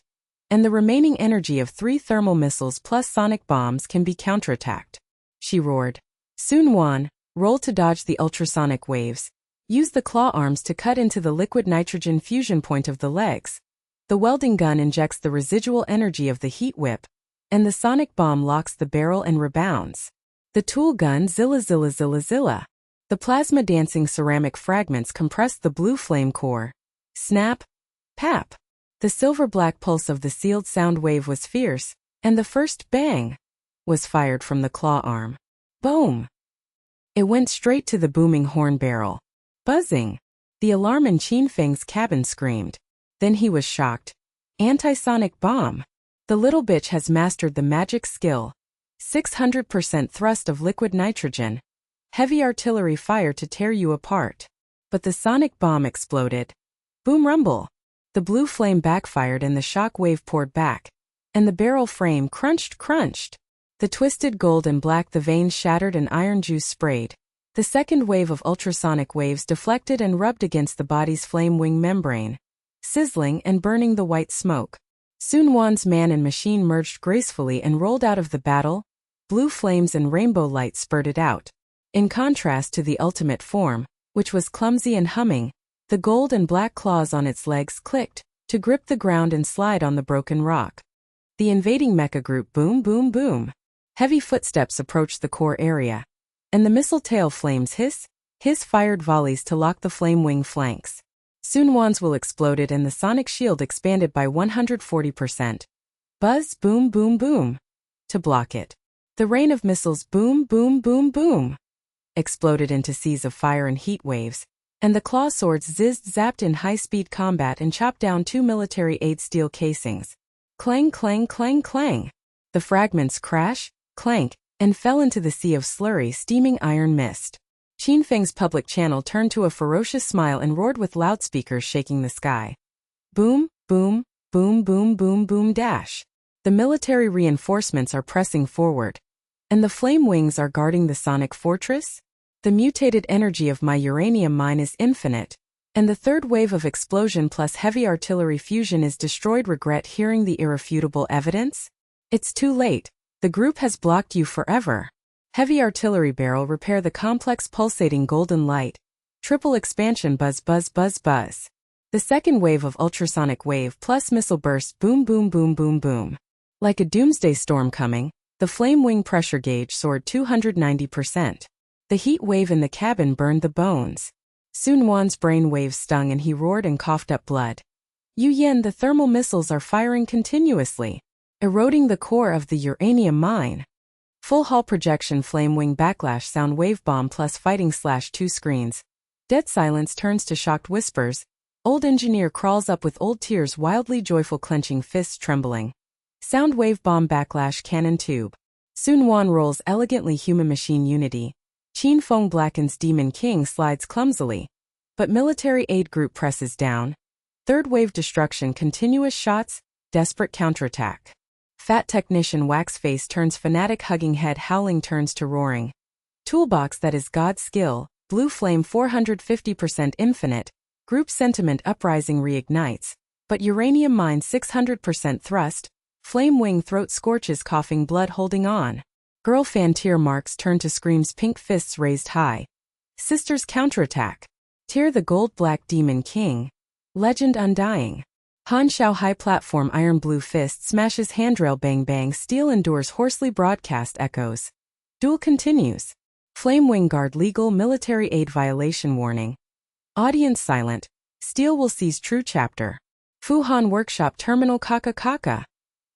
and the remaining energy of 3 thermal missiles plus sonic bombs can be counterattacked. She roared. Su Nuan, roll to dodge the ultrasonic waves. Use the claw arms to cut into the liquid nitrogen fusion point of the legs. The welding gun injects the residual energy of the heat whip, and the sonic bomb locks the barrel and rebounds. The tool gun zilla zilla zilla zilla. The plasma dancing ceramic fragments compressed the blue flame core. Snap! Pap! The silver-black pulse of the sealed sound wave was fierce, and the first bang was fired from the claw arm. Boom! It went straight to the booming horn barrel. Buzzing! The alarm in Qin Feng's cabin screamed. Then he was shocked. Anti-sonic bomb! The little bitch has mastered the magic skill. 600% thrust of liquid nitrogen. Heavy artillery fire to tear you apart. But the sonic bomb exploded. Boom rumble! The blue flame backfired and the shock wave poured back. And the barrel frame crunched. The twisted gold and black the veins shattered and iron juice sprayed. The second wave of ultrasonic waves deflected and rubbed against the body's flame wing membrane, sizzling and burning the white smoke. Su Nuan's man and machine merged gracefully and rolled out of the battle. Blue flames and rainbow light spurted out. In contrast to the ultimate form, which was clumsy and humming, the gold and black claws on its legs clicked, to grip the ground and slide on the broken rock. The invading mecha group boom boom boom. Heavy footsteps approached the core area. And the missile tail flames hiss fired volleys to lock the flame wing flanks. Su Nuan's will exploded and the sonic shield expanded by 140%. Buzz boom boom boom. To block it. The rain of missiles boom boom boom boom exploded into seas of fire and heat waves, and the claw swords zizzed zapped in high-speed combat and chopped down 2 military-aid steel casings. Clang clang clang clang. The fragments crash, clank, and fell into the sea of slurry steaming iron mist. Qin Feng's public channel turned to a ferocious smile and roared with loudspeakers shaking the sky. Boom, boom, boom boom boom boom dash. The military reinforcements are pressing forward. And the flame wings are guarding the sonic fortress? The mutated energy of my uranium mine is infinite. And the third wave of explosion plus heavy artillery fusion is destroyed. Regret hearing the irrefutable evidence? It's too late. The group has blocked you forever. Heavy artillery barrel repair the complex pulsating golden light. Triple expansion buzz buzz buzz buzz. The second wave of ultrasonic wave plus missile burst boom boom boom boom boom. Like a doomsday storm coming, the flame wing pressure gauge soared 290%. The heat wave in the cabin burned the bones. Su Nuan's brain waves stung and he roared and coughed up blood. Yuyan, the thermal missiles are firing continuously, eroding the core of the uranium mine. Full hull projection flame wing backlash sound wave bomb plus fighting /2 screens. Dead silence turns to shocked whispers. Old engineer crawls up with old tears wildly joyful clenching fists trembling. Sound wave bomb backlash cannon tube. Su Nuan rolls elegantly human machine unity. Qin Feng blackens demon king slides clumsily. But military aid group presses down. Third wave destruction continuous shots, desperate counterattack. Fat technician wax face turns fanatic hugging head howling turns to roaring. Toolbox that is God's skill, blue flame 450% infinite, group sentiment uprising reignites, but uranium mine 600% thrust, flame wing throat scorches coughing blood holding on. Girl fan tear marks turn to screams pink fists raised high. Sisters counterattack. Tear the gold black demon king. Legend undying. Han Shao high platform iron blue fist smashes handrail bang bang steel endures hoarsely broadcast echoes. Duel continues. Flame wing guard legal military aid violation warning. Audience silent. Steel will seize true chapter. Fuhan workshop terminal kaka kaka.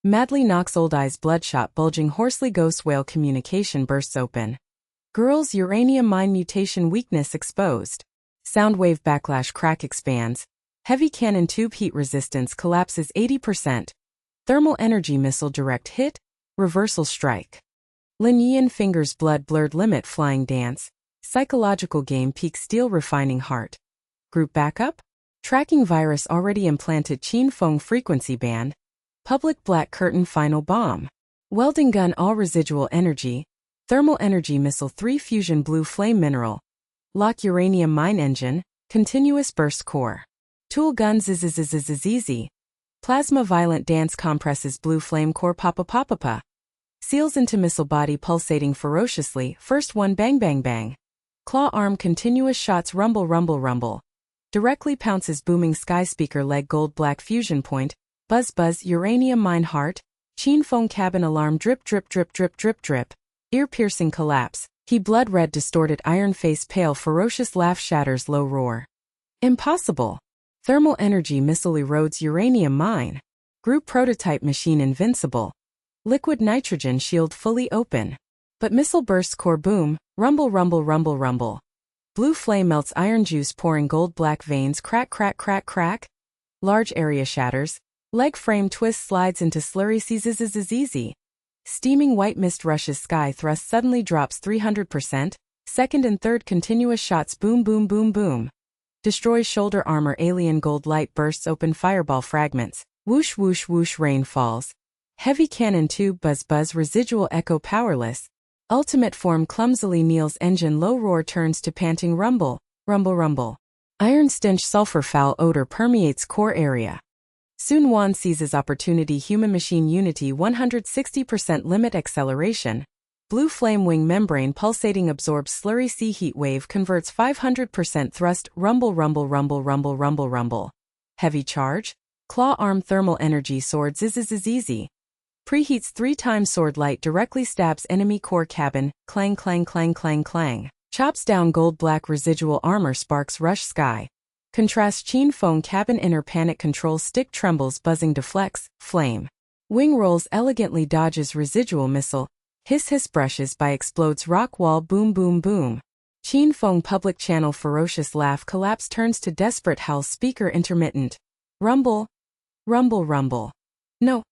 Madly knocks old eyes bloodshot bulging hoarsely ghost whale communication bursts open. Girls uranium mine mutation weakness exposed. Sound wave backlash crack expands. Heavy cannon tube heat resistance collapses 80%. Thermal energy missile direct hit, reversal strike. Lin Yuyan fingers blood-blurred limit flying dance. Psychological game peak steel refining heart. Group backup? Tracking virus already implanted Qin Feng frequency band. Public black curtain final bomb. Welding gun all residual energy. Thermal energy missile 3 fusion blue flame mineral. Lock uranium mine engine. Continuous burst core. Tool gun easy. Plasma violent dance compresses blue flame core papa. Seals into missile body pulsating ferociously. First one bang bang bang. Claw arm continuous shots rumble. Directly pounces booming sky speaker leg gold black fusion point. Buzz uranium mine heart. Qin Feng cabin alarm drip. Ear piercing collapse. He blood red distorted iron face pale ferocious laugh shatters low roar. Impossible. Thermal energy missile erodes uranium mine. Group prototype machine invincible. Liquid nitrogen shield fully open. But missile bursts core boom, rumble. Blue flame melts iron juice pouring gold black veins crack. Large area shatters. Leg frame twist slides into slurry easy. Steaming white mist rushes sky thrust suddenly drops 300%. Second and third continuous shots boom. Destroys shoulder armor alien gold light bursts open fireball fragments. Whoosh rain falls. Heavy cannon tube buzz residual echo powerless. Ultimate form clumsily kneels engine low roar turns to panting rumble. Iron stench sulfur foul odor permeates core area. Su Nuan seizes opportunity human-machine unity 160% limit acceleration. Blue flame wing membrane pulsating absorbs slurry sea heat wave converts 500% thrust rumble. Heavy charge. Claw arm thermal energy sword easy. Preheats 3 times sword light directly stabs enemy core cabin, clang. Chops down gold black residual armor sparks rush sky. Contrast Qin Feng cabin inner panic control stick trembles buzzing deflects, flame. Wing rolls elegantly dodges residual missile. Hiss brushes by explodes rock wall boom. Qin Feng public channel ferocious laugh collapse turns to desperate howl speaker intermittent. Rumble. No.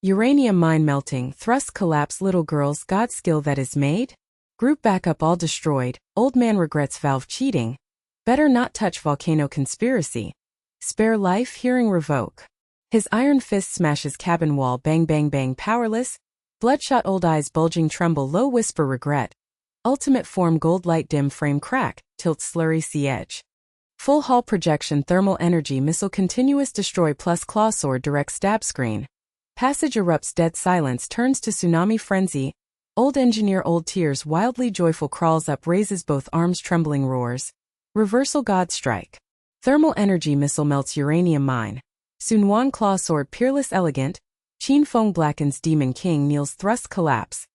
Uranium mine melting thrust collapse little girl's god skill that is made. Group backup all destroyed. Old man regrets valve cheating. Better not touch volcano conspiracy. Spare life hearing revoke. His iron fist smashes cabin wall bang powerless. Bloodshot old eyes bulging tremble low whisper regret. Ultimate form gold light dim frame crack, tilt slurry sea edge. Full hull projection thermal energy missile continuous destroy plus claw sword direct stab screen. Passage erupts dead silence turns to tsunami frenzy. Old engineer old tears wildly joyful crawls up raises both arms trembling roars. Reversal God strike. Thermal energy missile melts uranium mine. Su Nuan claw sword peerless elegant. Qin Feng blackens demon king kneels thrust collapse.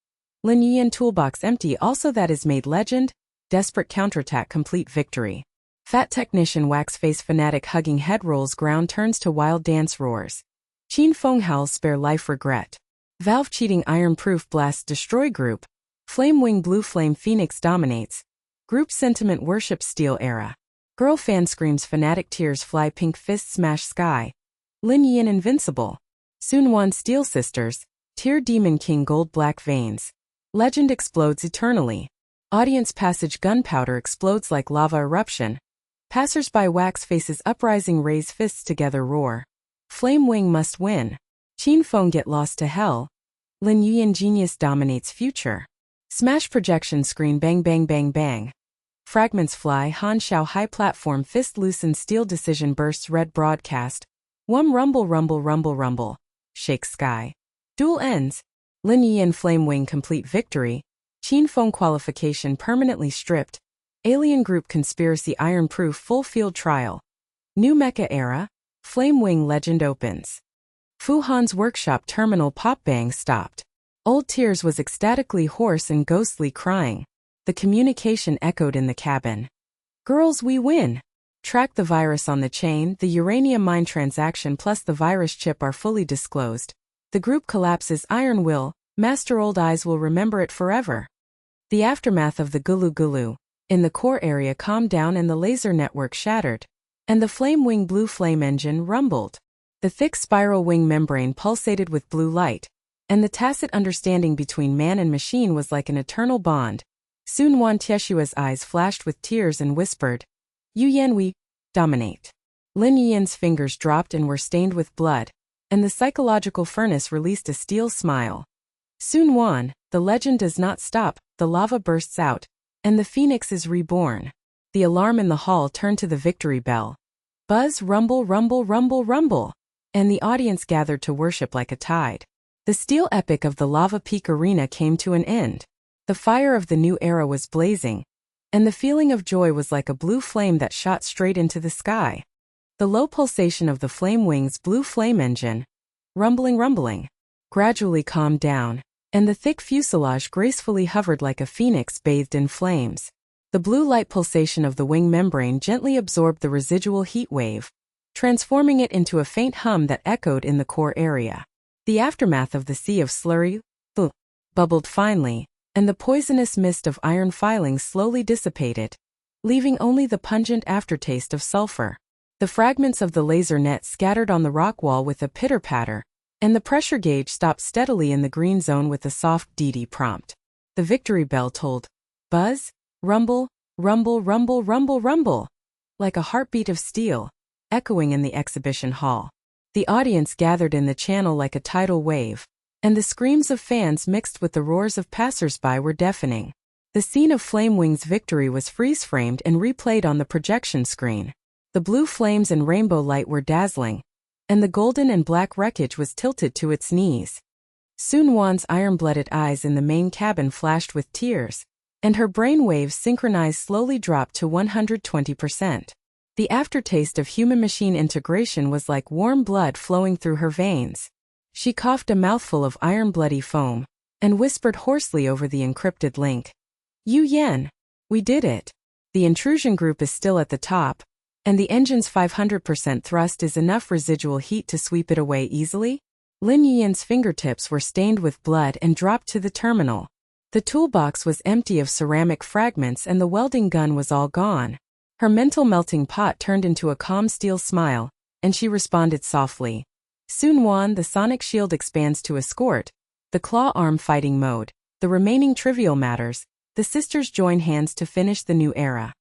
Lin Yuyan toolbox empty also that is made legend. Desperate counterattack complete victory. Fat technician wax face fanatic hugging head rolls ground turns to wild dance roars. Qin Feng howls spare life regret. Valve cheating iron proof blast destroy group. Flame wing blue flame phoenix dominates. Group sentiment worship steel era. Girl fan screams fanatic tears fly pink fist smash sky. Lin Yuyan invincible. Su Nuan steel sisters. Tear demon king gold black veins. Legend explodes eternally. Audience passage gunpowder explodes like lava eruption. Passersby wax faces uprising raise fists together roar. Flame wing must win. Qin Feng get lost to hell. Lin Yuyan genius dominates future. Smash projection screen bang. Fragments fly Han Shao high platform fist loosen steel decision bursts red broadcast. Rumble. Shake sky. Duel ends. Lin Yuyan flame wing complete victory. Qin Feng qualification permanently stripped. Alien group conspiracy iron proof full field trial. New mecha era. Flame wing legend opens. Fu Han's workshop terminal pop bang stopped. Old tears was ecstatically hoarse and ghostly crying. The communication echoed in the cabin. Girls we win. Track the virus on the chain. The uranium mine transaction plus the virus chip are fully disclosed. The group collapses iron will. Master old eyes will remember it forever. The aftermath of the gulu. In the core area calmed down and the laser network shattered. And the flame wing blue flame engine rumbled. The thick spiral wing membrane pulsated with blue light. and the tacit understanding between man and machine was like an eternal bond. Su Nuan Tieshua's eyes flashed with tears and whispered, Yuyan, we dominate. Lin Yuyan's fingers dropped and were stained with blood, and the psychological furnace released a steel smile. Su Nuan, the legend does not stop, the lava bursts out, and the phoenix is reborn. The alarm in the hall turned to the victory bell. Buzz, rumble, rumble, rumble, rumble, and the audience gathered to worship like a tide. The steel epic of the Lava Peak Arena came to an end. The fire of the new era was blazing, and the feeling of joy was like a blue flame that shot straight into the sky. The low pulsation of the Flame Wing's blue flame engine, rumbling, gradually calmed down, and the thick fuselage gracefully hovered like a phoenix bathed in flames. The blue light pulsation of the wing membrane gently absorbed the residual heat wave, transforming it into a faint hum that echoed in the core area. The aftermath of the sea of slurry bubbled finely, and the poisonous mist of iron filings slowly dissipated, leaving only the pungent aftertaste of sulfur. The fragments of the laser net scattered on the rock wall with a pitter-patter, and the pressure gauge stopped steadily in the green zone with a soft DD prompt. The victory bell tolled. Buzz, rumble, rumble, rumble, rumble, rumble, like a heartbeat of steel, echoing in the exhibition hall. The audience gathered in the channel like a tidal wave, and the screams of fans mixed with the roars of passers-by were deafening. The scene of Flame Wing's victory was freeze-framed and replayed on the projection screen. The blue flames and rainbow light were dazzling, and the golden and black wreckage was tilted to its knees. Su Nuan's iron-blooded eyes in the main cabin flashed with tears, and her brain waves synchronized slowly dropped to 120%. The aftertaste of human-machine integration was like warm blood flowing through her veins. She coughed a mouthful of iron-bloody foam, and whispered hoarsely over the encrypted link. Yuyan, we did it. The intrusion group is still at the top, and the engine's 500% thrust is enough residual heat to sweep it away easily. Lin Yuyan's fingertips were stained with blood and dropped to the terminal. The toolbox was empty of ceramic fragments and the welding gun was all gone. Her mental melting pot turned into a calm steel smile, and she responded softly. Su Nuan, the sonic shield expands to escort, the claw arm fighting mode, the remaining trivial matters, the sisters join hands to finish the new era.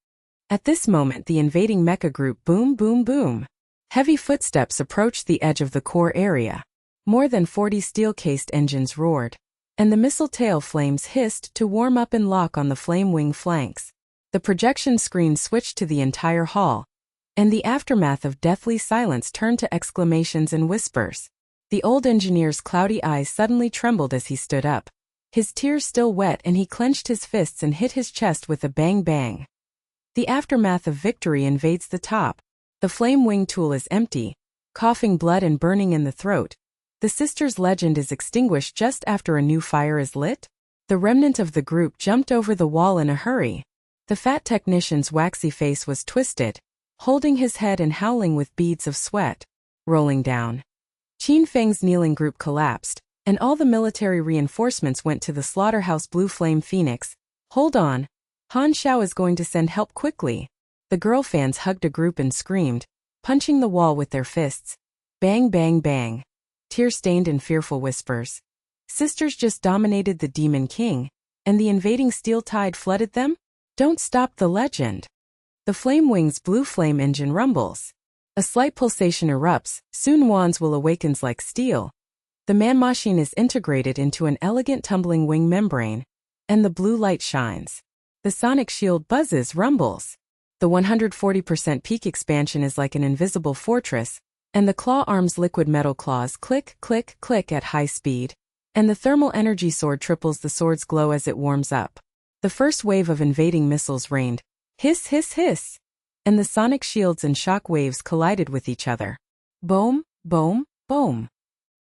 At this moment the invading mecha group boom boom boom. Heavy footsteps approached the edge of the core area. More than 40 steel-cased engines roared, and the missile tail flames hissed to warm up and lock on the flame wing flanks. The projection screen switched to the entire hall, and the aftermath of deathly silence turned to exclamations and whispers. The old engineer's cloudy eyes suddenly trembled as he stood up, his tears still wet, and he clenched his fists and hit his chest with a bang bang. The aftermath of victory invades the top. The flame wing tool is empty, coughing blood and burning in the throat. The sisters' legend is extinguished just after a new fire is lit. The remnant of the group jumped over the wall in a hurry. The fat technician's waxy face was twisted, holding his head and howling with beads of sweat rolling down. Qin Feng's kneeling group collapsed, and all the military reinforcements went to the slaughterhouse Blue Flame Phoenix. Hold on. Han Xiao is going to send help quickly. The girl fans hugged a group and screamed, punching the wall with their fists. Bang bang bang. Tear-stained and fearful whispers. Sisters just dominated the Demon King, and the invading steel tide flooded them? Don't stop the legend. The Flame Wing's blue flame engine rumbles. A slight pulsation erupts, Su Nuan's will awakens like steel. The man-machine is integrated into an elegant tumbling wing membrane, and the blue light shines. The sonic shield buzzes, rumbles. The 140% peak expansion is like an invisible fortress, and the claw arm's liquid metal claws click, click, click at high speed, and the thermal energy sword triples the sword's glow as it warms up. The first wave of invading missiles rained. Hiss, hiss, hiss. And the sonic shields and shock waves collided with each other. Boom, boom, boom.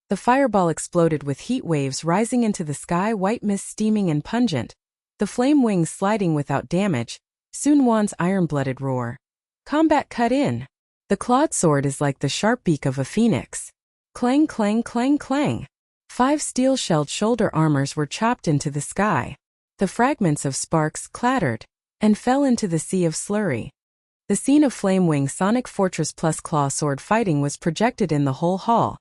The fireball exploded with heat waves rising into the sky, white mist steaming and pungent. The flame wings sliding without damage. Su Nuan's iron-blooded roar. Combat cut in. The clawed sword is like the sharp beak of a phoenix. Clang, clang, clang, clang. 5 steel-shelled shoulder armors were chopped into the sky. The fragments of sparks clattered and fell into the sea of slurry. The scene of Flame Wing Sonic Fortress plus Claw Sword fighting was projected in the whole hall,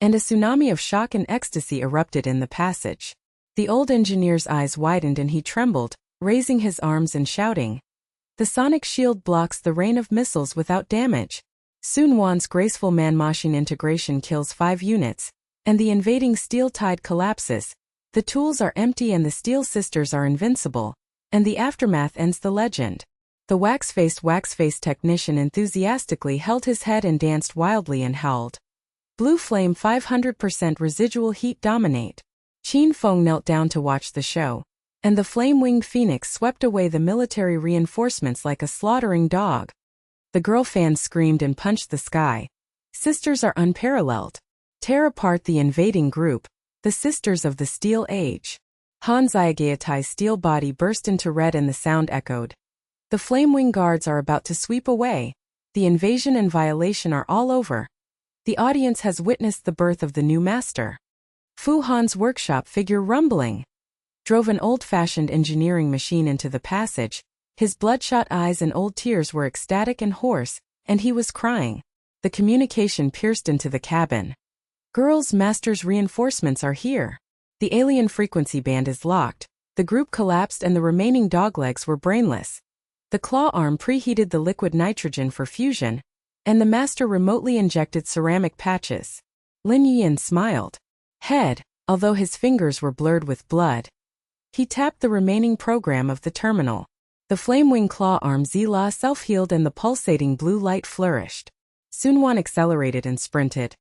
and a tsunami of shock and ecstasy erupted in the passage. The old engineer's eyes widened and he trembled, raising his arms and shouting. The sonic shield blocks the rain of missiles without damage. Su Nuan's graceful man-machine integration kills 5 units, and the invading steel tide collapses. The tools are empty and the steel sisters are invincible, and the aftermath ends the legend. The wax-faced technician enthusiastically held his head and danced wildly and howled. Blue flame 500% residual heat dominate. Qin Feng knelt down to watch the show, and the flame-winged phoenix swept away the military reinforcements like a slaughtering dog. The girl fans screamed and punched the sky. Sisters are unparalleled. Tear apart the invading group, the sisters of the Steel Age. Han Xiaogaitai's steel body burst into red and the sound echoed. The flame-wing guards are about to sweep away. The invasion and violation are all over. The audience has witnessed the birth of the new master. Fu Han's workshop figure rumbling drove an old-fashioned engineering machine into the passage. His bloodshot eyes and old tears were ecstatic and hoarse, and he was crying. The communication pierced into the cabin. Girls, master's reinforcements are here. The alien frequency band is locked. The group collapsed and the remaining doglegs were brainless. The claw arm preheated the liquid nitrogen for fusion, and the master remotely injected ceramic patches. Lin Yuyan smiled. Although his fingers were blurred with blood. He tapped the remaining program of the terminal. The flame-wing claw arm Zila self-healed and the pulsating blue light flourished. Su Nuan accelerated and sprinted.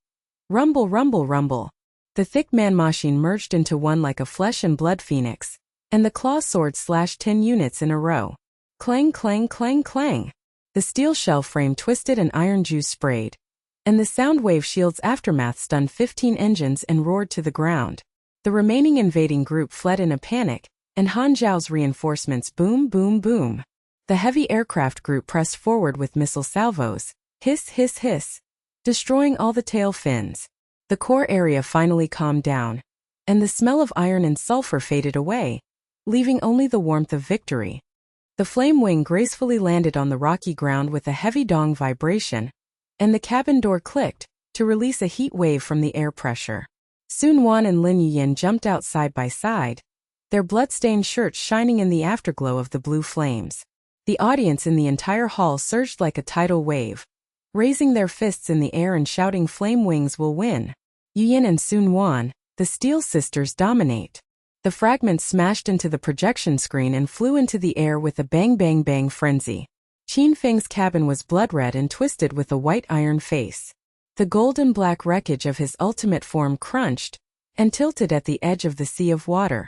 Rumble, rumble, rumble. The thick man-machine merged into one like a flesh and blood phoenix, and the claw sword slashed 10 units in a row. Clang, clang, clang, clang. The steel shell frame twisted and iron juice sprayed, and the sound wave shield's aftermath stunned 15 engines and roared to the ground. The remaining invading group fled in a panic, and Han Zhao's reinforcements boom, boom, boom. The heavy aircraft group pressed forward with missile salvos, hiss, hiss, hiss, destroying all the tail fins. The core area finally calmed down, and the smell of iron and sulfur faded away, leaving only the warmth of victory. The flame wing gracefully landed on the rocky ground with a heavy dong vibration, and the cabin door clicked to release a heat wave from the air pressure. Su Nuan and Lin Yuyan jumped out side by side, their blood-stained shirts shining in the afterglow of the blue flames. The audience in the entire hall surged like a tidal wave, raising their fists in the air and shouting, "Flame wings will win." Yuyan and Su Nuan, the Steel Sisters, dominate. The fragments smashed into the projection screen and flew into the air with a bang-bang-bang frenzy. Qin Feng's cabin was blood-red and twisted with a white iron face. The golden-black wreckage of his ultimate form crunched and tilted at the edge of the sea of water.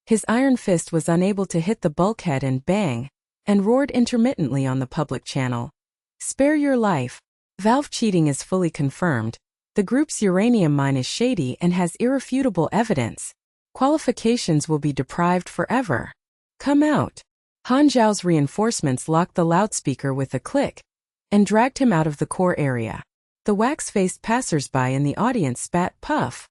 His iron fist was unable to hit the bulkhead and bang, and roared intermittently on the public channel. "Spare your life. Valve cheating is fully confirmed. The group's uranium mine is shady and has irrefutable evidence. Qualifications will be deprived forever. Come out." Han Zhao's reinforcements locked the loudspeaker with a click and dragged him out of the core area. The wax-faced passers-by in the audience spat puff.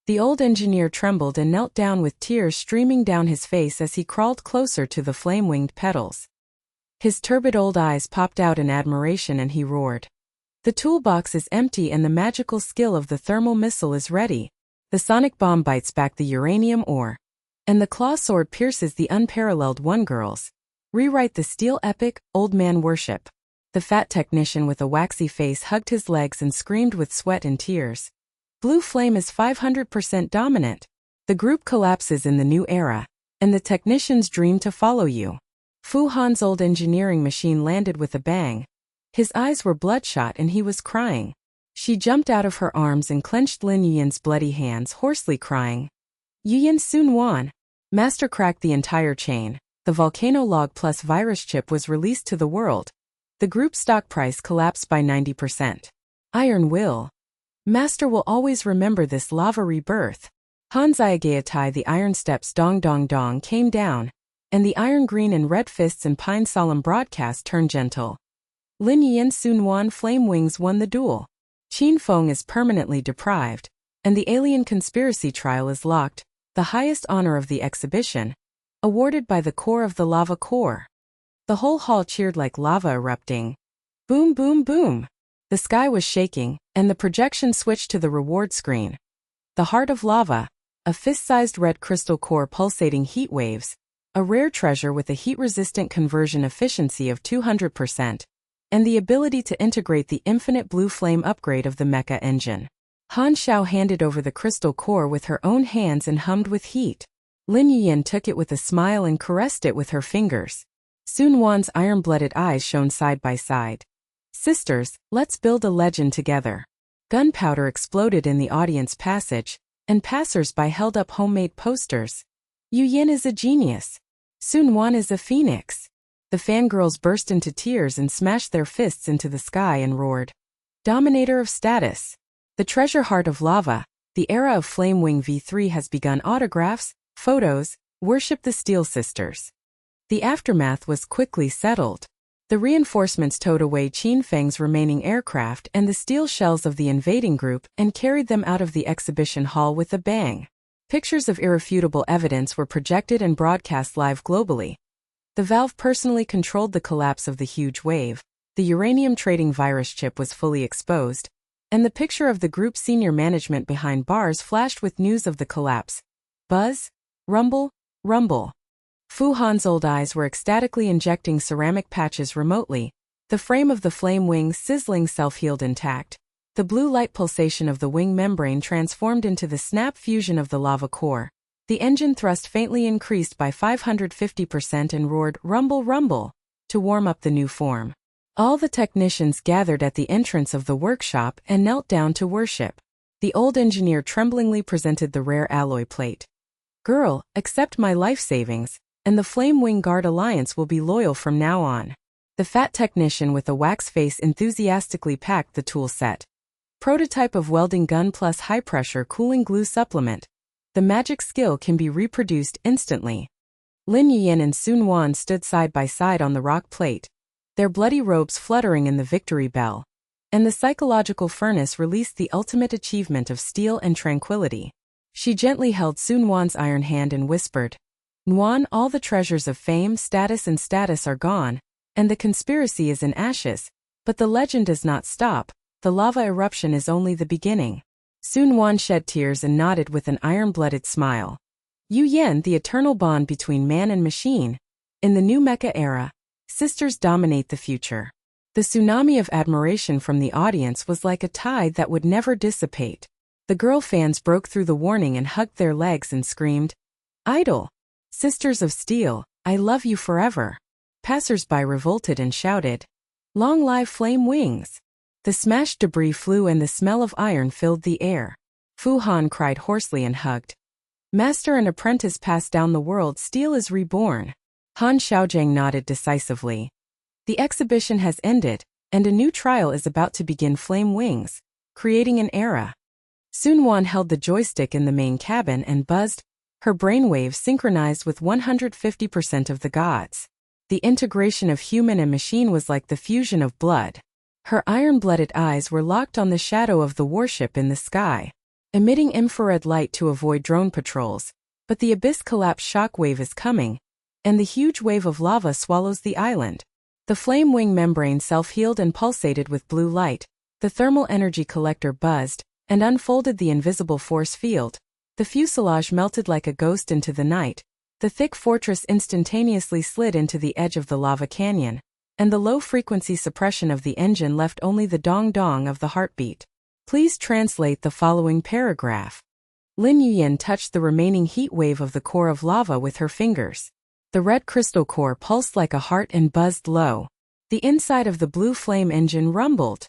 The old engineer trembled and knelt down with tears streaming down his face as he crawled closer to the flame-winged petals. His turbid old eyes popped out in admiration and he roared. The toolbox is empty and the magical skill of the thermal missile is ready. The sonic bomb bites back the uranium ore, and the claw sword pierces the unparalleled one. Girls, rewrite the steel epic, old man worship. The fat technician with a waxy face hugged his legs and screamed with sweat and tears. Blue flame is 500% dominant. The group collapses in the new era, and the technicians dream to follow you. Fu Han's old engineering machine landed with a bang. His eyes were bloodshot and he was crying. She jumped out of her arms and clenched Lin Yuyan's bloody hands, hoarsely crying. Yuyan, Su Nuan. Master cracked the entire chain. The volcano log plus virus chip was released to the world. The group's stock price collapsed by 90%. Iron will. Master will always remember this lava rebirth. Han Xiaogaitai, the iron steps dong dong dong came down, and the iron green and red fists and pine solemn broadcast turned gentle. Lin Yuyan, Su Nuan, flame wings won the duel. Qin Feng is permanently deprived, and the alien conspiracy trial is locked, the highest honor of the exhibition, awarded by the core of the lava core. The whole hall cheered like lava erupting. Boom, boom, boom. The sky was shaking, and the projection switched to the reward screen. The heart of lava, a fist-sized red crystal core pulsating heat waves, a rare treasure with a heat-resistant conversion efficiency of 200%, and the ability to integrate the infinite blue flame upgrade of the mecha engine. Han Xiao handed over the crystal core with her own hands and hummed with heat. Lin Yuyan took it with a smile and caressed it with her fingers. Su Nuan's iron-blooded eyes shone side by side. Sisters, let's build a legend together. Gunpowder exploded in the audience passage, and passers-by held up homemade posters. Yuyan is a genius. Su Nuan is a phoenix. The fangirls burst into tears and smashed their fists into the sky and roared. Dominator of status. The treasure heart of lava, the era of Flame Wing V3 has begun. Autographs, photos, worship the Steel Sisters. The aftermath was quickly settled. The reinforcements towed away Qin Feng's remaining aircraft and the steel shells of the invading group and carried them out of the exhibition hall with a bang. Pictures of irrefutable evidence were projected and broadcast live globally. The Valve personally controlled the collapse of the huge wave, the uranium trading virus chip was fully exposed, and the picture of the group's senior management behind bars flashed with news of the collapse. Buzz? Rumble? Rumble. Fu Han's old eyes were ecstatically injecting ceramic patches remotely, the frame of the flame wing sizzling self-healed intact. The blue light pulsation of the wing membrane transformed into the snap fusion of the lava core. The engine thrust faintly increased by 550% and roared, "Rumble, rumble," to warm up the new form. All the technicians gathered at the entrance of the workshop and knelt down to worship. The old engineer tremblingly presented the rare alloy plate. "Girl, accept my life savings, and the Flame Wing Guard Alliance will be loyal from now on." The fat technician with a wax face enthusiastically packed the tool set. Prototype of welding gun plus high-pressure cooling glue supplement. The magic skill can be reproduced instantly. Lin Yuyan and Su Nuan stood side by side on the rock plate, their bloody robes fluttering in the victory bell. And the psychological furnace released the ultimate achievement of steel and tranquility. She gently held Su Nuan's iron hand and whispered, "Nuan, all the treasures of fame, status are gone, and the conspiracy is in ashes, but the legend does not stop. The lava eruption is only the beginning." Su Nuan shed tears and nodded with an iron-blooded smile. Yuyan, the eternal bond between man and machine. In the new mecha era, sisters dominate the future. The tsunami of admiration from the audience was like a tide that would never dissipate. The girl fans broke through the warning and hugged their legs and screamed, "Idol! Sisters of Steel, I love you forever." Passers-by revolted and shouted, "Long live Flame Wings!" The smashed debris flew and the smell of iron filled the air. Fu Han cried hoarsely and hugged. "Master and apprentice pass down the world, steel is reborn." Han Xiaojiang nodded decisively. The exhibition has ended, and a new trial is about to begin. Flame Wings, creating an era. Su Nuan held the joystick in the main cabin and buzzed, her brainwaves synchronized with 150% of the gods. The integration of human and machine was like the fusion of blood. Her iron-blooded eyes were locked on the shadow of the warship in the sky, emitting infrared light to avoid drone patrols. But the abyss collapse shockwave is coming, and the huge wave of lava swallows the island. The flame wing membrane self-healed and pulsated with blue light. The thermal energy collector buzzed and unfolded the invisible force field. The fuselage melted like a ghost into the night. The thick fortress instantaneously slid into the edge of the lava canyon, and the low-frequency suppression of the engine left only the dong-dong of the heartbeat. Please translate the following paragraph. Lin Yuyan touched the remaining heat wave of the core of lava with her fingers. The red crystal core pulsed like a heart and buzzed low. The inside of the blue flame engine rumbled.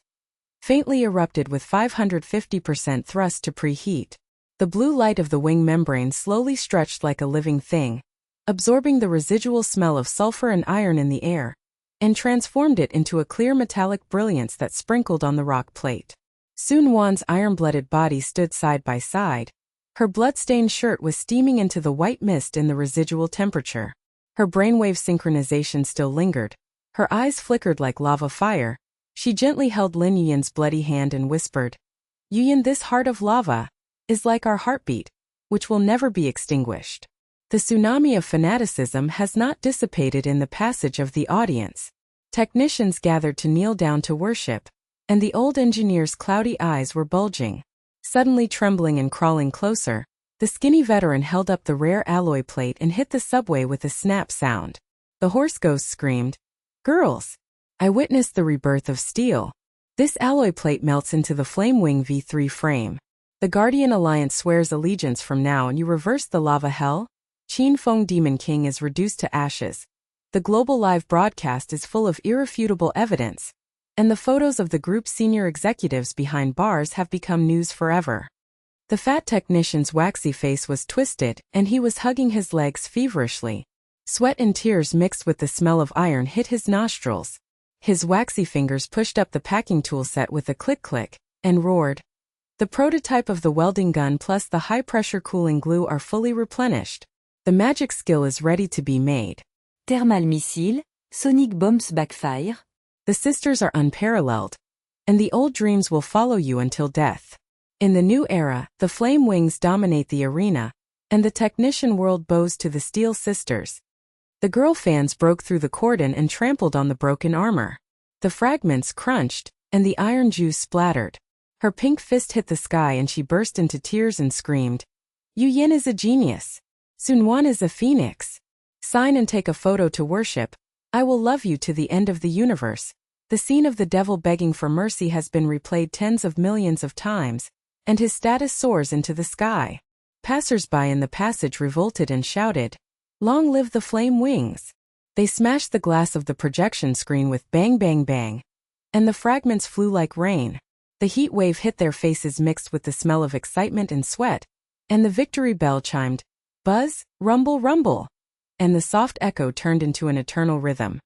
Faintly erupted with 550% thrust to preheat. The blue light of the wing membrane slowly stretched like a living thing, absorbing the residual smell of sulfur and iron in the air, and transformed it into a clear metallic brilliance that sprinkled on the rock plate. Su Nuan's iron-blooded body stood side by side. Her blood-stained shirt was steaming into the white mist in the residual temperature. Her brainwave synchronization still lingered. Her eyes flickered like lava fire. She gently held Lin Yuyan's bloody hand and whispered, "Yuyan, this heart of lava is like our heartbeat, which will never be extinguished." The tsunami of fanaticism has not dissipated in the passage of the audience. Technicians gathered to kneel down to worship, and the old engineer's cloudy eyes were bulging. Suddenly trembling and crawling closer, the skinny veteran held up the rare alloy plate and hit the subway with a snap sound. The horse ghost screamed, "Girls! I witnessed the rebirth of steel. This alloy plate melts into the Flamewing V3 frame. The Guardian Alliance swears allegiance from now and you reverse the lava hell? Qin Feng Demon King is reduced to ashes. The global live broadcast is full of irrefutable evidence, and the photos of the group's senior executives behind bars have become news forever." The fat technician's waxy face was twisted, and he was hugging his legs feverishly. Sweat and tears mixed with the smell of iron hit his nostrils. His waxy fingers pushed up the packing tool set with a click-click, and roared. The prototype of the welding gun plus the high-pressure cooling glue are fully replenished. The magic skill is ready to be made. Thermal missile, sonic bombs backfire. The sisters are unparalleled, and the old dreams will follow you until death. In the new era, the flame wings dominate the arena, and the technician world bows to the Steel Sisters. The girl fans broke through the cordon and trampled on the broken armor. The fragments crunched, and the iron juice splattered. Her pink fist hit the sky and she burst into tears and screamed, "Yuyan is a genius. Su Nuan is a phoenix. Sign and take a photo to worship. I will love you to the end of the universe." The scene of the devil begging for mercy has been replayed tens of millions of times, and his status soars into the sky. Passers-by in the passage revolted and shouted, "Long live the flame wings!" They smashed the glass of the projection screen with bang bang bang, and the fragments flew like rain. The heat wave hit their faces mixed with the smell of excitement and sweat, and the victory bell chimed, "Buzz, rumble rumble," and the soft echo turned into an eternal rhythm.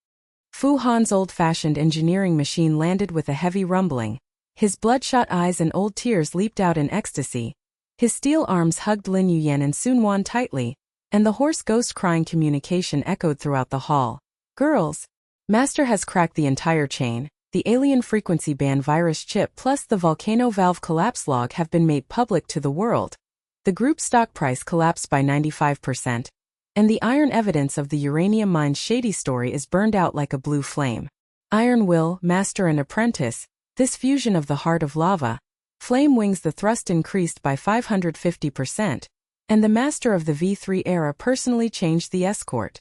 Fu Han's old-fashioned engineering machine landed with a heavy rumbling. His bloodshot eyes and old tears leaped out in ecstasy. His steel arms hugged Lin Yuyan and Su Nuan tightly, and the hoarse ghost-crying communication echoed throughout the hall. "Girls! Master has cracked the entire chain. The alien frequency band virus chip plus the volcano valve collapse log have been made public to the world. The group's stock price collapsed by 95%, and the iron evidence of the uranium mine's shady story is burned out like a blue flame. Iron will, master and apprentice, this fusion of the heart of lava. Flame wings the thrust increased by 550%, and the master of the V3 era personally changed the escort."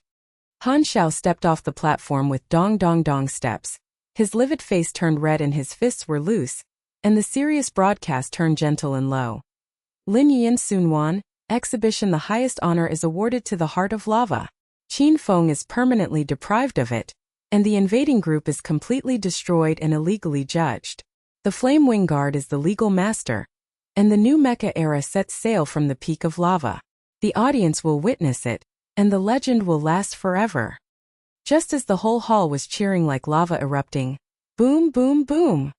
Han Xiao stepped off the platform with dong dong dong steps. His livid face turned red and his fists were loose, and the serious broadcast turned gentle and low. "Lin Yuyan Su Nuan, exhibition the highest honor is awarded to the heart of lava. Qin Feng is permanently deprived of it, and the invading group is completely destroyed and illegally judged. The Flame Wing Guard is the legal master, and the new Mecha era sets sail from the peak of lava. The audience will witness it, and the legend will last forever." Just as the whole hall was cheering like lava erupting, boom boom boom,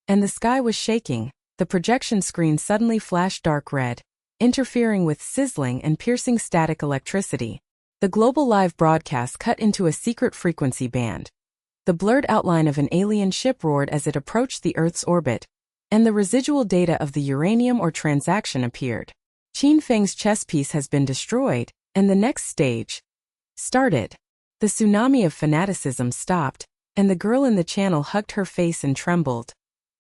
and the sky was shaking, the projection screen suddenly flashed dark red, interfering with sizzling and piercing static electricity. The global live broadcast cut into a secret frequency band. The blurred outline of an alien ship roared as it approached the Earth's orbit, and the residual data of the uranium or transaction appeared. Qin Feng's chess piece has been destroyed, and the next stage started. The tsunami of fanaticism stopped, and the girl in the channel hugged her face and trembled.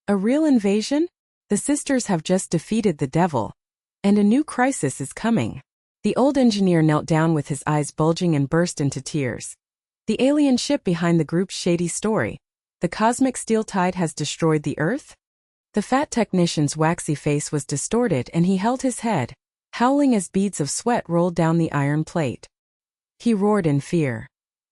A real invasion? The sisters have just defeated the devil, and a new crisis is coming. The old engineer knelt down with his eyes bulging and burst into tears. The alien ship behind the group's shady story. The cosmic steel tide has destroyed the Earth? The fat technician's waxy face was distorted and he held his head, howling as beads of sweat rolled down the iron plate. He roared in fear.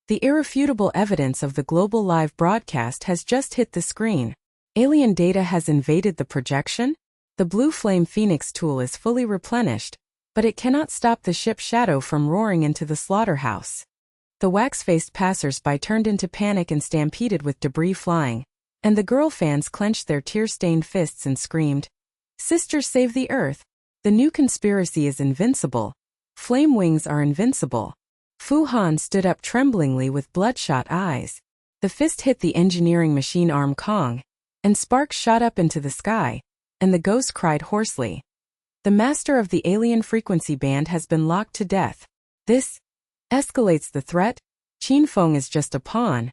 The irrefutable evidence of the global live broadcast has just hit the screen. Alien data has invaded the projection? The Blue Flame Phoenix tool is fully replenished, but it cannot stop the ship Shadow from roaring into the slaughterhouse. The wax-faced passers-by turned into panic and stampeded with debris flying, and the girl fans clenched their tear-stained fists and screamed, "Sisters save the Earth! The new conspiracy is invincible. Flame wings are invincible." Fu Han stood up tremblingly with bloodshot eyes. The fist hit the engineering machine arm Kong, and sparks shot up into the sky, and the ghost cried hoarsely. "The master of the alien frequency band has been locked to death. This escalates the threat. Qin Feng is just a pawn,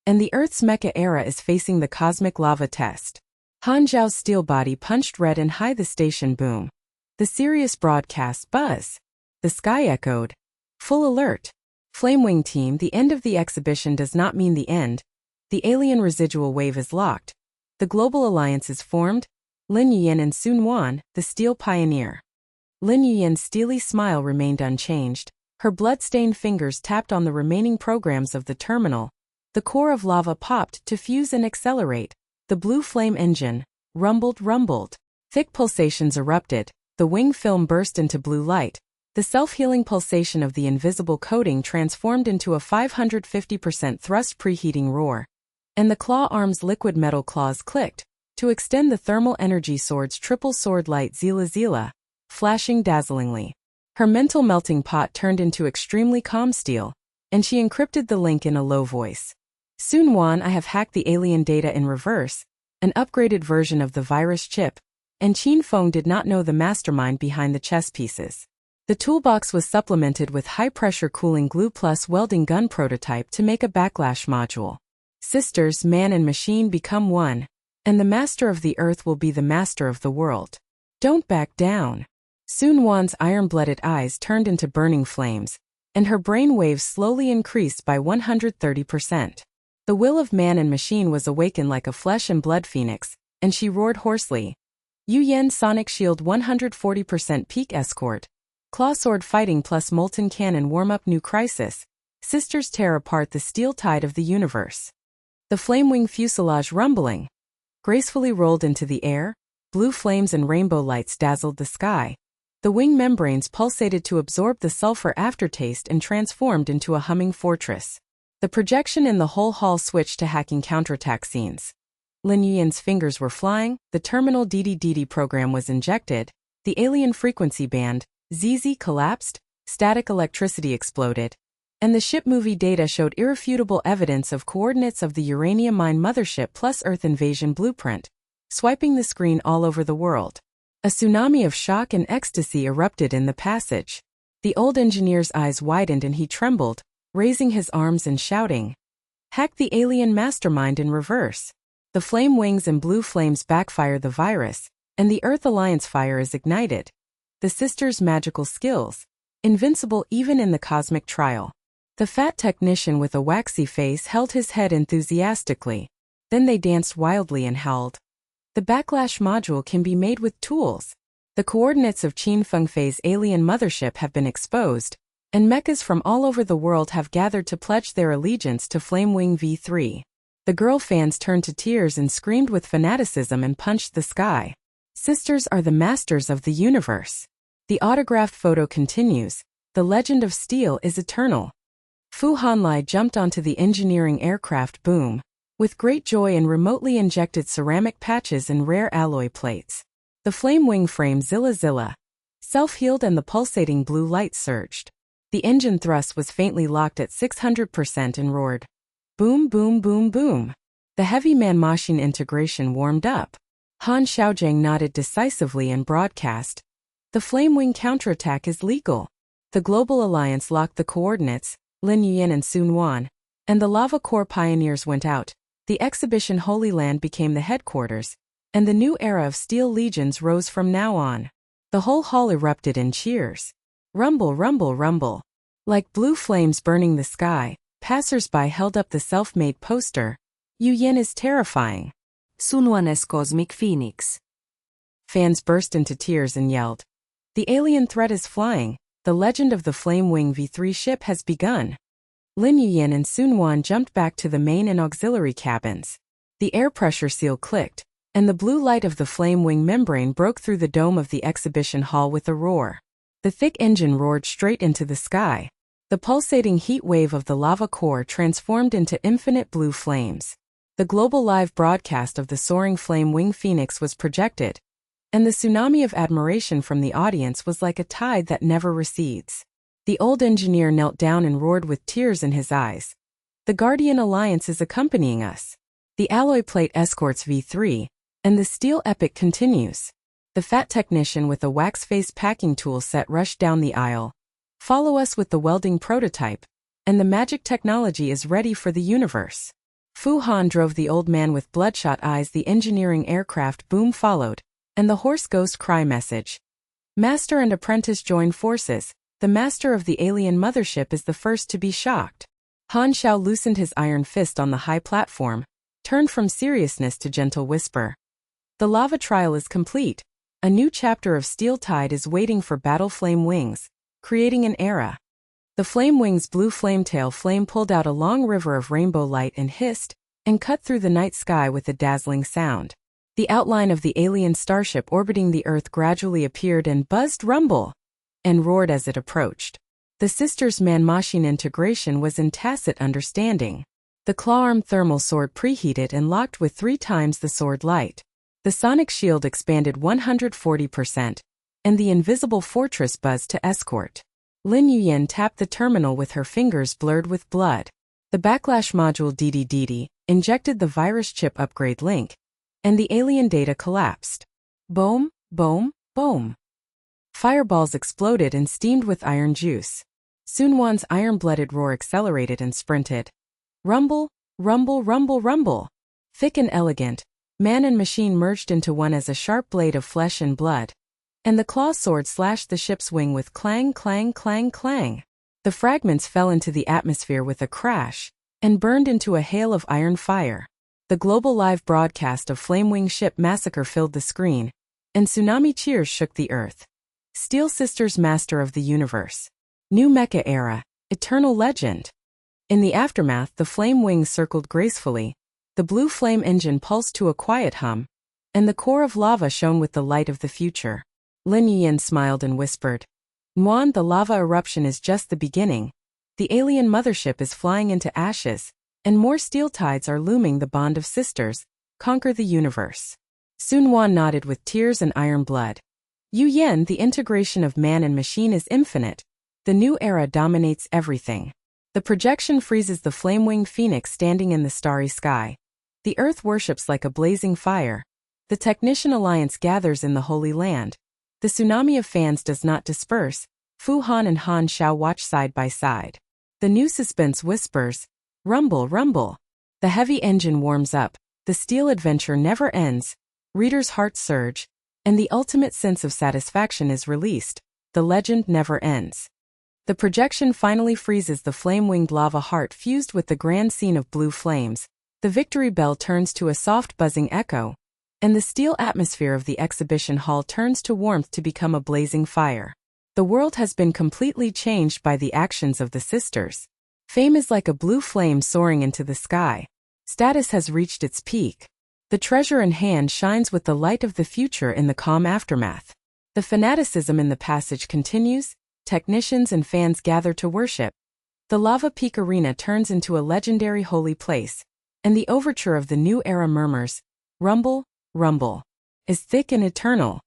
and the Earth's mecha era is facing the cosmic lava test." Han Zhao's steel body punched red and high. The station boom. The Sirius broadcast buzz. The sky echoed. Full alert. Flamewing team, the end of the exhibition does not mean the end. The alien residual wave is locked. The global alliance is formed. Lin Yuyan and Su Nuan, the steel pioneer. Lin Yuyan's steely smile remained unchanged. Her blood-stained fingers tapped on the remaining programs of the terminal. The core of lava popped to fuse and accelerate. The blue flame engine rumbled. Thick pulsations erupted. The wing film burst into blue light. The self-healing pulsation of the invisible coating transformed into a 550% thrust preheating roar. And the claw arm's liquid metal claws clicked to extend the thermal energy sword's triple sword light Zila, flashing dazzlingly. Her mental melting pot turned into extremely calm steel, and she encrypted the link in a low voice. Su Nuan, I have hacked the alien data in reverse, an upgraded version of the virus chip, and Qin Feng did not know the mastermind behind the chess pieces. The toolbox was supplemented with high-pressure cooling glue plus welding gun prototype to make a backlash module. Sisters, man and machine become one, and the master of the earth will be the master of the world. Don't back down. Su Nuan's iron-blooded eyes turned into burning flames, and her brain waves slowly increased by 130%. The will of man and machine was awakened like a flesh and blood phoenix, and she roared hoarsely. Yuyan Sonic Shield 140% peak escort. Claw sword fighting plus molten cannon warm up new crisis. Sisters tear apart the steel tide of the universe. The flamewing fuselage rumbling gracefully rolled into the air. Blue flames and rainbow lights dazzled the sky. The wing membranes pulsated to absorb the sulfur aftertaste and transformed into a humming fortress. The projection in the whole hall switched to hacking counterattack scenes. Lin Yuyan's fingers were flying. The terminal DDDD program was injected. The alien frequency band ZZ collapsed, static electricity exploded, and the ship movie data showed irrefutable evidence of coordinates of the uranium mine mothership plus Earth invasion blueprint, swiping the screen all over the world. A tsunami of shock and ecstasy erupted in the passage. The old engineer's eyes widened and he trembled, raising his arms and shouting, "Hack the alien mastermind in reverse." The flame wings and blue flames backfire the virus, and the Earth Alliance fire is ignited. The sisters' magical skills, invincible even in the cosmic trial. The fat technician with a waxy face held his head enthusiastically. Then they danced wildly and howled. The backlash module can be made with tools. The coordinates of Qin Feng Fei's alien mothership have been exposed, and mechas from all over the world have gathered to pledge their allegiance to Flamewing V3. The girl fans turned to tears and screamed with fanaticism and punched the sky. Sisters are the masters of the universe. The autographed photo continues. The legend of steel is eternal. Fu Hanlai jumped onto the engineering aircraft boom with great joy and remotely injected ceramic patches and rare alloy plates. The flame wing frame Zilla self-healed and the pulsating blue light surged. The engine thrust was faintly locked at 600% and roared. Boom, boom, boom, boom. The heavy man-machine integration warmed up. Han Xiaojiang nodded decisively and broadcast. The Flamewing counterattack is legal. The Global Alliance locked the coordinates, Lin Yuyan and Su Nuan, and the Lava Core pioneers went out. The exhibition Holy Land became the headquarters, and the new era of Steel Legions rose from now on. The whole hall erupted in cheers. Rumble, rumble, rumble. Like blue flames burning the sky, passers-by held up the self-made poster. Yuyan is terrifying. Su Nuan's Cosmic Phoenix. Fans burst into tears and yelled. The alien threat is flying. The legend of the Flamewing V3 ship has begun. Lin Yuyan and Su Nuan jumped back to the main and auxiliary cabins. The air pressure seal clicked, and the blue light of the Flamewing membrane broke through the dome of the exhibition hall with a roar. The thick engine roared straight into the sky. The pulsating heat wave of the lava core transformed into infinite blue flames. The global live broadcast of the soaring Flamewing Phoenix was projected, and the tsunami of admiration from the audience was like a tide that never recedes. The old engineer knelt down and roared with tears in his eyes. The Guardian Alliance is accompanying us. The alloy plate escorts V3, and the steel epic continues. The fat technician with a wax-faced packing tool set rushed down the aisle. Follow us with the welding prototype, and the magic technology is ready for the universe. Fu Han drove the old man with bloodshot eyes. The engineering aircraft boom followed, and the hoarse ghost cry message. Master and apprentice join forces. The master of the alien mothership is the first to be shocked. Han Shao loosened his iron fist on the high platform, turned from seriousness to gentle whisper. The lava trial is complete. A new chapter of Steel Tide is waiting for Battle Flame Wings, creating an era. The Flame Wings' blue flametail flame pulled out a long river of rainbow light and hissed, and cut through the night sky with a dazzling sound. The outline of the alien starship orbiting the Earth gradually appeared and buzzed rumble, and roared as it approached. The sisters' man-machine integration was in tacit understanding. The claw-arm thermal sword preheated and locked with 3 times the sword light. The sonic shield expanded 140%, and the invisible fortress buzzed to escort. Lin Yuyan tapped the terminal with her fingers blurred with blood. The backlash module DDDD injected the virus chip upgrade link, and the alien data collapsed. Boom, boom, boom. Fireballs exploded and steamed with iron juice. Su Nuan's iron-blooded roar accelerated and sprinted. Rumble, rumble, rumble, rumble. Thick and elegant, man and machine merged into one as a sharp blade of flesh and blood. And the claw sword slashed the ship's wing with clang, clang, clang, clang. The fragments fell into the atmosphere with a crash, and burned into a hail of iron fire. The global live broadcast of Flamewing ship massacre filled the screen, and tsunami cheers shook the earth. Steel Sisters master of the universe. New mecha era, eternal legend. In the aftermath, the flame wings circled gracefully, the blue flame engine pulsed to a quiet hum, and the core of lava shone with the light of the future. Lin Yuyan smiled and whispered, Nuan, the lava eruption is just the beginning. The alien mothership is flying into ashes, and more steel tides are looming. The bond of sisters, conquer the universe. Su Nuan nodded with tears and iron blood. Yuyan, the integration of man and machine is infinite. The new era dominates everything. The projection freezes the flame-winged phoenix standing in the starry sky. The earth worships like a blazing fire. The Technician Alliance gathers in the Holy Land. The tsunami of fans does not disperse. Fu Han and Han Shao watch side by side. The new suspense whispers, rumble, rumble. The heavy engine warms up. The steel adventure never ends. Readers' hearts surge, and the ultimate sense of satisfaction is released. The legend never ends. The projection finally freezes the flame-winged lava heart fused with the grand scene of blue flames. The victory bell turns to a soft buzzing echo, and the steel atmosphere of the exhibition hall turns to warmth to become a blazing fire. The world has been completely changed by the actions of the sisters. Fame is like a blue flame soaring into the sky. Status has reached its peak. The treasure in hand shines with the light of the future in the calm aftermath. The fanaticism in the passage continues. Technicians and fans gather to worship. The Lava Peak Arena turns into a legendary holy place, and the overture of the new era murmurs, rumble, rumble, is thick and eternal.